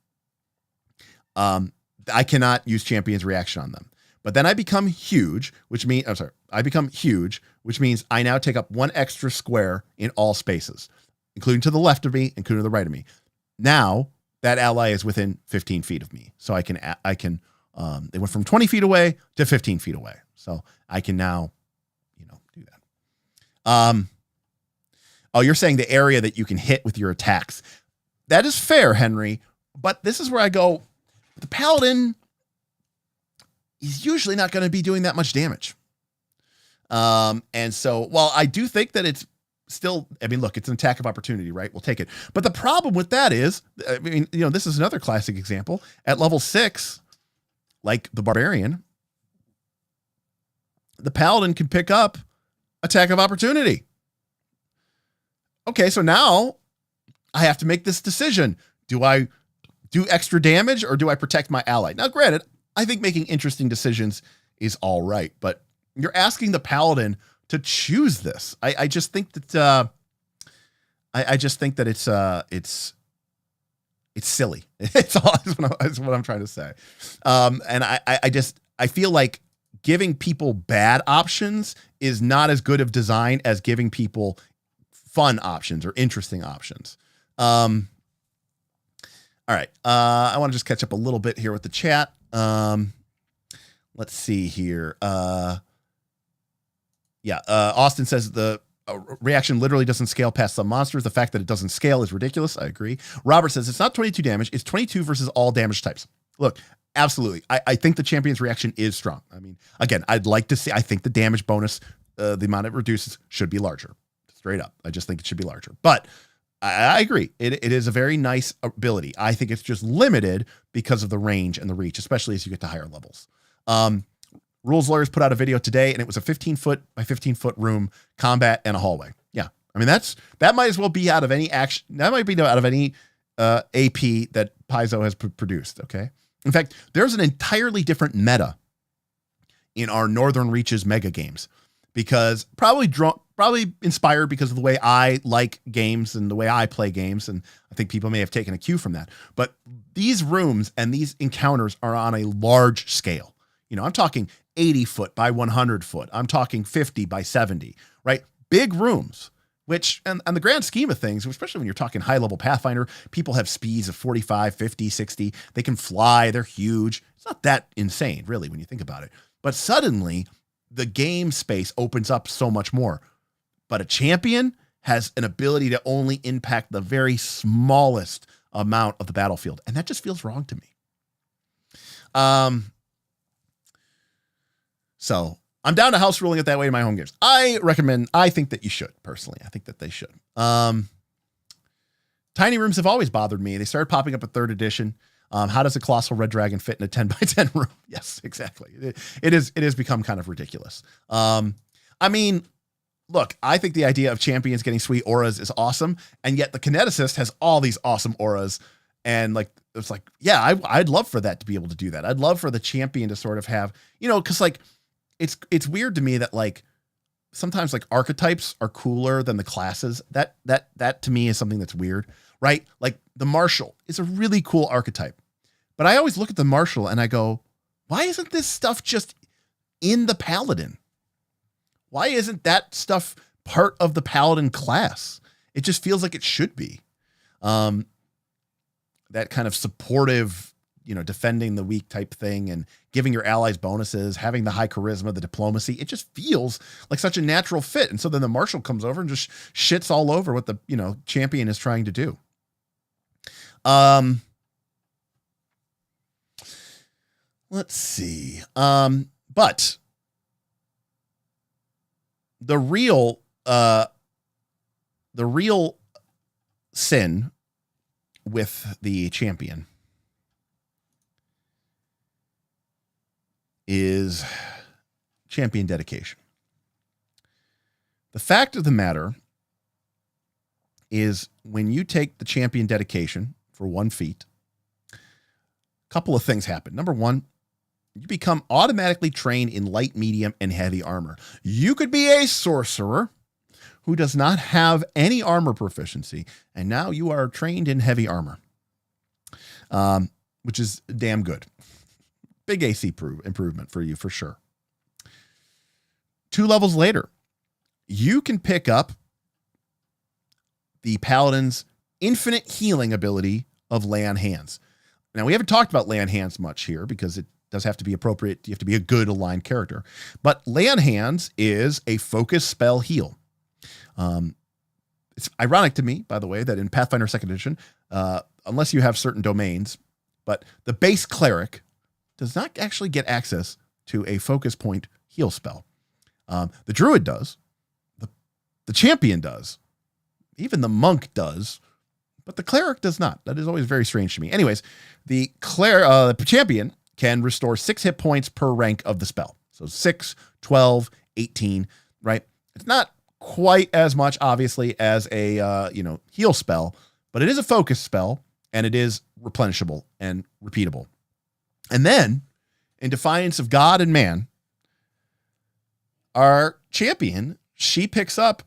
I cannot use champion's reaction on them, but then I become huge, which means, which means I now take up one extra square in all spaces, including to the left of me, including to the right of me. Now that ally is within 15 feet of me. So I can, they went from 20 feet away to 15 feet away. So I can now, you know, do that. Oh, you're saying the area that you can hit with your attacks. That is fair, Henry. But this is where I go, the Paladin is usually not going to be doing that much damage. And so, while I do think that it's still, I mean, look, it's an attack of opportunity, right? We'll take it. But the problem with that is, I mean, you know, this is another classic example. At level 6, like the Barbarian, the Paladin can pick up attack of opportunity. Okay, so now I have to make this decision. Do I do extra damage or do I protect my ally? Now, granted, I think making interesting decisions is all right, but you're asking the Paladin to choose this. I just think that I just think that it's silly. It's what I'm trying to say. And I feel like giving people bad options is not as good of design as giving people fun options or interesting options. All right. I want to just catch up a little bit here with the chat. Let's see here. Austin says the reaction literally doesn't scale past some monsters. The fact that it doesn't scale is ridiculous. I agree. Robert says it's not 22 damage. It's 22 versus all damage types. Look, absolutely. I think the champion's reaction is strong. I mean, again, I'd like to see, I think the damage bonus, the amount it reduces should be larger. Straight up. I just think it should be larger. But I agree. It is a very nice ability. I think it's just limited because of the range and the reach, especially as you get to higher levels. Rules Lawyers put out a video today, and it was a 15-foot by 15-foot room, combat, and a hallway. Yeah. I mean, that might as well be out of any action. That might be out of any AP that Paizo has produced. Okay. In fact, there's an entirely different meta in our Northern Reaches mega games because probably inspired because of the way I like games and the way I play games. And I think people may have taken a cue from that. But these rooms and these encounters are on a large scale. You know, I'm talking 80 foot by 100 foot. I'm talking 50 by 70, right? Big rooms, which, and the grand scheme of things, especially when you're talking high level Pathfinder, people have speeds of 45, 50, 60. They can fly. They're huge. It's not that insane, really, when you think about it. But suddenly the game space opens up so much more. But a champion has an ability to only impact the very smallest amount of the battlefield. And that just feels wrong to me. So I'm down to house ruling it that way in my home games. I think that you should, personally. I think that they should. Tiny rooms have always bothered me. They started popping up at 3rd edition. How does a colossal red dragon fit in a 10 by 10 room? Yes, exactly. It has become kind of ridiculous. I mean, look, I think the idea of champions getting sweet auras is awesome. And yet the kineticist has all these awesome auras. And like, it's like, yeah, I'd love for that to be able to do that. I'd love for the champion to sort of have, you know, cause like, it's weird to me that like sometimes like archetypes are cooler than the classes. That to me is something that's weird, right? Like the marshal is a really cool archetype, but I always look at the marshal and I go, why isn't this stuff just in the paladin? Why isn't that stuff part of the paladin class? It just feels like it should be. That kind of supportive, you know, defending the weak type thing and giving your allies bonuses, having the high charisma, the diplomacy. It just feels like such a natural fit. And so then the marshal comes over and just shits all over what the, you know, champion is trying to do. Let's see. But the real sin with the champion is champion dedication. The fact of the matter is when you take the champion dedication for 1 feat, a couple of things happen. Number one, you become automatically trained in light, medium, and heavy armor. You could be a sorcerer who does not have any armor proficiency, and now you are trained in heavy armor, which is damn good. Big AC improvement for you for sure. 2 levels later, you can pick up the Paladin's infinite healing ability of Lay on Hands. Now, we haven't talked about Lay on Hands much here because it does have to be appropriate. You have to be a good aligned character. But Lay on Hands is a focus spell heal. It's ironic to me, by the way, that in Pathfinder 2nd Edition, unless you have certain domains, but the base cleric does not actually get access to a focus point heal spell. The druid does. The champion does. Even the monk does. But the cleric does not. That is always very strange to me. Anyways, the champion can restore 6 hit points per rank of the spell. So 6, 12, 18, right? It's not quite as much, obviously, as a heal spell, but it is a focus spell, and it is replenishable and repeatable. And then, in defiance of God and man, our champion, she picks up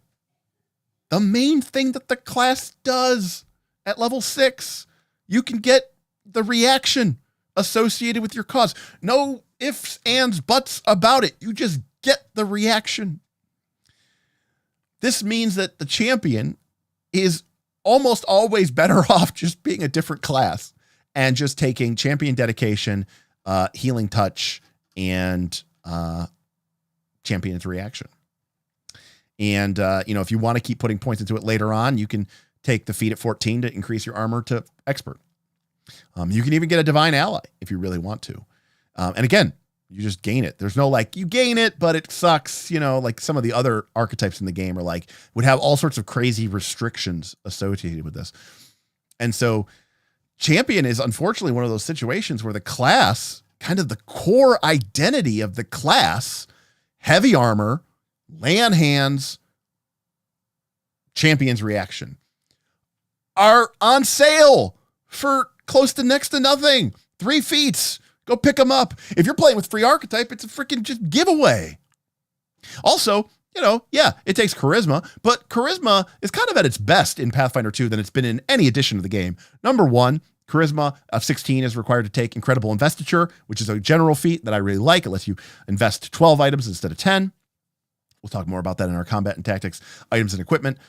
the main thing that the class does at level 6. You can get the reaction associated with your cause. No ifs, ands, buts about it. You just get the reaction. This means that the champion is almost always better off just being a different class and just taking champion dedication, healing touch, and champion's reaction. And, if you want to keep putting points into it later on, you can take the feat at 14 to increase your armor to expert. You can even get a divine ally if you really want to. And again, you just gain it. There's no you gain it, but it sucks. Like some of the other archetypes in the game are would have all sorts of crazy restrictions associated with this. And so champion is unfortunately one of those situations where the class, kind of the core identity of the class, heavy armor, Lay on Hands, champion's reaction, are on sale for close to next to nothing. 3 feats. Go pick them up. If you're playing with free archetype, it's a freaking just giveaway. Also, it takes charisma, but charisma is kind of at its best in Pathfinder 2 than it's been in any edition of the game. Number 1, charisma of 16 is required to take incredible investiture, which is a general feat that I really like. It lets you invest 12 items instead of 10. We'll talk more about that in our combat and tactics, items and equipment.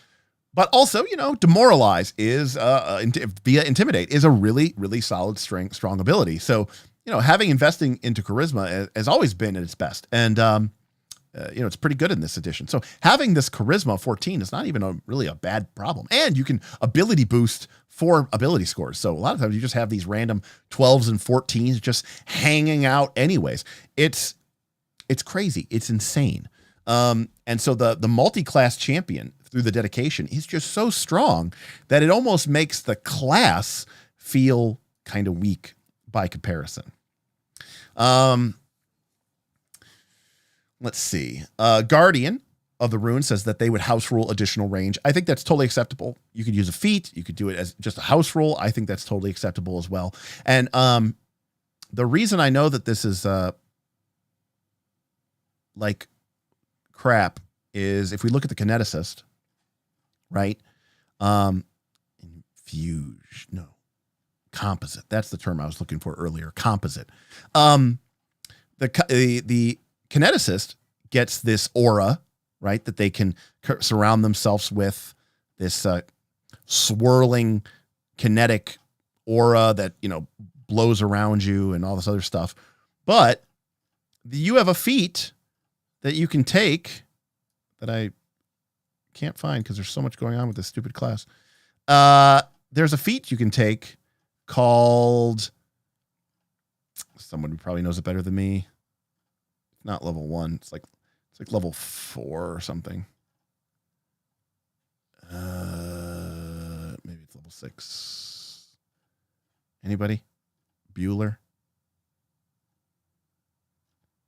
But also, demoralize is via intimidate is a really, really solid strong ability. So, having investing into charisma has always been at its best. And, it's pretty good in this edition. So having this charisma 14 is not even really a bad problem. And you can ability boost for ability scores. So a lot of times you just have these random 12s and 14s just hanging out anyways. It's crazy. It's insane. And so the multi-class champion through the dedication is just so strong that it almost makes the class feel kind of weak by comparison. Let's see. Guardian of the Rune says that they would house rule additional range. I think that's totally acceptable. You could use a feat. You could do it as just a house rule. I think that's totally acceptable as well. And the reason I know that this is like crap is if we look at the kineticist, right? Composite. That's the term I was looking for earlier. Composite. The kineticist gets this aura, right? That they can surround themselves with, this swirling kinetic aura that, blows around you and all this other stuff. But you have a feat that you can take that I can't find because there's so much going on with this stupid class. There's a feat you can take called, someone who probably knows it better than me. Not level 1. It's like level 4 or something. Maybe it's level 6. Anybody? Bueller?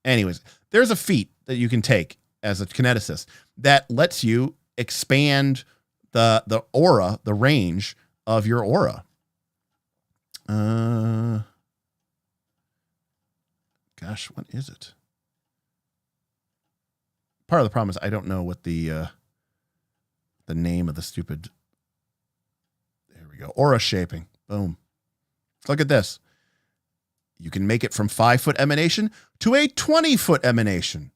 Anyways, there's a feat that you can take as a kineticist that lets you expand the aura, the range of your aura. Gosh, what is it? Part of the problem is I don't know what the name of the stupid. There we go. Aura shaping. Boom. Look at this. You can make it from 5-foot emanation to a 20-foot emanation.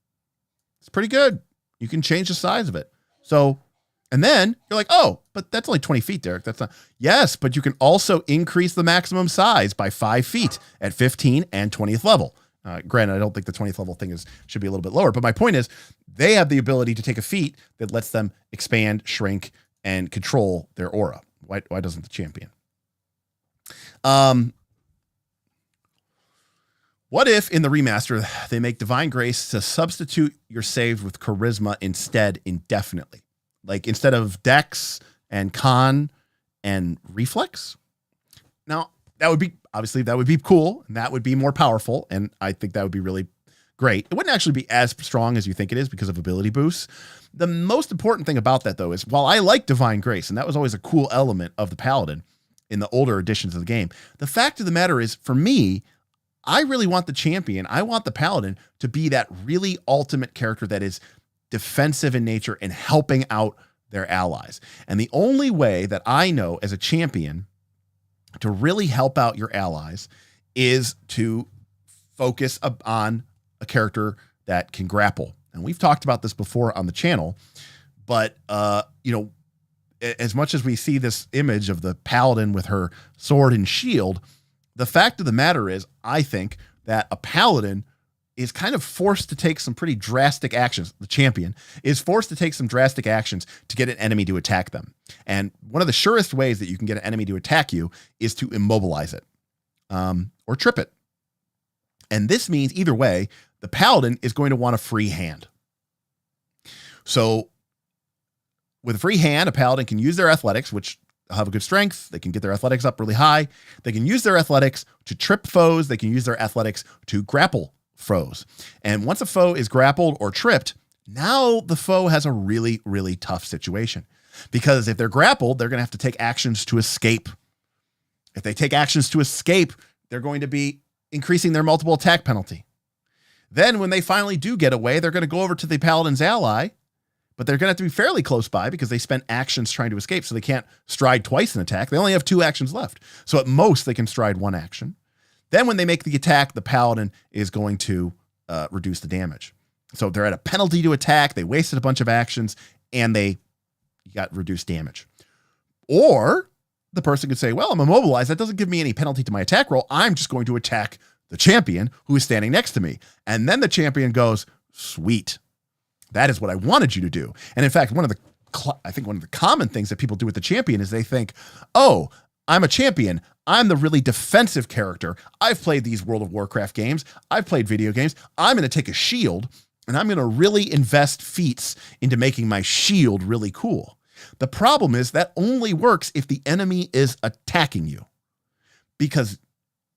It's pretty good. You can change the size of it. So, and then you're like, oh, but that's only 20 feet, Derek. That's not. Yes, but you can also increase the maximum size by 5 feet at 15 and 20th level. Granted, I don't think the 20th level thing should be a little bit lower, but my point is they have the ability to take a feat that lets them expand, shrink, and control their aura. Why doesn't the champion? What if in the remaster they make Divine Grace to substitute your save with charisma instead indefinitely? Like instead of dex and con and reflex? Now, that would be cool, and that would be more powerful, and I think that would be really great. It wouldn't actually be as strong as you think it is because of ability boosts. The most important thing about that, though, is while I like Divine Grace, and that was always a cool element of the Paladin in the older editions of the game, the fact of the matter is, for me, I really want the champion, I want the Paladin to be that really ultimate character that is defensive in nature and helping out their allies. And the only way that I know as a champion to really help out your allies is to focus on a character that can grapple. And we've talked about this before on the channel, but as much as we see this image of the Paladin with her sword and shield, the fact of the matter is, I think that a Paladin is kind of forced to take some pretty drastic actions. The champion is forced to take some drastic actions to get an enemy to attack them. And one of the surest ways that you can get an enemy to attack you is to immobilize it or trip it. And this means either way, the Paladin is going to want a free hand. So with a free hand, a Paladin can use their athletics, which have a good strength. They can get their athletics up really high. They can use their athletics to trip foes. They can use their athletics to grapple foes. And once a foe is grappled or tripped, now the foe has a really, really tough situation. Because if they're grappled, they're going to have to take actions to escape. If they take actions to escape, they're going to be increasing their multiple attack penalty. Then when they finally do get away, they're going to go over to the Paladin's ally, but they're going to have to be fairly close by because they spent actions trying to escape, so they can't stride twice in attack. They only have 2 actions left. So at most, they can stride 1 action. Then when they make the attack, the Paladin is going to reduce the damage. So they're at a penalty to attack, they wasted a bunch of actions, and they got reduced damage. Or the person could say, well, I'm immobilized. That doesn't give me any penalty to my attack roll. I'm just going to attack the champion who is standing next to me. And then the champion goes, sweet. That is what I wanted you to do. And in fact, one of the common things that people do with the champion is they think, oh, I'm a champion. I'm the really defensive character. I've played these World of Warcraft games. I've played video games. I'm going to take a shield and I'm going to really invest feats into making my shield really cool. The problem is that only works if the enemy is attacking you.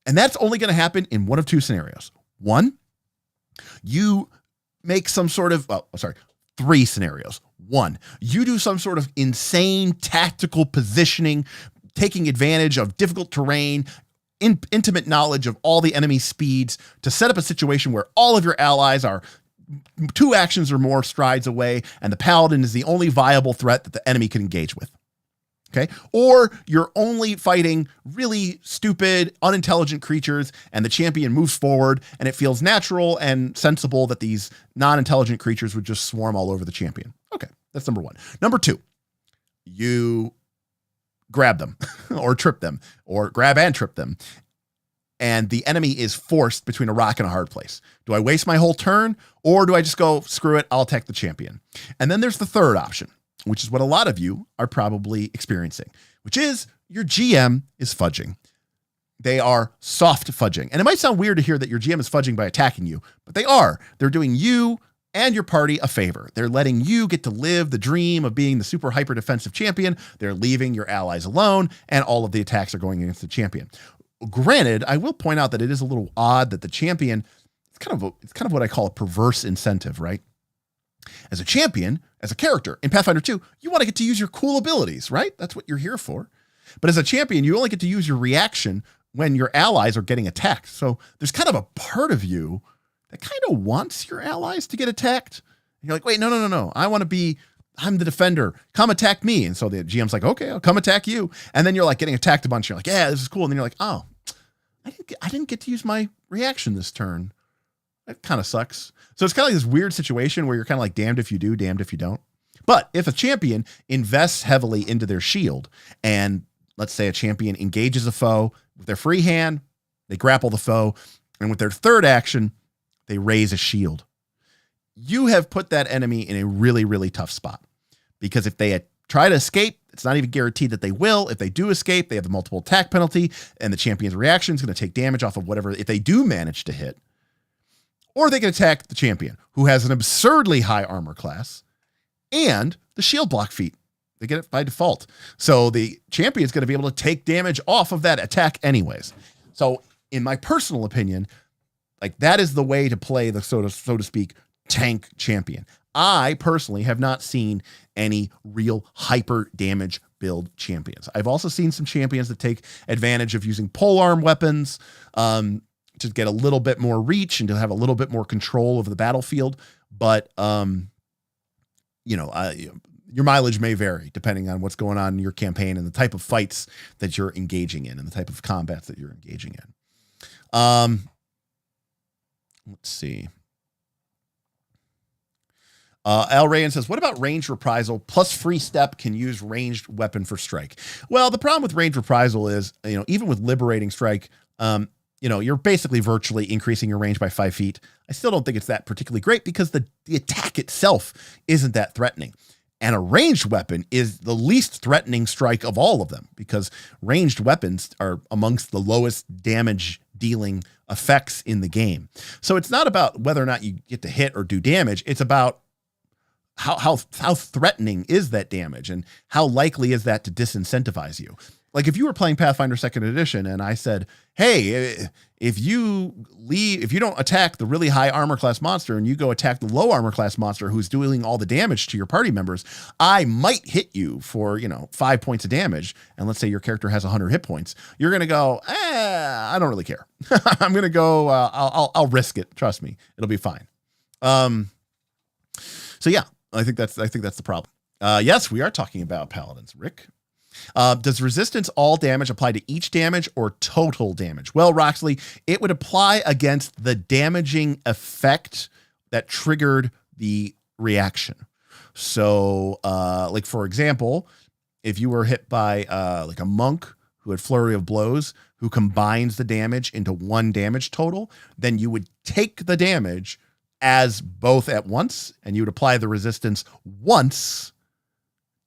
And that's only going to happen in one of 2 scenarios. One, you make some sort of, 3 scenarios. 1, you do some sort of insane tactical positioning, taking advantage of difficult terrain, intimate knowledge of all the enemy speeds to set up a situation where all of your allies are 2 actions or more strides away, and the Paladin is the only viable threat that the enemy can engage with. Okay. Or you're only fighting really stupid, unintelligent creatures, and the champion moves forward and it feels natural and sensible that these non-intelligent creatures would just swarm all over the champion. Okay. That's number 1. Number 2, you grab them or trip them or grab and trip them. And the enemy is forced between a rock and a hard place. Do I waste my whole turn or do I just go, screw it, I'll attack the champion? And then there's the third option, which is what a lot of you are probably experiencing, which is your GM is fudging. They are soft fudging. And it might sound weird to hear that your GM is fudging by attacking you, but they are. They're doing you and your party a favor. They're letting you get to live the dream of being the super hyper defensive champion. They're leaving your allies alone, and all of the attacks are going against the champion. Granted, I will point out that it is a little odd that the champion, it's kind of what I call a perverse incentive, right? As a champion, as a character in Pathfinder 2, you want to get to use your cool abilities, right? That's what you're here for. But as a champion, you only get to use your reaction when your allies are getting attacked. So there's kind of a part of you that kind of wants your allies to get attacked. And you're like, wait, no. I'm the defender. Come attack me. And so the GM's like, okay, I'll come attack you. And then you're like getting attacked a bunch. You're like, yeah, this is cool. And then you're like, oh, I didn't get to use my reaction this turn. That kind of sucks. So it's kind of like this weird situation where you're kind of like damned if you do, damned if you don't. But if a champion invests heavily into their shield, and let's say a champion engages a foe with their free hand, they grapple the foe, and with their third action, they raise a shield. You have put that enemy in a really, really tough spot, because if they try to escape, it's not even guaranteed that they will. If they do escape, they have the multiple attack penalty, and the champion's reaction is going to take damage off of whatever, if they do manage to hit. Or they can attack the champion, who has an absurdly high armor class and the shield block feat. They get it by default. So the champion's going to be able to take damage off of that attack anyways. So in my personal opinion, like that is the way to play the, so to speak, tank champion. I personally have not seen any real hyper damage build champions. I've also seen some champions that take advantage of using polearm weapons, to get a little bit more reach and to have a little bit more control of the battlefield. But, your mileage may vary depending on what's going on in your campaign and the type of fights that you're engaging in and the type of combats that you're engaging in. Let's see. Al Rayan says, what about ranged reprisal plus free step can use ranged weapon for strike? Well, the problem with ranged reprisal is, even with liberating strike, you're basically virtually increasing your range by 5 feet. I still don't think it's that particularly great because the attack itself isn't that threatening. And a ranged weapon is the least threatening strike of all of them, because ranged weapons are amongst the lowest damage dealing effects in the game. So it's not about whether or not you get to hit or do damage. It's about how threatening is that damage and how likely is that to disincentivize you. Like if you were playing Pathfinder 2nd Edition and I said, hey, if you don't attack the really high armor class monster and you go attack the low armor class monster who's doing all the damage to your party members, I might hit you for, 5 points of damage. And let's say your character has 100 hit points. You're going to go, I don't really care. I'm going to go, I'll risk it. Trust me. It'll be fine. So yeah, I think that's the problem. Yes, we are talking about Paladins, Rick. Does resistance all damage apply to each damage or total damage? Well, Roxley, it would apply against the damaging effect that triggered the reaction. So, like for example, if you were hit by like a monk who had flurry of blows, who combines the damage into one damage total, then you would take the damage as both at once, and you would apply the resistance once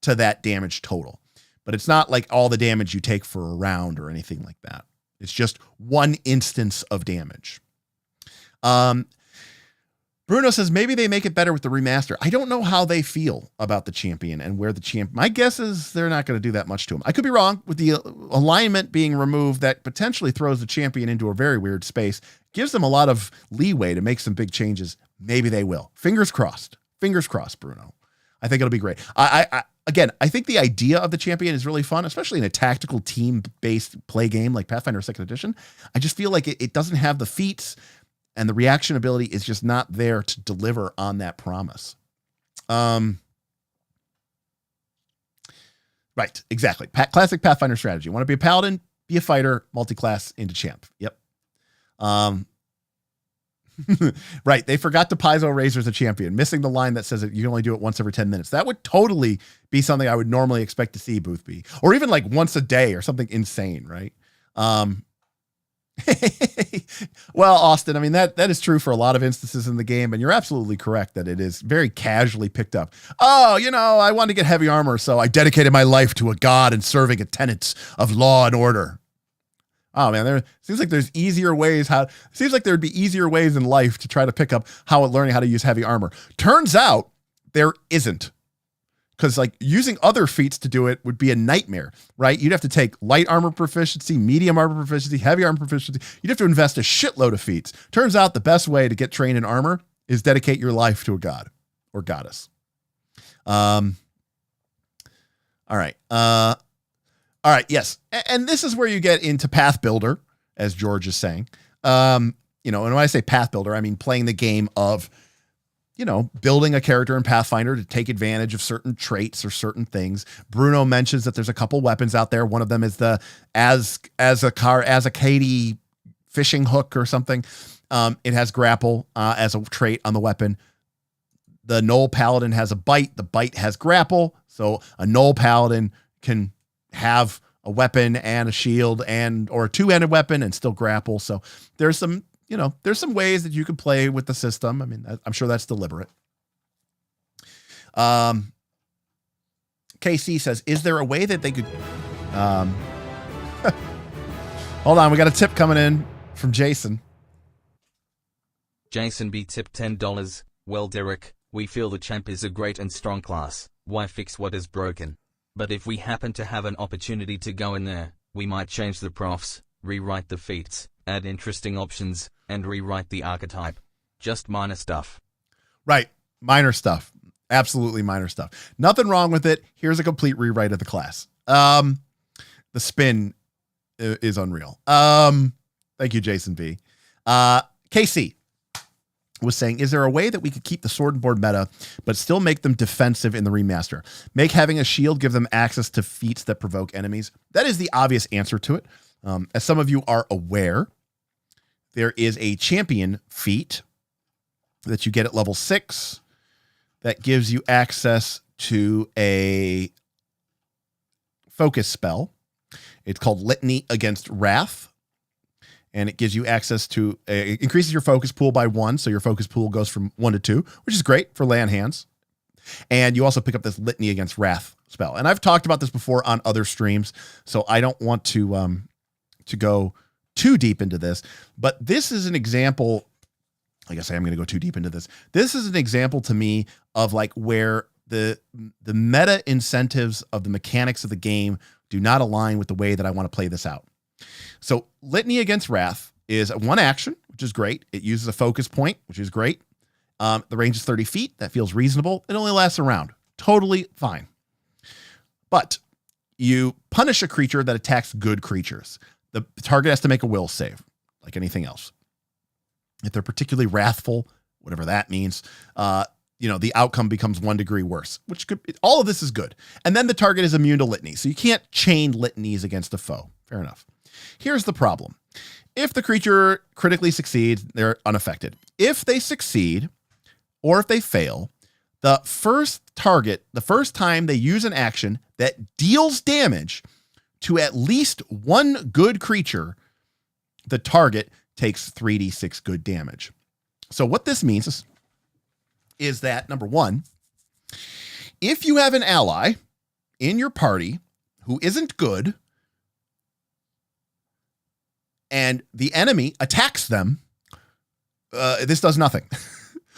to that damage total. But it's not like all the damage you take for a round or anything like that. It's just one instance of damage. Bruno says maybe they make it better with the remaster. I don't know how they feel about the champion and where the champ. My guess is they're not going to do that much to him. I could be wrong. With the alignment being removed, that potentially throws the champion into a very weird space. Gives them a lot of leeway to make some big changes. Maybe they will. Fingers crossed. Fingers crossed, Bruno. I think it'll be great. Again, I think the idea of the champion is really fun, especially in a tactical team-based play game like Pathfinder 2nd Edition. I just feel like it doesn't have the feats, and the reaction ability is just not there to deliver on that promise. Right, exactly. Classic Pathfinder strategy. Want to be a paladin, be a fighter, multi-class into champ. Yep. Right. They forgot to Paizo Razor as a champion, missing the line that says that you can only do it once every 10 minutes. That would totally be something I would normally expect to see Boothby, or even like once a day or something insane. Right. Well, Austin, I mean, that is true for a lot of instances in the game. And you're absolutely correct that it is very casually picked up. Oh, I wanted to get heavy armor, so I dedicated my life to a god and serving a tenets of law and order. Oh man, seems like there's easier ways. Seems like there'd be easier ways in life to try to pick up learning how to use heavy armor. Turns out there isn't, because like using other feats to do it would be a nightmare, right? You'd have to take light armor proficiency, medium armor proficiency, heavy armor proficiency. You'd have to invest a shitload of feats. Turns out the best way to get trained in armor is dedicate your life to a god. or goddess. All right. All right. Yes. And this is where you get into path builder, as George is saying. And when I say path builder, I mean playing the game of, building a character in Pathfinder to take advantage of certain traits or certain things. Bruno mentions that there's a couple weapons out there. One of them is the as a Katie fishing hook or something. It has grapple as a trait on the weapon. The Gnoll Paladin has a bite. The bite has grapple. So a Gnoll Paladin can have a weapon and a shield or a two-handed weapon and still grapple. So there's some ways that you can play with the system. I mean, I'm sure that's deliberate. KC says, is there a way that they could, hold on. We got a tip coming in from Jason. Jason B tipped $10. Well, Derek, we feel the champ is a great and strong class. Why fix what is broken? But if we happen to have an opportunity to go in there, we might change the profs, rewrite the feats, add interesting options, and rewrite the archetype. Just minor stuff. Right. Minor stuff. Absolutely minor stuff. Nothing wrong with it. Here's a complete rewrite of the class. The spin is unreal. Thank you, Jason B. KC was saying, is there a way that we could keep the sword and board meta, but still make them defensive in the remaster? Make having a shield give them access to feats that provoke enemies? That is the obvious answer to it. As some of you are aware, there is a champion feat that you get at level 6 that gives you access to a focus spell. It's called Litany Against Wrath. And it gives you access to, it increases your focus pool by 1. So your focus pool goes from 1 to 2, which is great for lay on hands. And you also pick up this Litany Against Wrath spell. And I've talked about this before on other streams, so I don't want to go too deep into this, but this is an example. I guess I am going to go too deep into this. This is an example to me of like where the meta incentives of the mechanics of the game do not align with the way that I want to play this out. So Litany Against Wrath is a 1 action, which is great. It uses a focus point, which is great. The range is 30 feet. That feels reasonable. It only lasts a round. Totally fine. But you punish a creature that attacks good creatures. The target has to make a will save, like anything else. If they're particularly wrathful, whatever that means, the outcome becomes 1 degree worse, all of this is good. And then the target is immune to litany. So you can't chain litanies against a foe. Fair enough. Here's the problem. If the creature critically succeeds, they're unaffected. If they succeed, or if they fail, the first time they use an action that deals damage to at least 1 good creature, the target takes 3d6 good damage. So what this means is that, number 1, if you have an ally in your party who isn't good, and the enemy attacks them, this does nothing.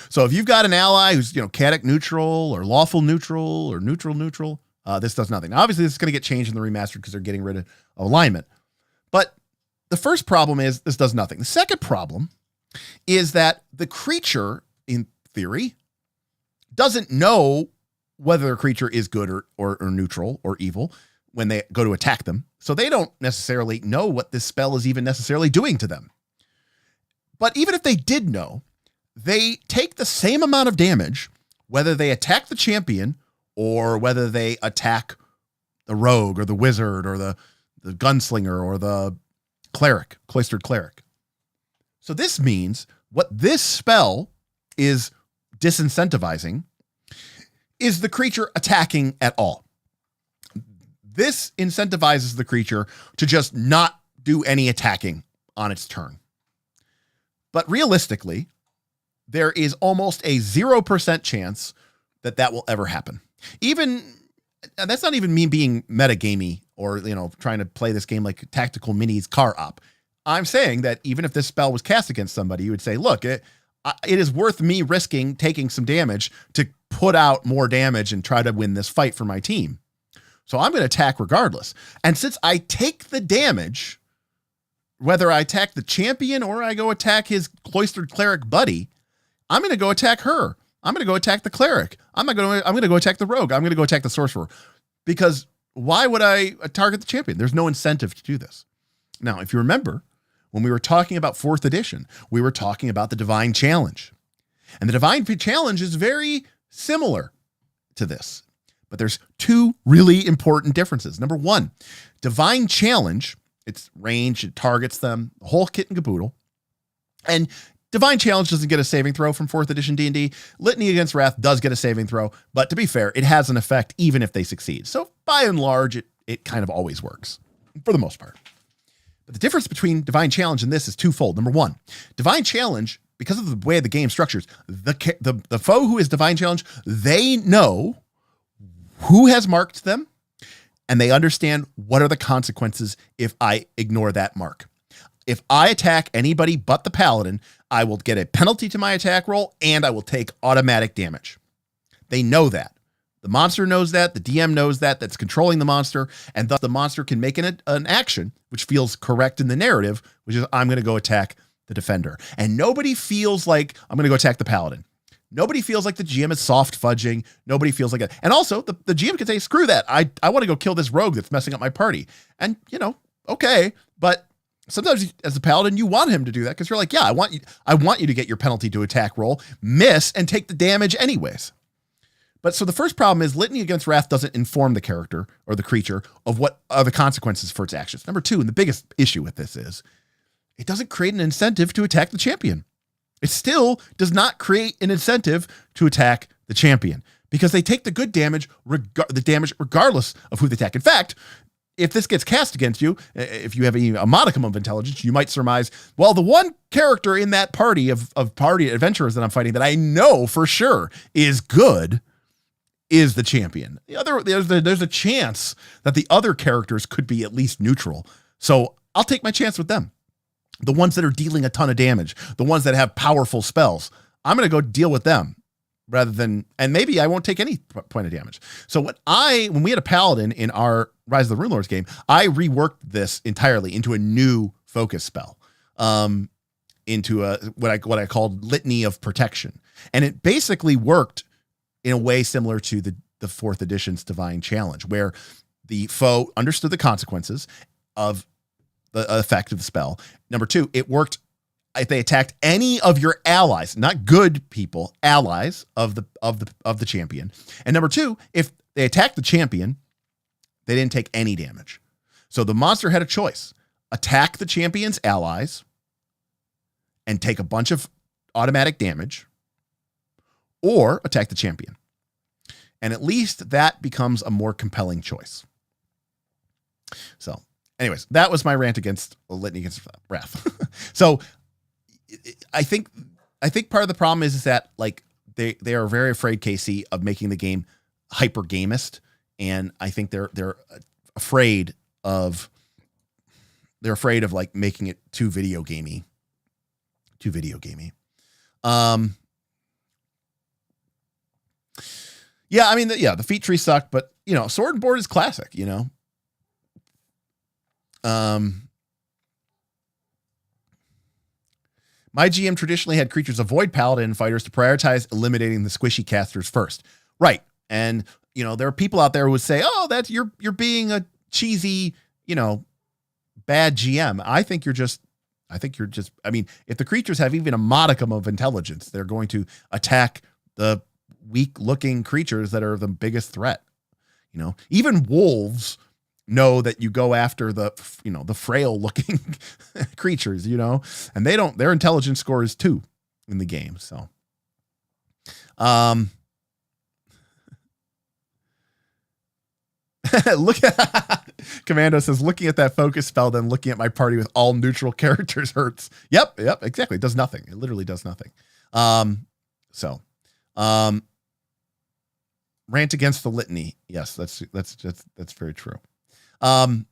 So if you've got an ally who's, chaotic neutral or lawful neutral or neutral, this does nothing. Now, obviously, this is going to get changed in the remaster because they're getting rid of alignment. But the first problem is this does nothing. The second problem is that the creature, in theory, doesn't know whether the creature is good or neutral or evil when they go to attack them. So they don't necessarily know what this spell is even necessarily doing to them. But even if they did know, they take the same amount of damage, whether they attack the champion or whether they attack the rogue or the wizard or the gunslinger or the cleric, cloistered cleric. So this means what this spell is disincentivizing is the creature attacking at all. This incentivizes the creature to just not do any attacking on its turn. But realistically, there is almost a 0% chance that will ever happen. That's not even me being metagamey or, trying to play this game like tactical minis car op. I'm saying that even if this spell was cast against somebody, you would say, look, it is worth me risking taking some damage to put out more damage and try to win this fight for my team. So I'm going to attack regardless. And since I take the damage, whether I attack the champion or I go attack his cloistered cleric buddy, I'm going to go attack her I'm going to go attack the cleric. I'm going to go attack the rogue. I'm going to go attack the sorcerer. Because why would I target the champion? There's no incentive to do this. Now, if you remember, when we were talking about 4th edition, we were talking about the Divine Challenge. And the Divine Challenge is very similar to this. But there's 2 really important differences. Number 1, Divine Challenge, it's range, it targets them, the whole kit and caboodle. And Divine Challenge doesn't get a saving throw from 4th edition D&D. Litany Against Wrath does get a saving throw, but to be fair, it has an effect even if they succeed. So by and large, it kind of always works, for the most part. But the difference between Divine Challenge and this is twofold. Number 1, Divine Challenge, because of the way the game structures, the foe who is Divine Challenge, they know who has marked them, and they understand what are the consequences if I ignore that mark. If I attack anybody but the Paladin, I will get a penalty to my attack roll, and I will take automatic damage. They know that. The monster knows that. The DM knows that. That's controlling the monster, and thus the monster can make an action which feels correct in the narrative, which is I'm going to go attack the defender. And nobody feels like I'm going to go attack the Paladin. Nobody feels like the GM is soft fudging. Nobody feels like it. And also, the GM can say, screw that. I want to go kill this rogue that's messing up my party. And, okay, but sometimes as a Paladin, you want him to do that because you're like, yeah, I want you to get your penalty to attack roll, miss, and take the damage anyways. But so the first problem is Litany Against Wrath doesn't inform the character or the creature of what are the consequences for its actions. Number 2, and the biggest issue with this is it doesn't create an incentive to attack the champion. It still does not create an incentive to attack the champion because they take the good damage, regardless of who they attack. In fact, if this gets cast against you, if you have a modicum of intelligence, you might surmise, well, the one character in that party of party adventurers that I'm fighting that I know for sure is good is the champion. There's a chance that the other characters could be at least neutral. So I'll take my chance with them. The ones that are dealing a ton of damage, the ones that have powerful spells, I'm going to go deal with them rather than, and maybe I won't take any point of damage. So when we had a Paladin in our Rise of the Runelords game, I reworked this entirely into a new focus spell, into what I called Litany of Protection. And it basically worked in a way similar to the 4th edition's Divine Challenge, where the foe understood the consequences of the effect of the spell. Number 2, it worked if they attacked any of your allies, not good people, allies of the champion. And number 2, if they attacked the champion, they didn't take any damage. So the monster had a choice: attack the champion's allies and take a bunch of automatic damage, or attack the champion. And at least that becomes a more compelling choice. So anyways, that was my rant against Litany Against Wrath. So I think part of the problem is that like they are very afraid, KC, of making the game hyper gamist, and I think they're afraid of like making it too video gamey. Yeah, I mean, the feat tree sucked, but sword and board is classic. My GM traditionally had creatures avoid Paladin fighters to prioritize eliminating the squishy casters first. Right. And, there are people out there who would say, oh, that's you're being a cheesy, bad GM. I think you're just, I mean, if the creatures have even a modicum of intelligence, they're going to attack the weak looking creatures that are the biggest threat. Even wolves know that you go after the frail looking creatures, and their intelligence score is 2 in the game. So, look at Commando says, looking at that focus spell, then looking at my party with all neutral characters hurts. Yep, exactly. It does nothing. It literally does nothing. Rant against the litany. Yes, that's very true. Now,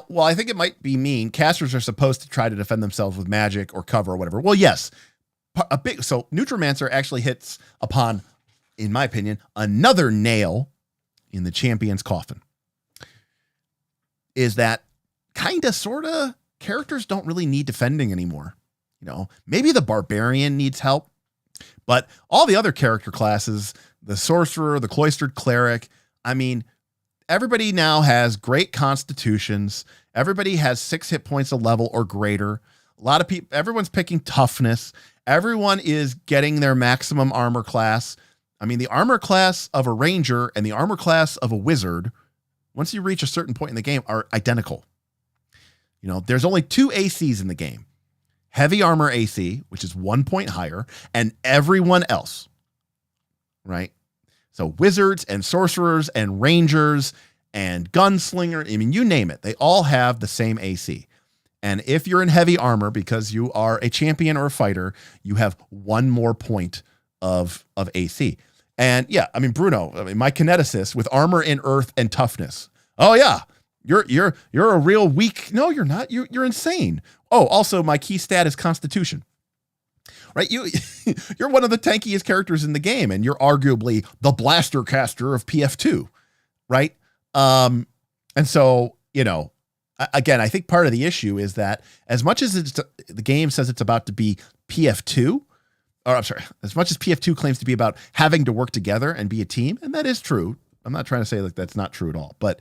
while I think it might be mean, casters are supposed to try to defend themselves with magic or cover or whatever. Well, yes, so Neutromancer actually hits upon, in my opinion, another nail in the champion's coffin. Is that kind of, sort of, characters don't really need defending anymore. Maybe the barbarian needs help, But all the other character classes, the sorcerer, the cloistered cleric, I mean, everybody now has great constitutions. Everybody has 6 hit points a level or greater. A lot of people, everyone's picking toughness. Everyone is getting their maximum armor class. I mean, the armor class of a ranger and the armor class of a wizard, once you reach a certain point in the game, are identical. You know, there's only 2 ACs in the game. Heavy armor AC, which is 1 point higher, and everyone else, right? So wizards and sorcerers and rangers and gunslinger, I mean, you name it, they all have the same AC. And if you're in heavy armor because you are a champion or a fighter, you have 1 more point of AC. And yeah, I mean, Bruno, I mean, my kineticist with armor in earth and toughness. Oh yeah, you're a real weak. No, you're not. You're insane. Oh, also my key stat is Constitution. Right? You're one of the tankiest characters in the game, and you're arguably the blaster caster of PF2, right? And so, you know, again, I think part of the issue is that as much as the game says it's about to be PF2, or I'm sorry, as much as PF2 claims to be about having to work together and be a team, and that is true. I'm not trying to say like that's not true at all, but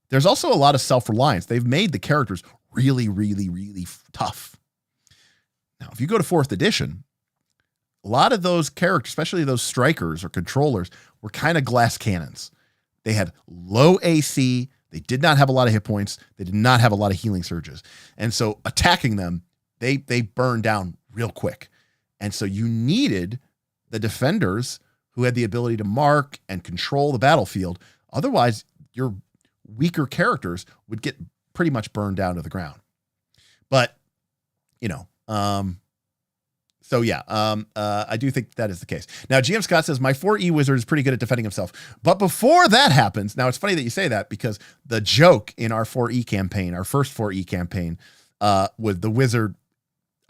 there's also a lot of self-reliance. They've made the characters really, really, really tough. Now, if you go to 4th edition, a lot of those characters, especially those strikers or controllers, were kind of glass cannons. They had low AC. They did not have a lot of hit points. They did not have a lot of healing surges. And so attacking them, they burned down real quick. And so you needed the defenders who had the ability to mark and control the battlefield. Otherwise, your weaker characters would get pretty much burned down to the ground. But, you know, so yeah, I do think that is the case. Now, GM Scott says, my 4E wizard is pretty good at defending himself. But before that happens, now it's funny that you say that because the joke in our 4E campaign, our first 4E campaign, was the wizard,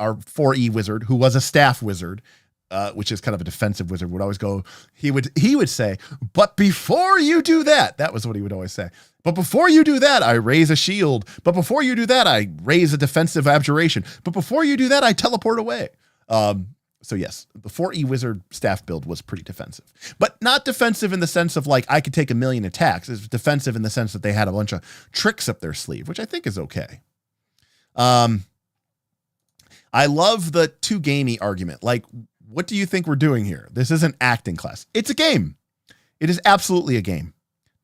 our 4E wizard, who was a staff wizard, which is kind of a defensive wizard, would always go, he would say, but before you do that was what he would always say. But before you do that, I raise a shield. But before you do that, I raise a defensive abjuration. But before you do that, I teleport away. So yes, the 4E wizard staff build was pretty defensive, but not defensive in the sense of like, I could take 1,000,000 attacks. It's defensive in the sense that they had a bunch of tricks up their sleeve, which I think is okay. I love the too gamey argument. Like, what do you think we're doing here? This isn't acting class. It's a game. It is absolutely a game.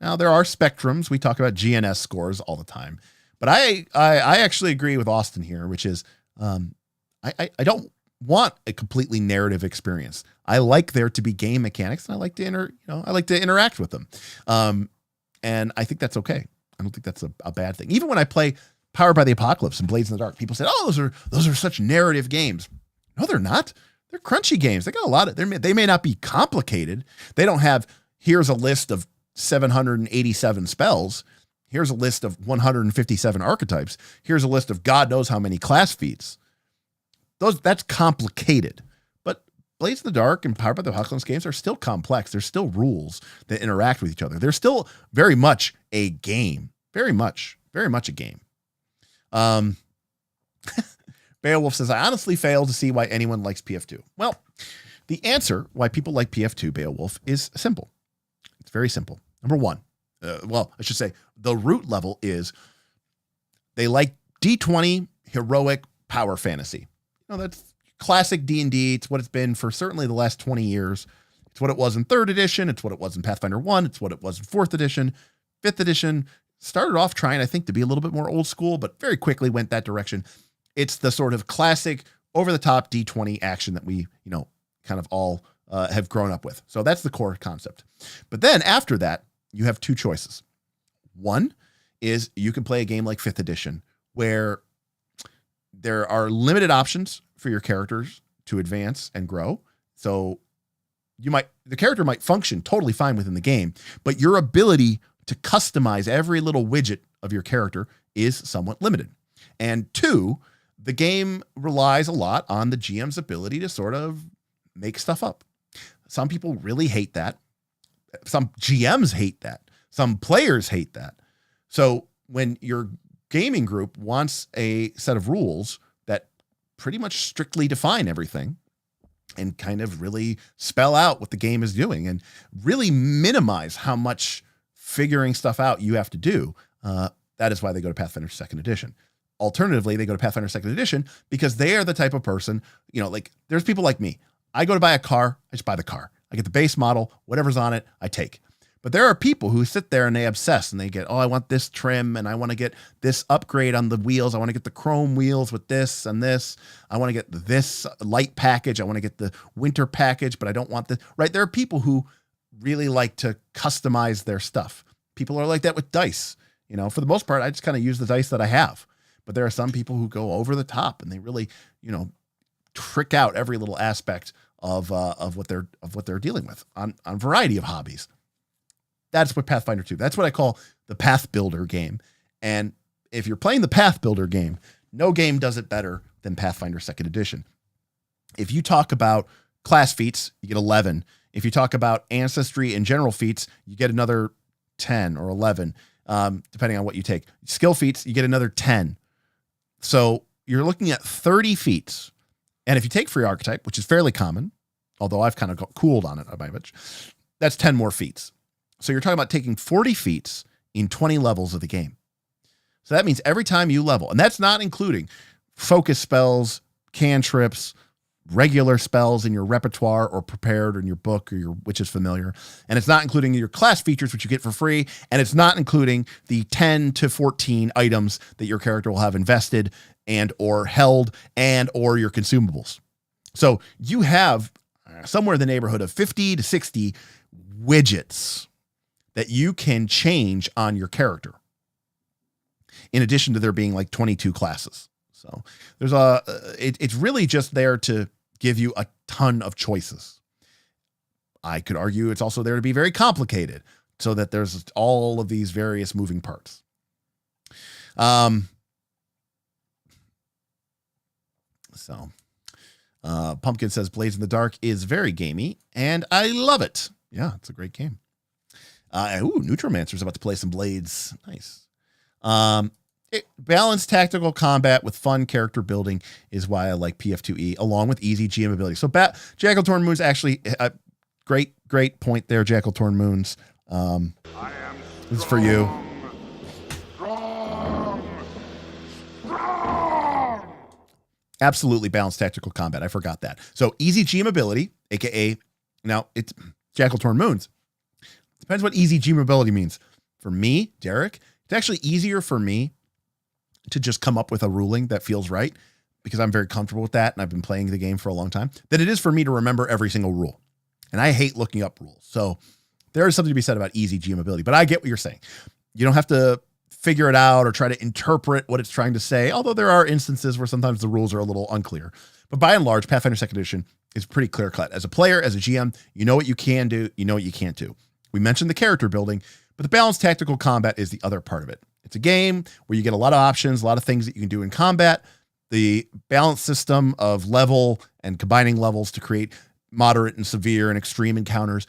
Now there are spectrums. We talk about GNS scores all the time, but I actually agree with Austin here, which is, I don't want a completely narrative experience. I like there to be game mechanics, and I like to interact with them. And I think that's okay. I don't think that's a bad thing. Even when I play Powered by the Apocalypse and Blades in the Dark, people say, "Oh, those are such narrative games." No, they're not. They're crunchy games. They got a lot of. They may not be complicated. They don't have. Here's a list of 787 spells. Here's a list of 157 archetypes. Here's a list of God knows how many class feats. That's complicated. But Blades in the Dark and Powered by the Apocalypse games are still complex. There's still rules that interact with each other. They're still very much a game. Very much a game. Beowulf says, I honestly fail to see why anyone likes PF2. Well, the answer why people like PF2, Beowulf, is simple. It's very simple. Number one, I should say the root level is they like D20 heroic power fantasy. You know, that's classic D&D. It's what it's been for certainly the last 20 years. It's what it was in 3rd edition. It's what it was in Pathfinder 1. It's what it was in 4th edition. 5th edition started off trying, I think, to be a little bit more old school, but very quickly went that direction. It's the sort of classic over-the-top D20 action that we, kind of all have grown up with. So that's the core concept. But then after that, you have 2 choices. One is you can play a game like 5th edition where there are limited options for your characters to advance and grow. So the character might function totally fine within the game, but your ability to customize every little widget of your character is somewhat limited. And 2, the game relies a lot on the GM's ability to sort of make stuff up. Some people really hate that. Some GMs hate that. Some players hate that. So when your gaming group wants a set of rules that pretty much strictly define everything, and kind of really spell out what the game is doing and really minimize how much figuring stuff out you have to do. That is why they go to Pathfinder 2nd Edition. Alternatively, they go to Pathfinder 2nd Edition because they are the type of person, like there's people like me. I go to buy a car, I just buy the car. I get the base model, whatever's on it, I take. But there are people who sit there and they obsess and they get, I want this trim and I want to get this upgrade on the wheels. I want to get the chrome wheels with this and this. I want to get this light package. I want to get the winter package, but I don't want this, right? There are people who really like to customize their stuff. People are like that with dice. For the most part, I just kind of use the dice that I have. But there are some people who go over the top and they really, trick out every little aspect of what they're dealing with on a variety of hobbies. That's what Pathfinder 2. That's what I call the Path Builder game. And if you're playing the Path Builder game, no game does it better than Pathfinder 2nd Edition. If you talk about class feats, you get 11. If you talk about ancestry and general feats, you get another 10 or 11, depending on what you take. Skill feats, you get another 10. So you're looking at 30 feats. And if you take free archetype, which is fairly common, although I've kind of got cooled on it a bunch, that's 10 more feats. So you're talking about taking 40 feats in 20 levels of the game. So that means every time you level, and that's not including focus spells, cantrips, regular spells in your repertoire or prepared in your book or your Witch's Familiar. And it's not including your class features, which you get for free. And it's not including the 10 to 14 items that your character will have invested and or held and or your consumables. So you have somewhere in the neighborhood of 50 to 60 widgets that you can change on your character, in addition to there being like 22 classes. So there's it's really just there to give you a ton of choices. I could argue it's also there to be very complicated so that there's all of these various moving parts. Pumpkin says Blades in the Dark is very gamey and I love it. Yeah, it's a great game. Neutromancer's about to play some Blades. Nice. Balanced tactical combat with fun character building is why I like PF2E, along with easy GM ability. So Jackal-Torn Moons actually, great point there, Jackal-Torn Moons. This is for you. Absolutely balanced tactical combat. I forgot that. So easy GM ability, aka now it's Jackal-Torn Moons. Depends what easy GM ability means. For me, Derek, it's actually easier for me to just come up with a ruling that feels right because I'm very comfortable with that and I've been playing the game for a long time, than it is for me to remember every single rule. And I hate looking up rules. So there is something to be said about easy GM ability, but I get what you're saying. You don't have to figure it out or try to interpret what it's trying to say, although there are instances where sometimes the rules are a little unclear. But by and large, Pathfinder 2nd Edition is pretty clear cut. As a player, as a GM, you know what you can do, you know what you can't do. We mentioned the character building, but the balanced tactical combat is the other part of it. It's a game where you get a lot of options, a lot of things that you can do in combat. The balance system of level and combining levels to create moderate and severe and extreme encounters,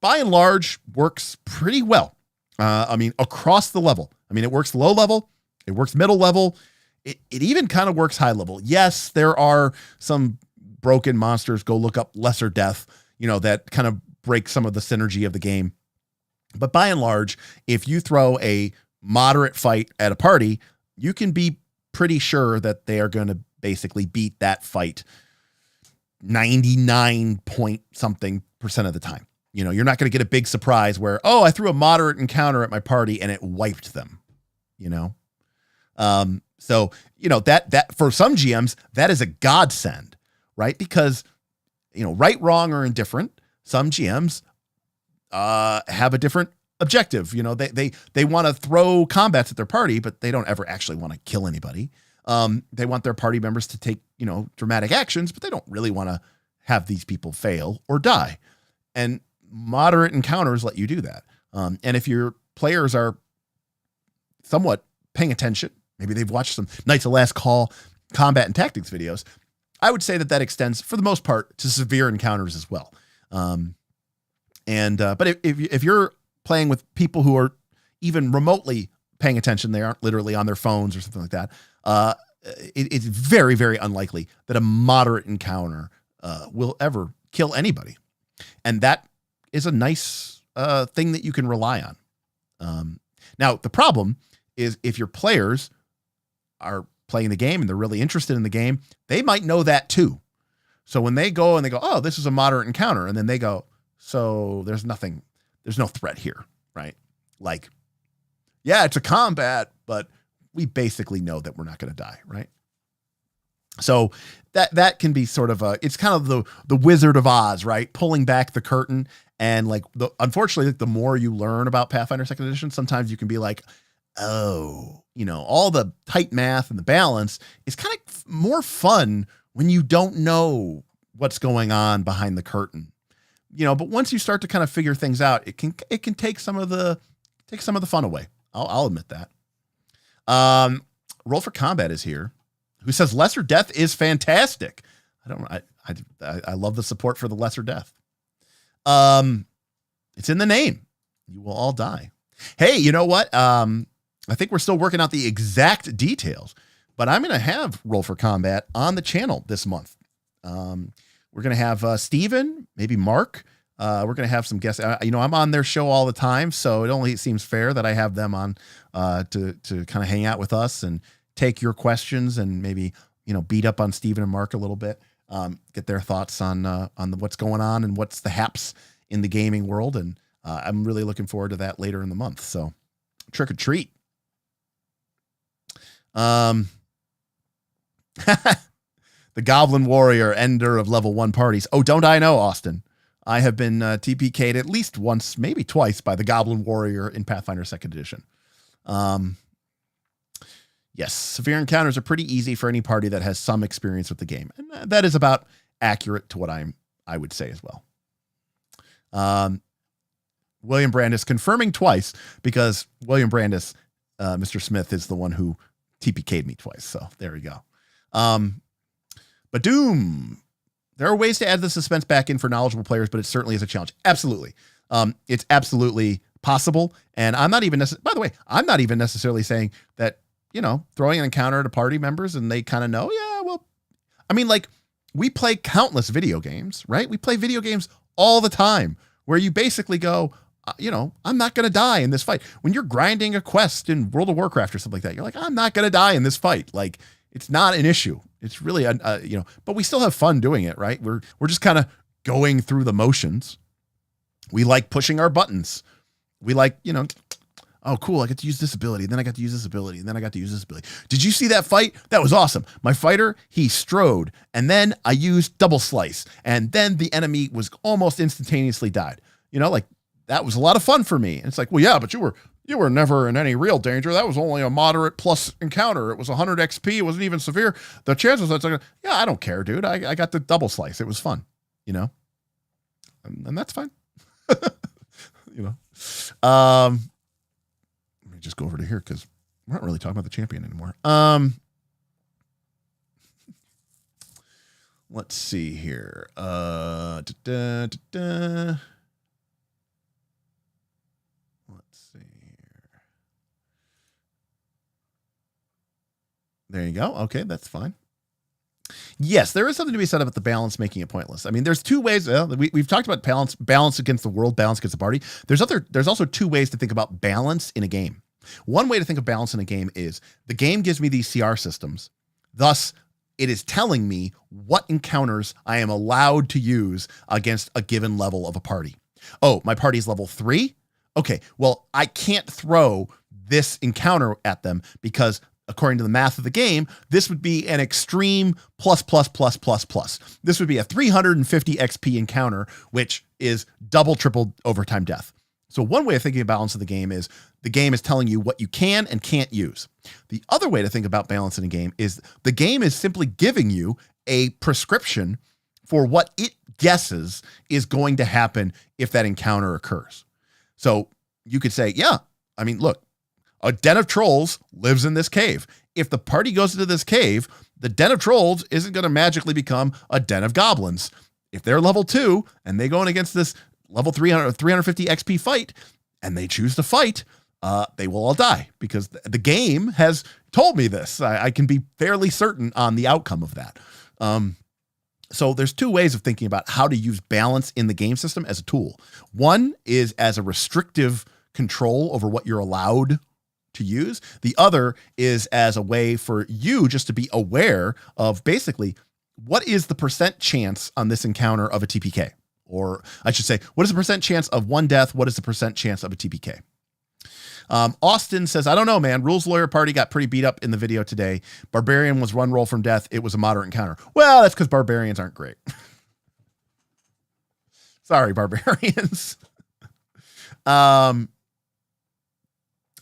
by and large, works pretty well. Across the level. It works low level, it works middle level, it even kind of works high level. Yes, there are some broken monsters, go look up Lesser Death, that kind of break some of the synergy of the game. But by and large, if you throw a moderate fight at a party, you can be pretty sure that they are going to basically beat that fight 99 point something % of the time. You're not going to get a big surprise where, I threw a moderate encounter at my party and it wiped them, So, that for some GMs, that is a godsend, right? Because, right, wrong, or indifferent, some GMs have a different objective. They want to throw combats at their party, but they don't ever actually want to kill anybody. They want their party members to take, dramatic actions, but they don't really want to have these people fail or die. And moderate encounters let you do that. And if your players are somewhat paying attention, maybe they've watched some Knights of Last Call combat and tactics videos, I would say that extends for the most part to severe encounters as well. But if you're playing with people who are even remotely paying attention, they aren't literally on their phones or something like that, it's very, very unlikely that a moderate encounter will ever kill anybody. And that is a nice thing that you can rely on. Now, the problem is if your players are playing the game and they're really interested in the game, they might know that too. So when they go and they go, oh, this is a moderate encounter, and then they go, so there's no threat here, right? Like, yeah, it's a combat, but we basically know that we're not going to die, right? So that can be sort of it's kind of the Wizard of Oz, right? Pulling back the curtain. And like, unfortunately, the more you learn about Pathfinder 2nd Edition, sometimes you can be like, oh, all the tight math and the balance is kind of more fun when you don't know what's going on behind the curtain, but once you start to kind of figure things out, it can take some of the fun away. I'll admit that. Roll for Combat is here, who says lesser death is fantastic. I love the support for the lesser death. It's in the name. You will all die. Hey, you know what? I think we're still working out the exact details, but I'm going to have Roll for Combat on the channel this month. We're going to have Steven, maybe Mark. We're going to have some guests. I'm on their show all the time, so it only seems fair that I have them on to kind of hang out with us and take your questions and maybe, beat up on Steven and Mark a little bit, get their thoughts on what's going on and what's the haps in the gaming world. And I'm really looking forward to that later in the month. So trick or treat. The Goblin Warrior, ender of level 1 parties. Oh, don't I know, Austin? I have been TPK'd at least once, maybe twice, by the Goblin Warrior in Pathfinder 2nd Edition. Yes, severe encounters are pretty easy for any party that has some experience with the game. And that is about accurate to what I would say as well. William Brandis confirming twice, because William Brandis, Mr. Smith, is the one who TPK'd me twice. So there we go. But Doom, there are ways to add the suspense back in for knowledgeable players, but it certainly is a challenge. Absolutely. It's absolutely possible. And I'm not even necessarily saying that, throwing an encounter to party members and they kind of know, yeah, well, we play countless video games, right? We play video games all the time where you basically go, I'm not going to die in this fight. When you're grinding a quest in World of Warcraft or something like that, you're like, I'm not going to die in this fight. Like, it's not an issue. It's really, but we still have fun doing it, right? We're just kind of going through the motions. We like pushing our buttons. We like, oh, cool, I get to use this ability. Then I got to use this ability. And then I got to use this ability. Did you see that fight? That was awesome. My fighter, he strode. And then I used double slice. And then the enemy was almost instantaneously died. That was a lot of fun for me. And it's like, well, yeah, but you were never in any real danger. That was only a moderate plus encounter. It was 100 XP. It wasn't even severe. The chances that's like, yeah, I don't care, dude. I got the double slice. It was fun, and that's fine. Let me just go over to here because we're not really talking about the champion anymore. Let's see here. There you go. Okay, that's fine. Yes, there is something to be said about the balance making it pointless. I mean, there's two ways. We've talked about balance against the world, balance against the party. There's also two ways to think about balance in a game. One way to think of balance in a game is the game gives me these CR systems. Thus, it is telling me what encounters I am allowed to use against a given level of a party. Oh, my party's level 3? Okay, well, I can't throw this encounter at them because according to the math of the game, this would be an extreme plus. This would be a 350 XP encounter, which is double, triple overtime death. So one way of thinking about balance of the game is the game is telling you what you can and can't use. The other way to think about balance in a game is the game is simply giving you a prescription for what it guesses is going to happen if that encounter occurs. So you could say, yeah, I mean, look, a den of trolls lives in this cave. If the party goes into this cave, the den of trolls isn't going to magically become a den of goblins. If they're level 2 and they go in against this level 350 XP fight and they choose to fight, they will all die because the game has told me this. I can be fairly certain on the outcome of that. So there's two ways of thinking about how to use balance in the game system as a tool. One is as a restrictive control over what you're allowed to use. The other is as a way for you just to be aware of basically what is the percent chance on this encounter of a TPK? Or I should say, what is the percent chance of one death? What is the percent chance of a TPK? Austin says, I don't know, man. Rules lawyer party got pretty beat up in the video today. Barbarian was one roll from death. It was a moderate encounter. Well, that's because barbarians aren't great. Sorry, barbarians. I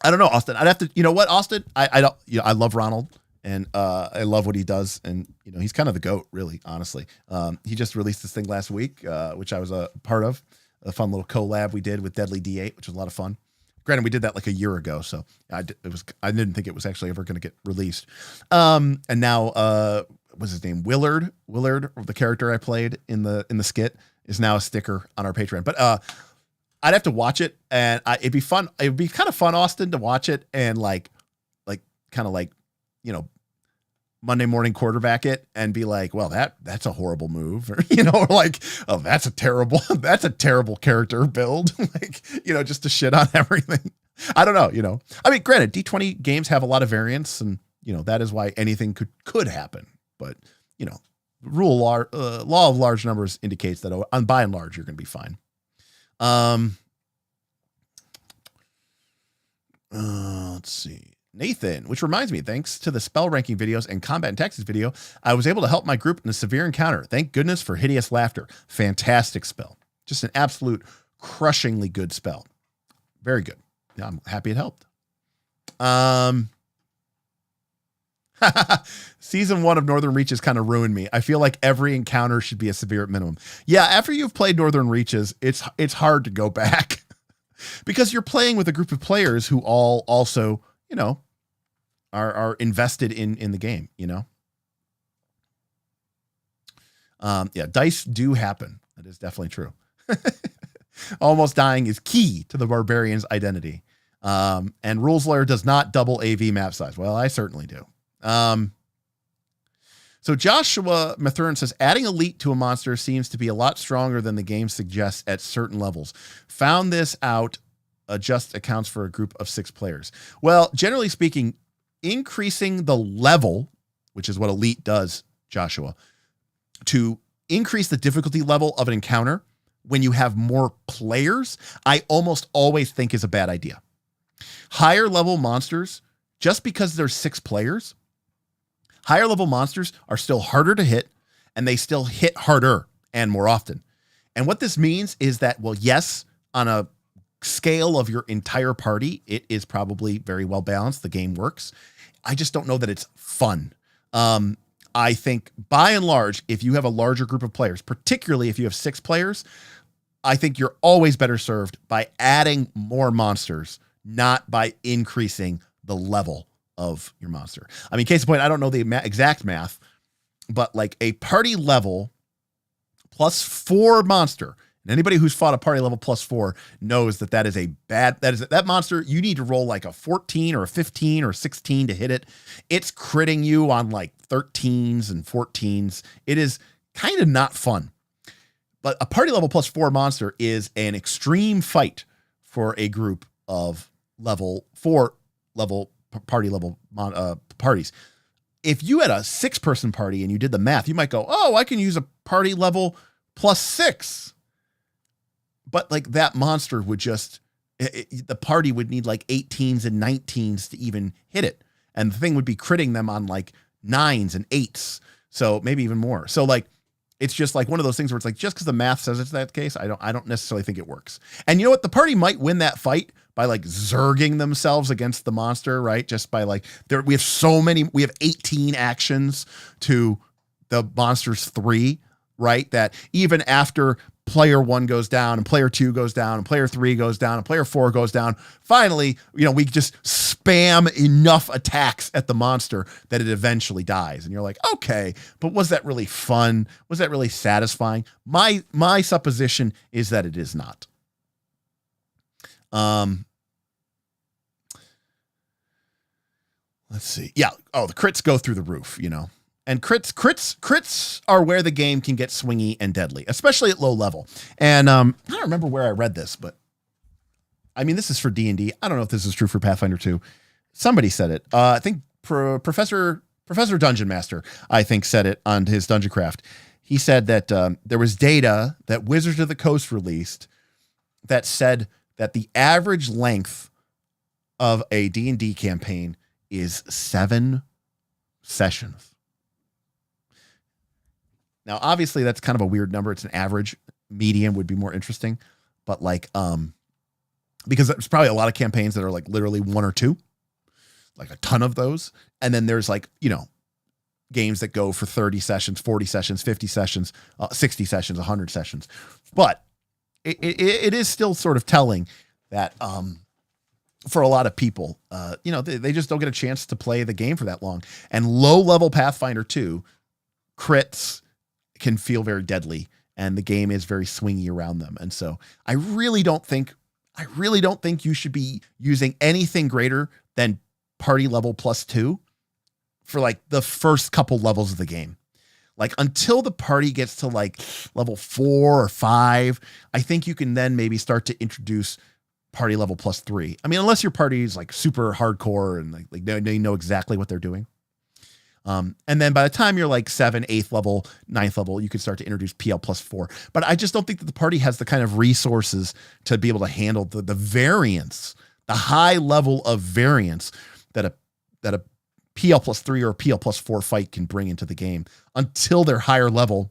don't know, Austin. I'd have to, you know what, Austin? I don't, you know, I love Ronald and I love what he does. And, you know, he's kind of the GOAT, really, honestly. He just released this thing last week, which I was a part of. A fun little collab we did with Deadly D8, which was a lot of fun. Granted, we did that like a year ago, so I didn't think it was actually ever going to get released. And now, what's his name? Willard, the character I played in the skit, is now a sticker on our Patreon. But I'd have to watch it, and it'd be fun. It'd be kind of fun, Austin, to watch it and like kind of like, you know, Monday morning quarterback it and be like, well, that's a horrible move, or, you know, or like, oh, that's a terrible character build, like, you know, just to shit on everything. I don't know, you know, I mean, granted, D20 games have a lot of variance, and, you know, that is why anything could happen. But, you know, law of large numbers indicates that by and large, you're going to be fine. Let's see. Nathan, which reminds me, thanks to the spell ranking videos and combat and tactics video, I was able to help my group in a severe encounter. Thank goodness for hideous laughter. Fantastic spell. Just an absolute crushingly good spell. Very good. Yeah, I'm happy it helped. Season 1 of Northern Reaches kind of ruined me. I feel like every encounter should be a severe at minimum. Yeah, after you've played Northern Reaches, it's hard to go back because you're playing with a group of players who all also, you know, are invested in the game, you know? Yeah, dice do happen. That is definitely true. Almost dying is key to the barbarian's identity. And Rules Lawyer does not double AV map size. Well, I certainly do. So Joshua Mathurin says, adding elite to a monster seems to be a lot stronger than the game suggests at certain levels. Found this out. Just accounts for a group of 6 players. Well, generally speaking, increasing the level, which is what elite does, Joshua, to increase the difficulty level of an encounter when you have more players, I almost always think is a bad idea. Higher level monsters, just because there's 6 players, higher level monsters are still harder to hit, and they still hit harder and more often. And what this means is that, well, yes, on a scale of your entire party, it is probably very well balanced. The game works. I just don't know that it's fun. I think by and large, if you have a larger group of players, particularly if you have 6 players, I think you're always better served by adding more monsters, not by increasing the level of your monster. I mean, case in point, I don't know the exact math, but like a party level plus 4 monster. And anybody who's fought a party level plus 4 knows that is a bad, that monster, you need to roll like a 14 or a 15 or 16 to hit it. It's critting you on like 13s and 14s. It is kind of not fun. But a party level plus 4 monster is an extreme fight for a group of level 4 party level parties. If you had a 6-person party and you did the math, you might go, oh, I can use a party level plus 6. But like that monster would just, the party would need like 18s and 19s to even hit it. And the thing would be critting them on like 9s and 8s. So maybe even more. So like, it's just like one of those things where it's like, just because the math says it's that case, I don't necessarily think it works. And you know what? The party might win that fight by like zerging themselves against the monster, right? Just by like, we have 18 actions to the monster's 3, right? That even after player 1 goes down and player 2 goes down and player 3 goes down and player 4 goes down, finally, you know, we just spam enough attacks at the monster that it eventually dies. And you're like, okay, but was that really fun? Was that really satisfying? My supposition is that it is not. Let's see. Yeah. Oh, the crits go through the roof, you know. And crits are where the game can get swingy and deadly, especially at low level. And I don't remember where I read this, but I mean, this is for D&D. I don't know if this is true for Pathfinder 2. Somebody said it. I think Professor Dungeon Master, I think, said it on his Dungeon Craft. He said that there was data that Wizards of the Coast released that said that the average length of a D&D campaign is 7 sessions. Now, obviously, that's kind of a weird number. It's an average. Median would be more interesting. But like, because there's probably a lot of campaigns that are like literally 1 or 2, like a ton of those. And then there's like, games that go for 30 sessions, 40 sessions, 50 sessions, 60 sessions, 100 sessions. But it is still sort of telling that for a lot of people, they just don't get a chance to play the game for that long. And low level Pathfinder 2 crits can feel very deadly, and the game is very swingy around them. And so I really don't think you should be using anything greater than party level +2 for like the first couple levels of the game. Like until the party gets to like level 4 or 5, I think you can then maybe start to introduce party level +3. I mean, unless your party is like super hardcore and like they know exactly what they're doing. And then by the time you're like 7, 8th level, 9th level, you can start to introduce PL +4. But I just don't think that the party has the kind of resources to be able to handle the variance, the high level of variance that a PL +3 or a PL +4 fight can bring into the game until they're higher level.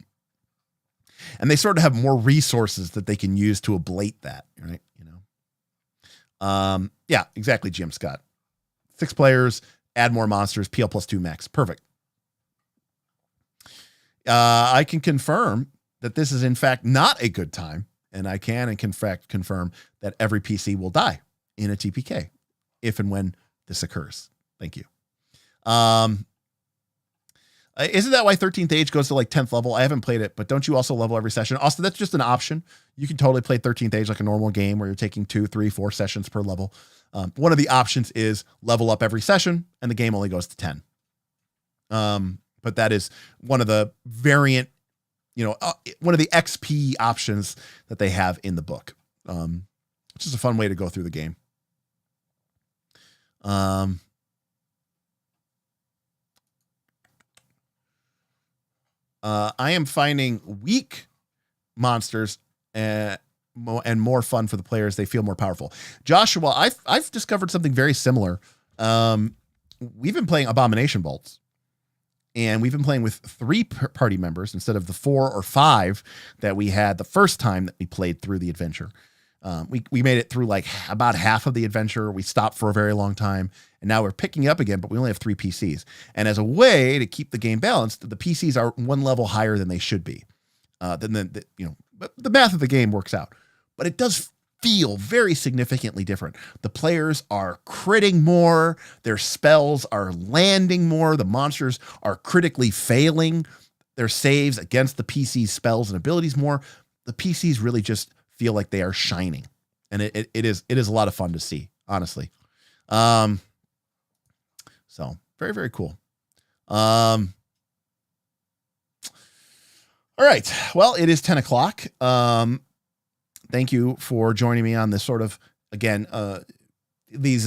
And they sort of have more resources that they can use to ablate that, right? Yeah, exactly, Jim Scott. 6 players, add more monsters, PL +2 max. Perfect. I can confirm that this is in fact not a good time, and I can and can fact confirm that every PC will die in a TPK if and when this occurs. Thank you. Isn't that why 13th Age goes to like 10th level? I haven't played it, but don't you also level every session? Also, that's just an option. You can totally play 13th Age like a normal game where you're taking 2, 3, 4 sessions per level. One of the options is level up every session, and the game only goes to 10. But that is one of the variant, one of the XP options that they have in the book. Which is a fun way to go through the game. I am finding weak monsters and more fun for the players. They feel more powerful. Joshua, I've discovered something very similar. We've been playing Abomination Bolts, and we've been playing with 3 party members instead of the 4 or 5 that we had the first time that we played through the adventure. We made it through like about half of the adventure. We stopped for a very long time, and now we're picking up again, but we only have 3 PCs. And as a way to keep the game balanced, the PCs are 1 level higher than they should be. But the math of the game works out. But it does feel very significantly different. The players are critting more. Their spells are landing more. The monsters are critically failing their saves against the PC's spells and abilities more. The PCs really just feel like they are shining. And it is a lot of fun to see, honestly. So very, very cool. All right. Well, it is 10 o'clock. Thank you for joining me on this sort of, again, these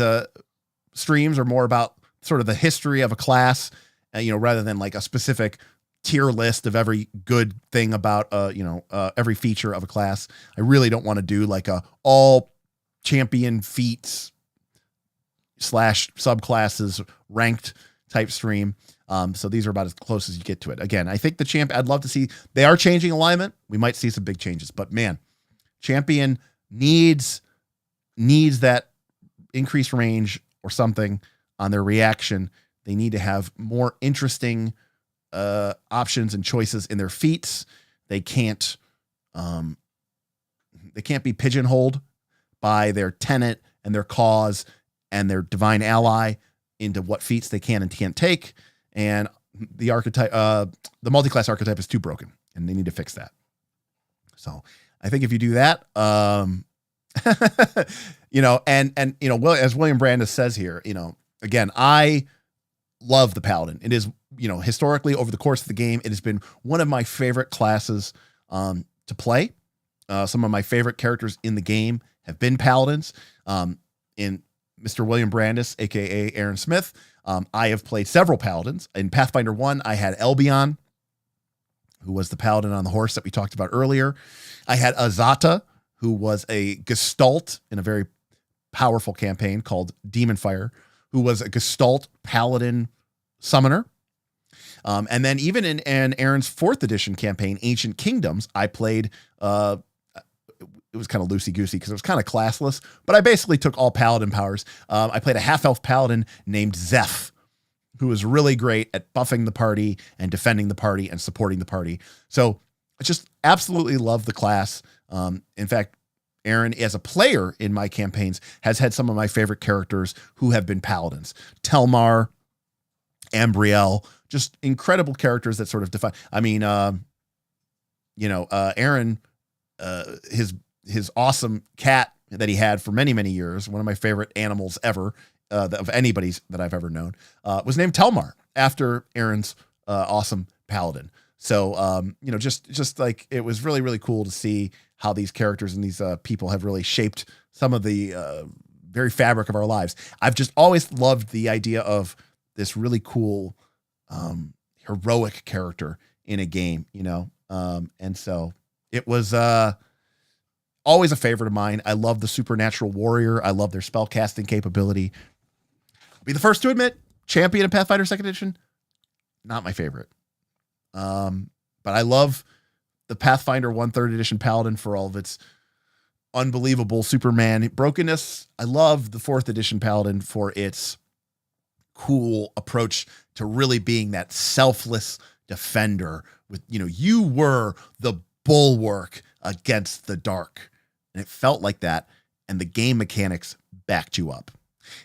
streams are more about sort of the history of a class, rather than like a specific tier list of every good thing about, every feature of a class. I really don't want to do like a all champion feats / subclasses ranked type stream. So these are about as close as you get to it. Again, I think I'd love to see, they are changing alignment. We might see some big changes, but man, champion needs that increased range or something on their reaction. They need to have more interesting options and choices in their feats. They can't be pigeonholed by their tenet and their cause and their divine ally into what feats they can and can't take. And the archetype, the multi-class archetype is too broken, and they need to fix that. So I think if you do that, as William Brandis says here, again, I love the Paladin. It is, historically over the course of the game, it has been one of my favorite classes to play. Some of my favorite characters in the game have been Paladins. In Mr. William Brandis, aka Aaron Smith, I have played several Paladins. In Pathfinder 1, I had Elbion, who was the Paladin on the horse that we talked about earlier. I had Azata, who was a Gestalt in a very powerful campaign called Demon Fire, who was a Gestalt Paladin summoner. And then even in Aaron's 4th edition campaign, Ancient Kingdoms, I played, it was kind of loosey-goosey because it was kind of classless, but I basically took all Paladin powers. I played a half-elf Paladin named Zeph, who was really great at buffing the party and defending the party and supporting the party. So I just absolutely love the class. In fact, Aaron, as a player in my campaigns, has had some of my favorite characters who have been Paladins. Telmar, Ambriel, just incredible characters that sort of define. I mean, Aaron, his awesome cat that he had for many, many years, one of my favorite animals ever, of anybody's that I've ever known, was named Telmar after Aaron's awesome Paladin. So, just like it was really, really cool to see how these characters and these people have really shaped some of the very fabric of our lives. I've just always loved the idea of this really cool, heroic character in a game, and so it was always a favorite of mine. I love the Supernatural Warrior. I love their spell casting capability. I'll be the first to admit, Champion of Pathfinder 2nd Edition, not my favorite. But I love the Pathfinder 3rd Edition Paladin for all of its unbelievable Superman brokenness. I love the 4th Edition Paladin for its cool approach to really being that selfless defender with, you were the bulwark against the dark. And it felt like that. And the game mechanics backed you up.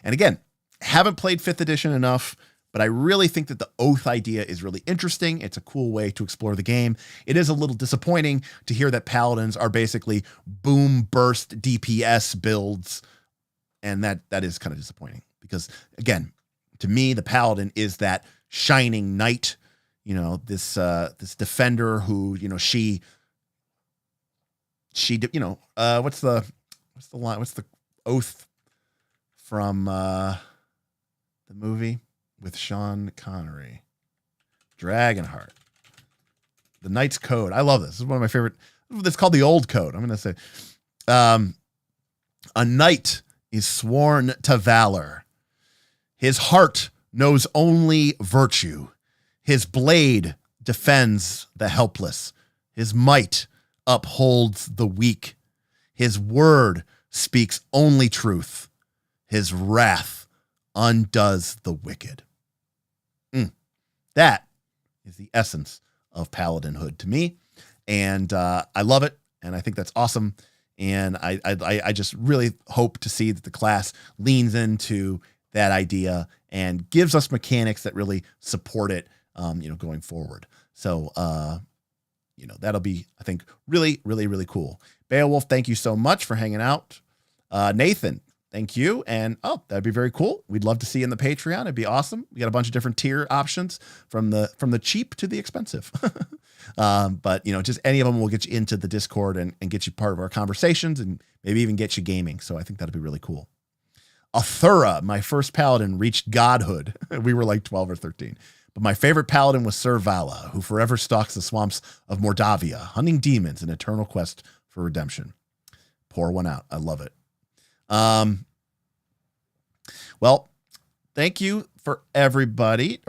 And again, haven't played 5th edition enough, but I really think that the oath idea is really interesting. It's a cool way to explore the game. It is a little disappointing to hear that Paladins are basically boom burst DPS builds. And that is kind of disappointing because, again, to me, the Paladin is that shining knight, this defender who, she what's the line? What's the oath from the movie with Sean Connery? Dragonheart. The Knight's Code. I love this. This is one of my favorite. It's called the Old Code. I'm going to say, a knight is sworn to valor. His heart knows only virtue. His blade defends the helpless. His might upholds the weak. His word speaks only truth. His wrath undoes the wicked. That is the essence of Paladinhood to me. And I love it. And I think that's awesome. And I just really hope to see that the class leans into that idea and gives us mechanics that really support it, going forward. So, that'll be, I think, really, really, really cool. Beowulf, thank you so much for hanging out. Nathan, thank you. And, that'd be very cool. We'd love to see you in the Patreon. It'd be awesome. We got a bunch of different tier options from the cheap to the expensive. But, just any of them will get you into the Discord and get you part of our conversations and maybe even get you gaming. So I think that'd be really cool. Athura, my first Paladin, reached godhood. We were like 12 or 13. But my favorite Paladin was Sir Vala, who forever stalks the swamps of Mordavia, hunting demons in eternal quest for redemption. Pour one out. I love it. Well, thank you to everybody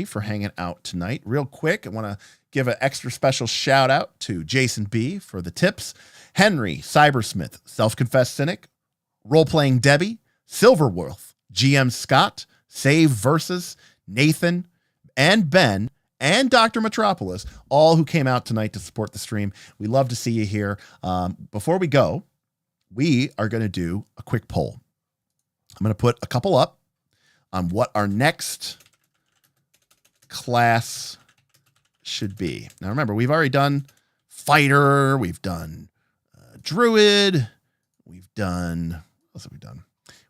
for hanging out tonight. Real quick, I want to give an extra special shout out to Jason B for the tips, Henry, Cybersmith, Self-Confessed Cynic, Role-Playing Debbie, Silverwolf, GM Scott, Save Versus, Nathan, and Ben, and Dr. Metropolis, all who came out tonight to support the stream. We love to see you here. Before we go, we are going to do a quick poll. I'm going to put a couple up on what our next class should be. Now, remember, we've already done Fighter. We've done Druid. We've done... What else have we done?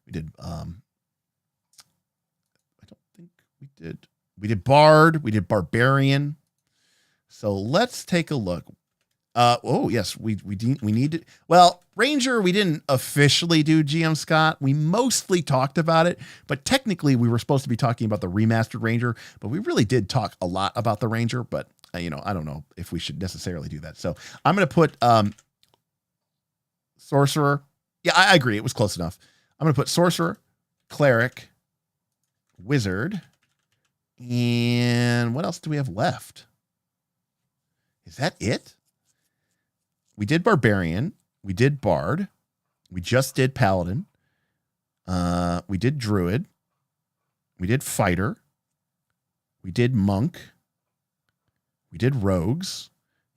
We did... I don't think... We did Bard. We did Barbarian. So let's take a look. Oh yes, we need to. Well, Ranger, we didn't officially do GM Scott. We mostly talked about it, but technically we were supposed to be talking about the remastered Ranger. But we really did talk a lot about the Ranger. But I don't know if we should necessarily do that. So I'm going to put Sorcerer. Yeah, I agree. It was close enough. I'm going to put Sorcerer, Cleric, Wizard, and what else do we have left? Is that it? We did Barbarian. We did Bard. We just did Paladin. We did Druid. We did Fighter. We did Monk. We did Rogues.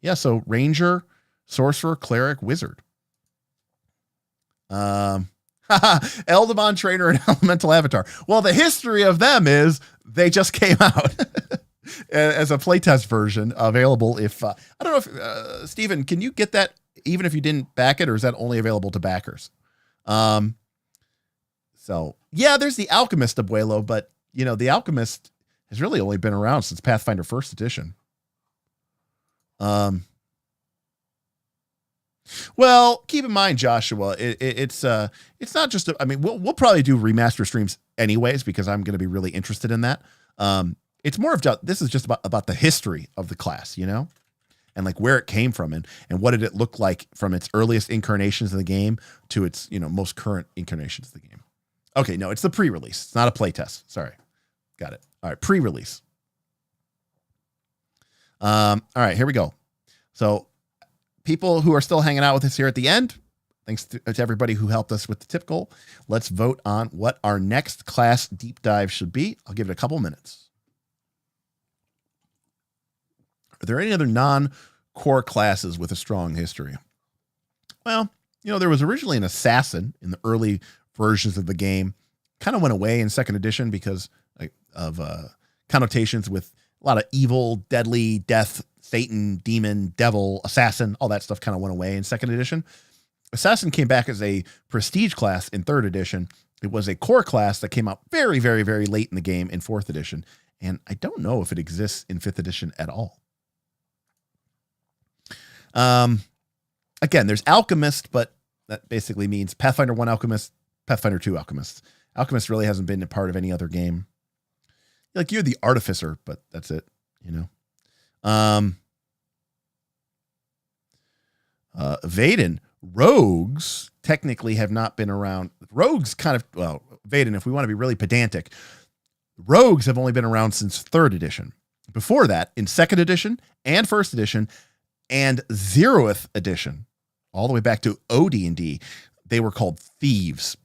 Yeah, so Ranger, Sorcerer, Cleric, Wizard. Eldamon Trainer and Elemental Avatar. Well, the history of them is they just came out as a playtest version available. If I don't know if Steven, can you get that even if you didn't back it, or is that only available to backers? So yeah, there's the Alchemist Abuelo, but the Alchemist has really only been around since Pathfinder First Edition. Well, keep in mind, Joshua, it's not just, we'll probably do remaster streams anyways, because I'm going to be really interested in that. It's more of this is just about the history of the class, and like where it came from and what did it look like from its earliest incarnations of the game to its, most current incarnations of the game. Okay. No, it's the pre-release. It's not a playtest. Sorry. Got it. All right. Pre-release. All right, here we go. So people who are still hanging out with us here at the end, thanks to everybody who helped us with the tip goal. Let's vote on what our next class deep dive should be. I'll give it a couple minutes. Are there any other non-core classes with a strong history? Well, there was originally an assassin in the early versions of the game. Kind of went away in second edition because of connotations with a lot of evil, deadly, death, Satan, demon, devil, assassin, all that stuff kind of went away in second edition. Assassin came back as a prestige class in third edition. It was a core class that came out very, very, very late in the game in fourth edition. And I don't know if it exists in fifth edition at all. Again, there's Alchemist, but that basically means Pathfinder 1 Alchemist, Pathfinder 2 Alchemist. Alchemist really hasn't been a part of any other game. Like you're the artificer, but that's it, Vaden, rogues technically have not been around. Rogues Vaden, if we want to be really pedantic, rogues have only been around since third edition. Before that, in second edition and first edition and 0th edition, all the way back to OD&D, they were called thieves.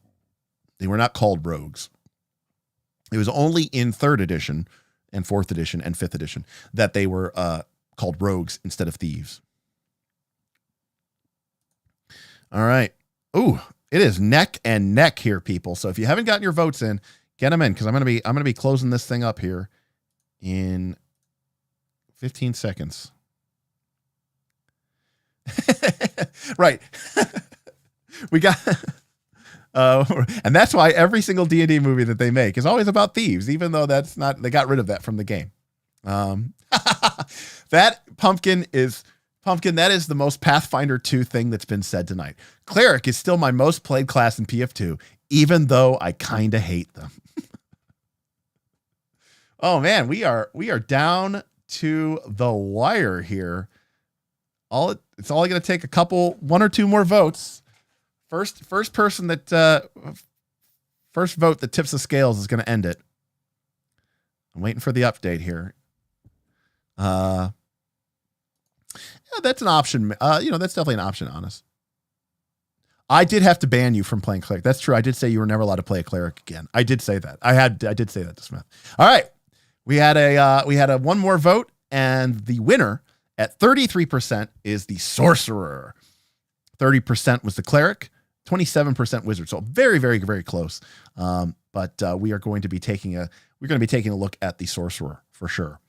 They were not called rogues. It was only in third edition and fourth edition and fifth edition that they were called rogues instead of thieves. All right. Ooh, it is neck and neck here, people. So if you haven't gotten your votes in, get them in, because I'm gonna be closing this thing up here in 15 seconds. Right. We got. And that's why every single D&D movie that they make is always about thieves, even though that's not, they got rid of that from the game. That pumpkin, that is the most Pathfinder 2 thing that's been said tonight. Cleric is still my most played class in PF2, even though I kind of hate them. Oh man, we are down to the wire here. It's only going to take one or two more votes. First person that first vote that tips the scales is going to end it. I'm waiting for the update here. Yeah, that's an option. That's definitely an option, honest. I did have to ban you from playing cleric. That's true. I did say you were never allowed to play a cleric again. I did say that. I did say that to Smith. All right. We had a one more vote, and the winner at 33% is the sorcerer. 30% was the cleric, 27% wizard. So very, very, very close. But we are going to be taking a look at the sorcerer for sure.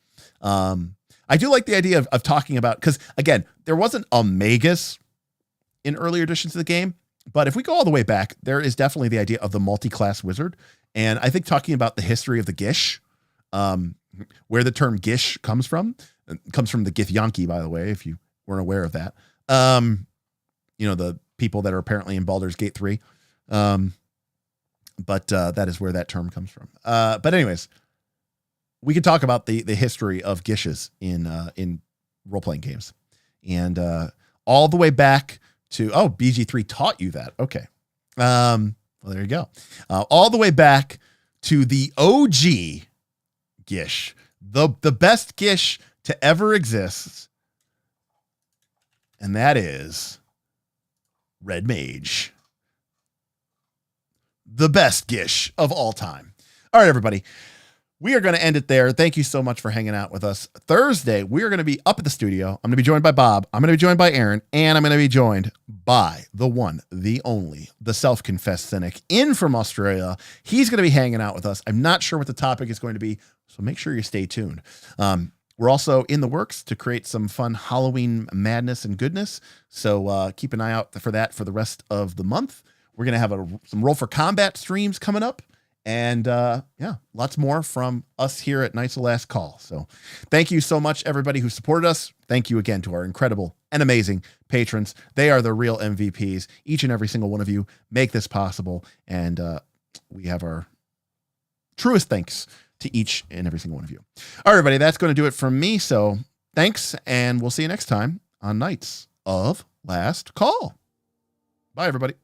I do like the idea of talking about, because again, there wasn't a magus in earlier editions of the game, but if we go all the way back, there is definitely the idea of the multi-class wizard. And I think talking about the history of the Gish Where the term Gish comes from the Githyanki, by the way, if you weren't aware of that. The people that are apparently in Baldur's Gate 3. But that is where that term comes from. But anyways, we could talk about the history of Gishes in role-playing games. And all the way back to, BG3 taught you that. Okay. Well, there you go. All the way back to the OG Gish, the best Gish to ever exist. And that is Red Mage. The best Gish of all time. All right, everybody. We are going to end it there. Thank you so much for hanging out with us. Thursday, we are going to be up at the studio. I'm going to be joined by Bob. I'm going to be joined by Aaron. And I'm going to be joined by the one, the only, the self-confessed cynic in from Australia. He's going to be hanging out with us. I'm not sure what the topic is going to be, so make sure you stay tuned. We're also in the works to create some fun Halloween madness and goodness. So keep an eye out for that for the rest of the month. We're going to have some Roll for Combat streams coming up. And lots more from us here at Knights of Last Call. So thank you so much, everybody who supported us. Thank you again to our incredible and amazing patrons. They are the real MVPs. Each and every single one of you make this possible. And we have our truest thanks to each and every single one of you. All right, everybody, that's going to do it from me. So thanks, and we'll see you next time on Knights of Last Call. Bye, everybody.